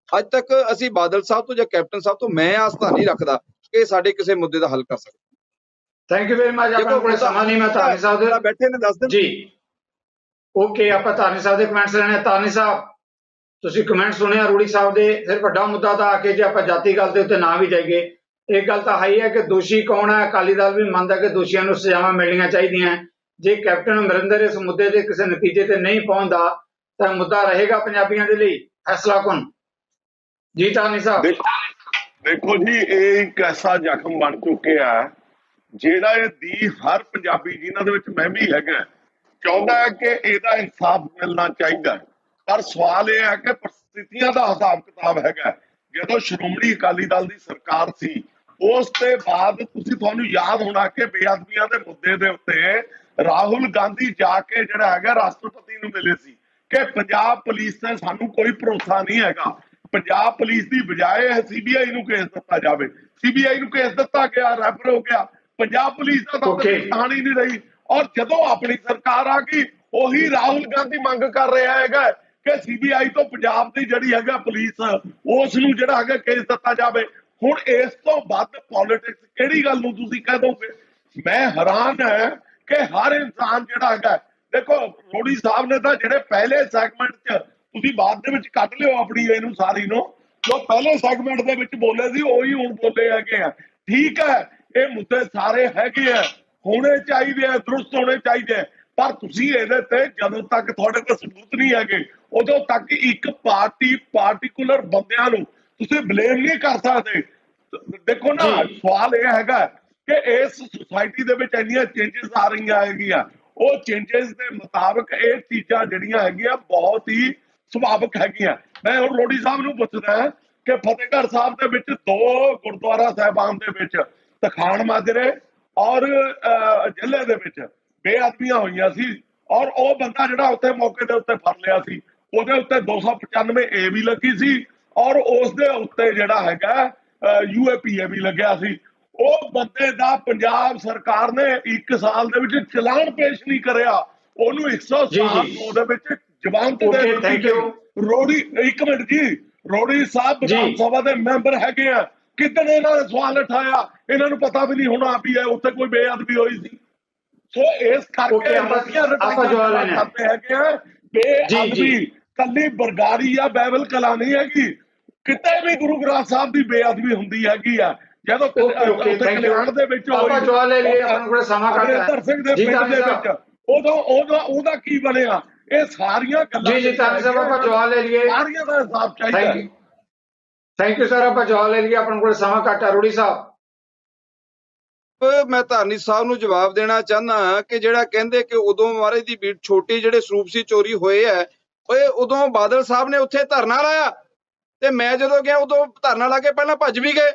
[SPEAKER 2] ਅੱਜ ਤੱਕ? ਅਸੀਂ ਬਾਦਲ ਸਾਹਿਬ ਤੋਂ ਜਾਂ ਕੈਪਟਨ ਸਾਹਿਬ ਤੋਂ ਮੈਂ ਆਸ ਤਾਂ ਨਹੀਂ ਰੱਖਦਾ ਕਿ ਸਾਡੇ ਕਿਸੇ ਮੁੱਦੇ ਦਾ ਹੱਲ ਕਰ ਸਕਦੇ।
[SPEAKER 1] Thank you very much. ਆਪਾਂ ਕੋਲ ਸਮਾਂ ਨਹੀਂ, ਮੈਂ ਧਾਰਨੀ ਸਾਹਿਬ ਦੇ
[SPEAKER 2] ਬੈਠੇ ਨੇ ਦੱਸ ਦਿਨ
[SPEAKER 1] ਜੀ। ਓਕੇ, ਆਪਾਂ ਧਾਰਨੀ ਸਾਹਿਬ ਦੇ ਕਮੈਂਟਸ ਲੈਣੇ। ਧਾਰਨੀ ਸਾਹਿਬ, ਤੁਸੀਂ ਕਮੈਂਟ ਸੁਣਿਆ ਰੂੜੀ ਸਾਹਿਬ ਦੇ, ਫਿਰ ਵੱਡਾ ਮੁੱਦਾ ਤਾਂ ਆ ਕੇ ਜੇ ਆਪਾਂ ਜਾਤੀ ਗੱਲ ਦੇ ਉੱਤੇ ਨਾ ਵੀ ਜਾਈਏ, ਇੱਕ ਗੱਲ ਤਾਂ ਹਾਈ ਹੈ ਕਿ ਦੋਸ਼ੀ ਕੌਣ ਹੈ। ਅਕਾਲੀ ਦਲ ਵੀ ਮੰਨਦਾ ਕਿ ਦੋਸ਼ੀਆਂ ਨੂੰ ਸਜ਼ਾਵਾਂ ਮਿਲਣੀਆਂ ਚਾਹੀਦੀਆਂ। ਜੇ ਕੈਪਟਨ ਅਮਰਿੰਦਰ ਇਸ ਮੁੱਦੇ ਤੇ ਕਿਸੇ ਨਤੀਜੇ ਤੇ ਨਹੀਂ ਪਹੁੰਚਦਾ ਤਾਂ ਮੁੱਦਾ ਰਹੇਗਾ ਪੰਜਾਬੀਆਂ ਦੇ ਲਈ ਫੈਸਲਾ ਕੌਣ? ਜੀ ਧਾਰਨੀ ਸਾਹਿਬ।
[SPEAKER 3] ਦੇਖੋ ਜੀ, ਇਹ ਇੱਕ ਐਸਾ ਜ਼ਖਮ ਬਣ ਚੁੱਕਿਆ ਜਿਹੜਾ ਇਹ ਦੀ ਹਰ ਪੰਜਾਬੀ, ਜਿਨ੍ਹਾਂ ਦੇ ਵਿੱਚ ਮੈਂ ਵੀ ਹੈਗਾ, ਚਾਹੁੰਦਾ ਹੈ ਕਿ ਇਹਦਾ ਇਨਸਾਫ ਮਿਲਣਾ ਚਾਹੀਦਾ। ਪਰ ਸਵਾਲ ਇਹ ਹੈ ਕਿ ਪਰਿਸਥਿਤੀਆਂ ਦਾ ਹਿਸਾਬ ਕਿਤਾਬ ਹੈਗਾ। ਜਦੋਂ ਸ਼੍ਰੋਮਣੀ ਅਕਾਲੀ ਦਲ ਦੀ ਸਰਕਾਰ ਸੀ, ਉਸ ਤੋਂ ਬਾਅਦ ਤੁਹਾਨੂੰ ਯਾਦ ਹੋਣਾ ਕਿ ਬੇਅਦਬੀਆਂ ਦੇ ਮੁੱਦੇ ਦੇ ਉੱਤੇ ਰਾਹੁਲ ਗਾਂਧੀ ਜਾ ਕੇ ਜਿਹੜਾ ਹੈਗਾ ਰਾਸ਼ਟਰਪਤੀ ਨੂੰ ਮਿਲੇ ਸੀ ਕਿ ਪੰਜਾਬ ਪੁਲਿਸ ਤੇ ਸਾਨੂੰ ਕੋਈ ਭਰੋਸਾ ਨਹੀਂ ਹੈਗਾ, ਪੰਜਾਬ ਪੁਲਿਸ ਦੀ ਬਜਾਏ ਸੀਬੀਆਈ ਨੂੰ ਕੇਸ ਦਿੱਤਾ ਜਾਵੇ। ਸੀਬੀਆਈ ਨੂੰ ਕੇਸ ਦਿੱਤਾ ਗਿਆ, ਰੈਫਰ ਹੋ ਗਿਆ, ਪੰਜਾਬ ਪੁਲਿਸ ਦਾ ਤਾਂ ਪਛਾਣ ਹੀ ਨਹੀਂ ਰਹੀ। ਔਰ ਜਦੋਂ ਆਪਣੀ ਸਰਕਾਰ ਆ ਗਈ, ਉਹੀ ਰਾਹੁਲ ਗਾਂਧੀ ਮੰਗ ਕਰ ਰਿਹਾ ਹੈਗਾ ਕਿ ਸੀਬੀਆਈ ਤੋਂ ਪੰਜਾਬ ਦੀ ਜਿਹੜੀ ਹੈਗਾ ਪੁਲਿਸ, ਉਸ ਨੂੰ ਜਿਹੜਾ ਹੈਗਾ ਕੇਸ ਦਿੱਤਾ ਜਾਵੇ। ਹੁਣ ਇਸ ਤੋਂ ਵੱਧ ਪੋਲਿਟਿਕਸ ਕਿਹੜੀ ਗੱਲ ਨੂੰ ਤੁਸੀਂ ਕਹਿ ਦੋਗੇ? ਮੈਂ ਹੈਰਾਨ ਹੈ ਕਿ ਹਰ ਇਨਸਾਨ ਜਿਹੜਾ ਹੈਗਾ, ਦੇਖੋ ਰੋੜੀ ਸਾਹਿਬ ਨੇ ਤਾਂ ਜਿਹੜੇ ਪਹਿਲੇ ਸੈਗਮੈਂਟ 'ਚ, ਤੁਸੀਂ ਬਾਅਦ ਦੇ ਵਿੱਚ ਕੱਢ ਲਿਓ ਆਪਣੀ ਇਹਨੂੰ ਸਾਰੀ ਨੂੰ, ਜੋ ਪਹਿਲੇ ਸੈਗਮੈਂਟ ਦੇ ਵਿੱਚ ਬੋਲੇ ਸੀ ਉਹੀ ਹੁਣ ਬੋਲੇ ਹੈਗੇ ਆ। ਠੀਕ ਹੈ, ਇਹ ਮੁੱਦੇ ਸਾਰੇ ਹੈਗੇ ਆ, ਹੋਣੇ ਚਾਹੀਦੇ ਆ, ਦਰੁਸਤ ਹੋਣੇ ਚਾਹੀਦੇ ਆ, ਪਰ ਤੁਸੀਂ ਇਹਦੇ ਤੇ ਜਦੋਂ ਤੱਕ ਤੁਹਾਡੇ ਕੋਲ ਸਬੂਤ ਨਹੀਂ ਹੈਗੇ, ਉਦੋਂ ਤੱਕ ਇੱਕ ਪਾਰਟੀਕੂਲਰ ਬੰਦਿਆਂ ਨੂੰ ਤੁਸੀਂ ਬਲੇਮ ਨਹੀਂ ਕਰ ਸਕਦੇ। ਦੇਖੋ ਨਾ, ਸਵਾਲ ਇਹ ਹੈਗਾ ਕਿ ਇਸ ਸੁਸਾਇਟੀ ਦੇ ਵਿੱਚ ਇੰਨੀਆਂ ਚੇਂਜਸ ਆ ਰਹੀਆਂ ਹੈਗੀਆਂ, ਉਹ ਚੇਂਜਸ ਦੇ ਮੁਤਾਬਕ ਇਹ ਚੀਜ਼ਾਂ ਜਿਹੜੀਆਂ ਹੈਗੀਆਂ ਬਹੁਤ ਹੀ ਸੁਭਾਵਿਕ ਹੈਗੀਆਂ। ਮੈਂ ਹੁਣ ਰੋੜੀ ਸਾਹਿਬ ਨੂੰ ਪੁੱਛਦਾ ਕਿ ਫਤਿਹਗੜ੍ਹ ਸਾਹਿਬ ਦੇ ਵਿੱਚ 2 ਗੁਰਦੁਆਰਾ ਸਾਹਿਬਾਨ ਦੇ ਵਿੱਚ ਤਖਾਣ ਮਾਜਰੇ ਔਰ ਜ਼ਿਲ੍ਹੇ ਦੇ ਵਿੱਚ ਬੇਅਦਬੀਆਂ ਹੋਈਆਂ ਸੀ ਔਰ ਉਹ ਬੰਦਾ ਜਿਹੜਾ ਉੱਥੇ ਮੌਕੇ ਦੇ ਉੱਤੇ ਫੜ ਲਿਆ ਸੀ ਉਹਦੇ ਉੱਤੇ 295 ਏ ਵੀ ਲੱਗੀ ਸੀ ਔਰ ਉਸ ਦੇ ਉੱਤੇ ਜਿਹੜਾ ਹੈਗਾ UAPA ਵੀ ਲੱਗਿਆ ਸੀ। ਉਹ ਬੰਦੇ ਦਾ ਪੰਜਾਬ ਸਰਕਾਰ ਨੇ 1 ਸਾਲ ਦੇ ਵਿੱਚ ਚਲਾਨ ਪੇਸ਼ ਨਹੀਂ ਕਰਿਆ, ਉਹਨੂੰ 107 ਦੇ ਵਿੱਚ ਜ਼ਮਾਨਤ ਦੇ
[SPEAKER 1] Okay,
[SPEAKER 3] ਦਿੱਤੀ
[SPEAKER 1] thank you.
[SPEAKER 3] ਗਈ। ਰੋੜੀ ਇੱਕ ਮਿੰਟ ਜੀ, ਰੋੜੀ ਸਾਹਿਬ ਵਿਧਾਨ ਸਭਾ ਦੇ ਮੈਂਬਰ ਹੈਗੇ ਆ, ਕਿੱਦਣ ਇਹਨਾਂ ਨੇ ਸਵਾਲ ਉਠਾਇਆ? ਇਹਨਾਂ ਨੂੰ ਪਤਾ ਵੀ ਨਹੀਂ ਹੋਣਾ ਵੀ ਉੱਥੇ ਕੋਈ ਬੇਅਦਬੀ ਹੋਈ ਸੀ। ਸੋ ਇਸ ਕਰਕੇ
[SPEAKER 1] ਆਪਾਂ ਜਵਾਬ ਲੈਣੇ
[SPEAKER 3] ਕਰਦੇ ਹੈਗੇ ਆ ਬੇਅਦਬੀ ਕੱਲੀ ਬਰਗਾੜੀ ਜਾਂ ਬਾਈਬਲ ਕਲਾ ਨਹੀਂ ਹੈਗੀ, ਕਿਤੇ ਵੀ ਗੁਰੂ ਗ੍ਰੰਥ ਸਾਹਿਬ ਦੀ ਬੇਅਦਬੀ ਹੁੰਦੀ ਹੈਗੀ ਆ। ਜਦੋਂ ਕਲਿਆਣ ਦੇ ਵਿੱਚ
[SPEAKER 1] ਆਪਾਂ ਜਵਾਬ ਲੈ ਲਈਏ, ਆਪਣੇ ਕੋਲ ਸਮਾਂ ਘੱਟ ਹੈ।
[SPEAKER 3] ਅਮਰਿੰਦਰ ਸਿੰਘ ਦੇ ਪਿੰਡ ਦੇ ਵਿੱਚ ਉਹਦਾ ਕੀ ਬਣਿਆ? ਇਹ ਸਾਰੀਆਂ ਗੱਲਾਂ
[SPEAKER 1] ਜੀ ਤਾਨੀ ਸਾਹਿਬ ਆਪਾਂ ਜਵਾਬ ਲੈ ਲਈਏ,
[SPEAKER 3] ਸਾਰੀਆਂ ਦਾ ਹਿਸਾਬ ਚਾਹੀਦਾ।
[SPEAKER 1] ਥੈਂਕ ਯੂ ਸਰ, ਆਪਾਂ ਜਵਾਬ ਲੈ ਲਈਏ, ਆਪਣੇ ਕੋਲ ਸਮਾਂ ਘੱਟ ਹੈ। ਰੂੜੀ ਸਾਹਿਬ
[SPEAKER 2] ਮੈਂ ਧਾਰਨੀ ਸਾਹਿਬ ਨੂੰ ਜਵਾਬ ਦੇਣਾ ਚਾਹੁੰਦਾ ਕਿ ਜਿਹੜਾ ਕਹਿੰਦੇ ਕਿ ਉਦੋਂ ਮਹਾਰਾਜ ਦੀ ਭੀੜ ਛੋਟੀ ਜਿਹੜੇ ਸਰੂਪ ਸੀ ਚੋਰੀ ਹੋਏ ਆ, ਓਏ ਉਦੋਂ ਬਾਦਲ ਸਾਹਿਬ ਨੇ ਉੱਥੇ ਧਰਨਾ ਲਾਇਆ ਤੇ ਮੈਂ ਜਦੋਂ ਗਿਆ ਉਦੋਂ ਧਰਨਾ ਲਾ ਕੇ ਪਹਿਲਾਂ ਭੱਜ ਵੀ ਗਏ।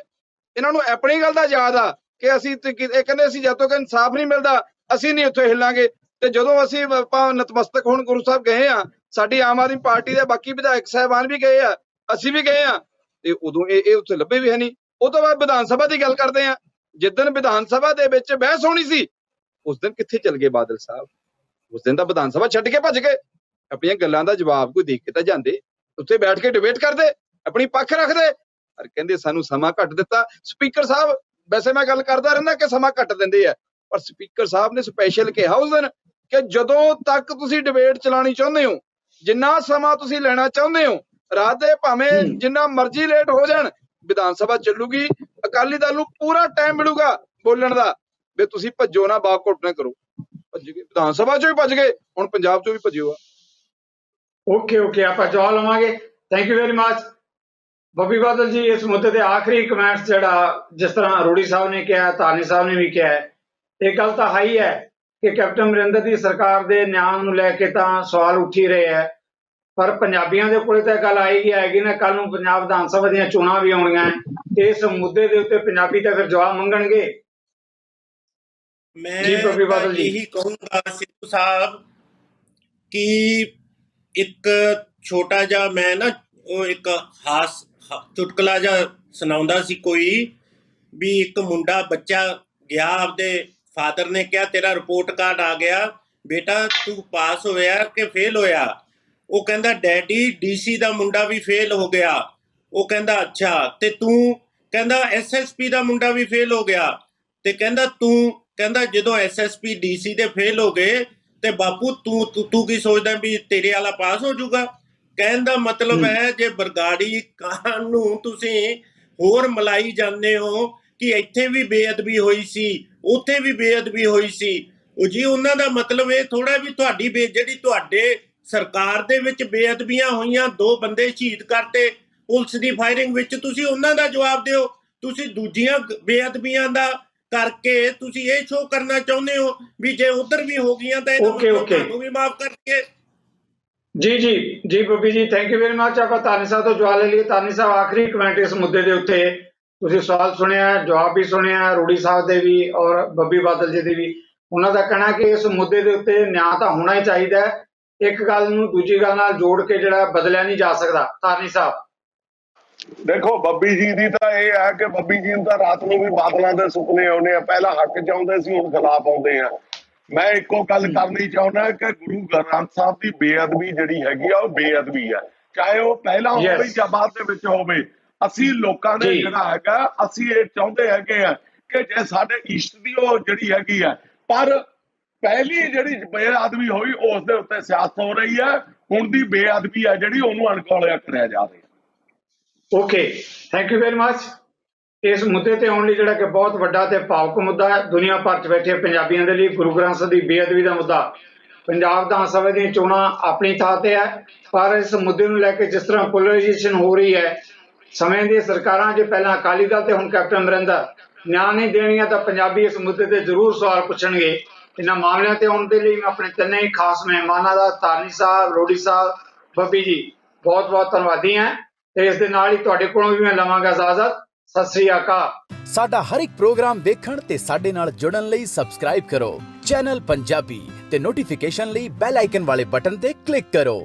[SPEAKER 2] ਇਹਨਾਂ ਨੂੰ ਆਪਣੀ ਗੱਲ ਦਾ ਯਾਦ ਆ ਕਿ ਅਸੀਂ ਇਹ ਕਹਿੰਦੇ ਅਸੀਂ ਜਦ ਤੱਕ ਇਨਸਾਫ ਨਹੀਂ ਮਿਲਦਾ ਅਸੀਂ ਨਹੀਂ ਉੱਥੇ ਹਿੱਲਾਂਗੇ। ਤੇ ਜਦੋਂ ਅਸੀਂ ਆਪਾਂ ਨਤਮਸਤਕ ਹੁਣ ਗੁਰੂ ਸਾਹਿਬ ਗਏ ਆ, ਸਾਡੀ ਆਮ ਆਦਮੀ ਪਾਰਟੀ ਦੇ ਬਾਕੀ ਵਿਧਾਇਕ ਸਾਹਿਬਾਨ ਵੀ ਗਏ ਆ, ਅਸੀਂ ਵੀ ਗਏ ਆ, ਤੇ ਉਦੋਂ ਇਹ ਉੱਥੇ ਲੱਭੇ ਵੀ ਹੈ ਨਹੀਂ। ਉਹ ਤੋਂ ਬਾਅਦ ਵਿਧਾਨ ਸਭਾ ਦੀ ਗੱਲ ਕਰਦੇ ਆ, ਜਿੱਦਣ ਵਿਧਾਨ ਸਭਾ ਦੇ ਵਿੱਚ ਬਹਿਸ ਹੋਣੀ ਸੀ ਉਸ ਦਿਨ ਕਿੱਥੇ ਚਲ ਗਏ ਬਾਦਲ ਸਾਹਿਬ? ਉਸ ਦਿਨ ਤਾਂ ਵਿਧਾਨ ਸਭਾ ਛੱਡ ਕੇ ਭੱਜ ਗਏ। ਆਪਣੀਆਂ ਗੱਲਾਂ ਦਾ ਜਵਾਬ ਕੋਈ ਦੇ ਕੇ ਤਾਂ ਜਾਂਦੇ, ਉੱਥੇ ਬੈਠ ਕੇ ਡਿਬੇਟ ਕਰਦੇ, ਆਪਣੀ ਪੱਖ ਰੱਖਦੇ। ਪਰ ਕਹਿੰਦੇ ਸਾਨੂੰ ਸਮਾਂ ਘੱਟ ਦਿੱਤਾ। ਸਪੀਕਰ ਸਾਹਿਬ, ਵੈਸੇ ਮੈਂ ਗੱਲ ਕਰਦਾ ਰਹਿੰਦਾ ਕਿ ਸਮਾਂ ਘੱਟ ਦਿੰਦੇ ਆ, ਪਰ ਸਪੀਕਰ ਸਾਹਿਬ ਨੇ ਸਪੈਸ਼ਲ ਕਿਹਾ ਉਸ ਦਿਨ ਕਿ ਜਦੋਂ ਤੱਕ ਤੁਸੀਂ ਡਿਬੇਟ ਚਲਾਣੀ ਚਾਹੁੰਦੇ ਹੋ, ਜਿੰਨਾ ਸਮਾਂ ਤੁਸੀਂ ਲੈਣਾ ਚਾਹੁੰਦੇ ਹੋ, ਰਾਤ ਦੇ ਭਾਵੇਂ ਜਿੰਨਾ ਮਰਜ਼ੀ ਲੇਟ ਹੋ ਜਾਣ, ਵਿਧਾਨ ਸਭਾ ਚੱਲੂਗੀ। ਅਕਾਲੀ ਦਲ ਨੂੰ ਪੂਰਾ ਟਾਈਮ ਮਿਲੂਗਾ ਬੋਲਣ ਦਾ, ਵੀ ਤੁਸੀਂ ਭੱਜੋ ਨਾ, ਬਾਕਆਊਟ ਨਾ ਕਰੋ। ਭੱਜ ਗਏ, ਵਿਧਾਨ ਸਭਾ ਚੋਂ ਵੀ ਭੱਜ ਗਏ, ਹੁਣ ਪੰਜਾਬ ਚੋਂ ਵੀ ਭੱਜਿਓ ਆ।
[SPEAKER 1] ਓਕੇ ਆਪਾਂ ਜਵਾਬ ਲਵਾਂਗੇ। Thank you very much. Babbi Badal ji, ਇਸ ਮੁੱਦੇ ਤੇ ਆਖਰੀ ਕਮੈਂਟਸ ਜਿਹੜਾ ਜਿਸ ਤਰ੍ਹਾਂ ਰੋੜੀ ਸਾਹਿਬ ਨੇ ਕਿਹਾ, ਧਾਰਨੀ ਸਾਹਿਬ ਨੇ ਵੀ ਕਿਹਾ, ਇਹ ਗੱਲ ਤਾਂ ਹੈ ਹੀ ਹੈ ਕਿ ਕੈਪਟਨ ਅਮਰਿੰਦਰ ਦੀ ਸਰਕਾਰ ਦੇ ਨਿਆਂ ਨੂੰ ਲੈ ਕੇ ਤਾਂ ਸਵਾਲ ਉੱਠ ਹੀ ਰਹੇ ਹੈ, ਪਰ ਪੰਜਾਬੀਆਂ ਦੇ ਕੋਲੇ ਤਾਂ ਗੱਲ ਆਏਗੀ ਨਾ। ਕੱਲ ਨੂੰ ਪੰਜਾਬ ਵਿਧਾਨ ਸਭਾ ਦੀਆਂ ਚੋਣਾਂ ਵੀ ਆਉਣੀਆਂ, ਇਸ ਮੁੱਦੇ ਦੇ ਉੱਤੇ ਪੰਜਾਬੀ ਤਾਂ ਫਿਰ ਜਵਾਬ ਮੰਗਣਗੇ।
[SPEAKER 4] ਮੈਂ
[SPEAKER 1] ਜੀ ਬੱਬੀ ਬਾਦਲ ਜੀ,
[SPEAKER 4] ਇਹੀ ਕਹੂੰਗਾ ਸਿੱਧੂ ਸਾਹਿਬ ਕਿ ਇੱਕ ਛੋਟਾ ਜਿਹਾ ਮੈਂ ਨਾ ਉਹ ਇੱਕ ਚੁਟਕਲਾ ਜਿਹਾ ਸੁਣਾਉਂਦਾ ਸੀ ਕੋਈ, ਵੀ ਇੱਕ ਮੁੰਡਾ ਬੱਚਾ ਗਿਆ, ਆਪਦੇ ਫਾਦਰ ਨੇ ਕਿਹਾ ਤੇਰਾ ਰਿਪੋਰਟ ਕਾਰਡ ਆ ਗਿਆ ਬੇਟਾ, ਤੂੰ ਪਾਸ ਹੋਇਆ ਕਿ ਫੇਲ ਹੋਇਆ? ਉਹ ਕਹਿੰਦਾ ਡੈਡੀ DC ਦਾ ਮੁੰਡਾ ਵੀ ਫੇਲ ਹੋ ਗਿਆ। ਉਹ ਕਹਿੰਦਾ ਅੱਛਾ, ਤੇ ਤੂੰ? ਕਹਿੰਦਾ SSP ਦਾ ਮੁੰਡਾ ਵੀ ਫੇਲ ਹੋ ਗਿਆ। ਤੇ ਕਹਿੰਦਾ ਤੂੰ? ਕਹਿੰਦਾ ਜਦੋਂ SSP DC ਦੇ ਫੇਲ ਹੋ ਗਏ ਤੇ ਬਾਪੂ ਤੂੰ ਕੀ ਸੋਚਦਾ ਵੀ ਤੇਰੇ ਵਾਲਾ ਪਾਸ ਹੋ ਜਾਊਗਾ? ਕਹਿਣ ਦਾ ਮਤਲਬ ਹੈ ਜੇ ਬਰਗਾੜੀ ਕਾਂਡ ਨੂੰ ਤੁਸੀਂ ਹੋਰ ਮਲਾਈ ਜਾਂਦੇ ਹੋ ਕਿ ਇੱਥੇ ਵੀ ਬੇਅਦਬੀ ਹੋਈ ਸੀ, ਉੱਥੇ ਵੀ ਬੇਅਦਬੀ ਹੋਈ ਸੀ, ਉਹ ਜੀ ਉਹਨਾਂ ਦਾ ਮਤਲਬ ਇਹ ਥੋੜਾ ਵੀ ਤੁਹਾਡੀ ਜਿਹੜੀ ਤੁਹਾਡੇ ਸਰਕਾਰ ਦੇ ਵਿੱਚ ਬੇਅਦਬੀਆਂ ਹੋਈਆਂ, 2 ਬੰਦੇ ਸ਼ਹੀਦ ਕਰਤੇ ਪੁਲਿਸ ਦੀ ਫਾਇਰਿੰਗ ਵਿੱਚ, ਤੁਸੀਂ ਉਹਨਾਂ ਦਾ ਜਵਾਬ ਦਿਓ। ਤੁਸੀਂ ਦੂਜੀਆਂ ਬੇਅਦਬੀਆਂ ਦਾ ਕਰਕੇ ਤੁਸੀਂ ਇਹ ਸ਼ੋਅ ਕਰਨਾ ਚਾਹੁੰਦੇ ਹੋ ਵੀ ਜੇ ਉਧਰ ਵੀ ਹੋ ਗਈਆਂ ਤਾਂ ਤੁਹਾਨੂੰ ਵੀ ਮਾਫ ਕਰਕੇ।
[SPEAKER 1] ਜੀ ਬੱਬੀ ਜੀ, ਥੈਂਕ ਯੂ ਵੈਰੀ ਮਚ। ਆਪਾਂ ਧਾਰਨੀ ਸਾਹਿਬ ਤੋਂ ਜਵਾਬ ਲੈ ਲਈਏ। ਧਾਰਨੀ ਸਾਹਿਬ, ਆਖਰੀ ਕਮੈਂਟ ਇਸ ਮੁੱਦੇ ਦੇ ਉੱਤੇ। ਤੁਸੀਂ ਸਵਾਲ ਸੁਣਿਆ, ਜਵਾਬ ਵੀ ਸੁਣਿਆ, ਰੂੜੀ ਸਾਹਿਬ ਦੇ ਵੀ ਔਰ ਬੱਬੀ ਬਾਦਲ ਜੀ ਦੇ ਵੀ। ਉਹਨਾਂ ਦਾ ਕਹਿਣਾ ਕਿ ਇਸ ਮੁੱਦੇ ਦੇ ਉੱਤੇ ਨਿਆਂ ਤਾਂ ਹੋਣਾ ਹੀ ਚਾਹੀਦਾ ਹੈ, ਇੱਕ ਗੱਲ ਨੂੰ ਦੂਜੀ ਗੱਲ ਨਾਲ ਜੋੜ ਕੇ ਜਿਹੜਾ ਬਦਲਿਆ ਨਹੀਂ ਜਾ ਸਕਦਾ। ਧਾਰਨੀ ਸਾਹਿਬ
[SPEAKER 3] ਦੇਖੋ, ਬੱਬੀ ਜੀ ਦੀ ਤਾਂ ਇਹ ਹੈ ਕਿ ਬੱਬੀ ਜੀ ਨੂੰ ਤਾਂ ਰਾਤ ਨੂੰ ਵੀ ਬਾਦਲਾਂ ਦੇ ਸੁਪਨੇ ਆਉਂਦੇ ਆ। ਪਹਿਲਾਂ ਹੱਕ ਚਾਹੁੰਦੇ ਸੀ, ਹੁਣ ਖਿਲਾਫ ਆਉਂਦੇ ਆ। ਮੈਂ ਇੱਕੋ ਗੱਲ ਕਰਨੀ ਚਾਹੁੰਦਾ ਕਿ ਗੁਰੂ ਗ੍ਰੰਥ ਸਾਹਿਬ ਦੀ ਬੇਅਦਬੀ ਜਿਹੜੀ ਹੈਗੀ ਆ ਉਹ ਬੇਅਦਬੀ ਆ, ਚਾਹੇ ਉਹ ਪਹਿਲਾਂ ਹੋਵੇ ਜਾਂ ਬਾਅਦ ਦੇ ਵਿੱਚ ਹੋਵੇ। ਅਸੀਂ ਲੋਕਾਂ ਨੇ ਜਿਹੜਾ ਹੈਗਾ, ਅਸੀਂ ਇਹ ਚਾਹੁੰਦੇ ਹੈਗੇ ਆ ਕਿ ਜੇ ਸਾਡੇ ਇਸ਼ਟ ਦੀ ਉਹ ਜਿਹੜੀ ਹੈਗੀ ਆ, ਪਰ ਪਹਿਲੀ ਜਿਹੜੀ ਬੇਅਦਬੀ ਹੋਈ ਉਸ ਦੇ ਉੱਤੇ ਸਿਆਸਤ ਹੋ ਰਹੀ ਹੈ। ਹੁਣ ਦੀ ਬੇਅਦਬੀ ਹੈ ਜਿਹੜੀ ਉਹਨੂੰ ਅਣਗੌਲਿਆ ਕਰਿਆ ਜਾ ਰਿਹਾ।
[SPEAKER 1] Okay, thank you very much. ਇਸ ਮੁੱਦੇ ਤੇ ਆਉਣ ਲਈ ਜਿਹੜਾ ਕਿ ਬਹੁਤ ਵੱਡਾ ਤੇ ਭਾਵੁਕ ਮੁੱਦਾ ਹੈ ਦੁਨੀਆ ਭਰ 'ਚ ਬੈਠੇ ਪੰਜਾਬੀਆਂ ਦੇ ਲਈ, ਗੁਰੂ ਗ੍ਰੰਥ ਸਾਹਿਬ ਦੀ ਬੇਅਦਬੀ ਦਾ ਮੁੱਦਾ। ਪੰਜਾਬ ਵਿਧਾਨ ਸਭਾ ਦੀਆਂ ਚੋਣਾਂ ਆਪਣੀ ਥਾਂ ਤੇ ਹੈ, ਪਰ ਇਸ ਮੁੱਦੇ ਨੂੰ ਲੈ ਕੇ ਜਿਸ ਤਰ੍ਹਾਂ ਪੋਲਰਾਈਜੇਸ਼ਨ ਹੋ ਰਹੀ ਹੈ, ਸਮੇਂ ਦੀਆਂ ਸਰਕਾਰਾਂ ਜੇ ਪਹਿਲਾਂ ਅਕਾਲੀ ਦਲ ਤੇ ਹੁਣ ਕੈਪਟਨ ਅਮਰਿੰਦਰ ਨਿਆਂ ਨਹੀਂ ਦੇਣੀਆਂ ਤਾਂ ਪੰਜਾਬੀ ਇਸ ਮੁੱਦੇ ਤੇ ਜ਼ਰੂਰ ਸਵਾਲ ਪੁੱਛਣਗੇ। ਇਹਨਾਂ ਮਾਮਲਿਆਂ ਤੇ ਆਉਣ ਦੇ ਲਈ ਮੈਂ ਆਪਣੇ ਤਿੰਨੇ ਹੀ ਖਾਸ ਮਹਿਮਾਨਾਂ ਦਾ, ਧਾਰਨੀ ਸਾਹਿਬ, ਰੋੜੀ ਸਾਹਿਬ, ਬੱਬੀ ਜੀ, ਬਹੁਤ ਬਹੁਤ ਧੰਨਵਾਦੀ ਹਾਂ। ਤੇ ਇਸ ਦੇ ਨਾਲ ਹੀ ਤੁਹਾਡੇ ਕੋਲੋਂ ਵੀ ਮੈਂ ਲਵਾਂਗਾ ਇਜਾਜ਼ਤ। ਸਤਿ ਸ੍ਰੀ ਅਕਾਲ।
[SPEAKER 5] ਸਾਡਾ ਹਰ ਇੱਕ ਪ੍ਰੋਗਰਾਮ ਵੇਖਣ ਤੇ ਸਾਡੇ ਨਾਲ ਜੁੜਨ ਲਈ ਸਬਸਕ੍ਰਾਈਬ ਕਰੋ ਚੈਨਲ ਪੰਜਾਬੀ ਤੇ ਨੋਟੀਫਿਕੇਸ਼ਨ ਲਈ ਬੈਲ ਆਈਕਨ ਵਾਲੇ ਬਟਨ ਤੇ ਕਲਿੱਕ ਕਰੋ।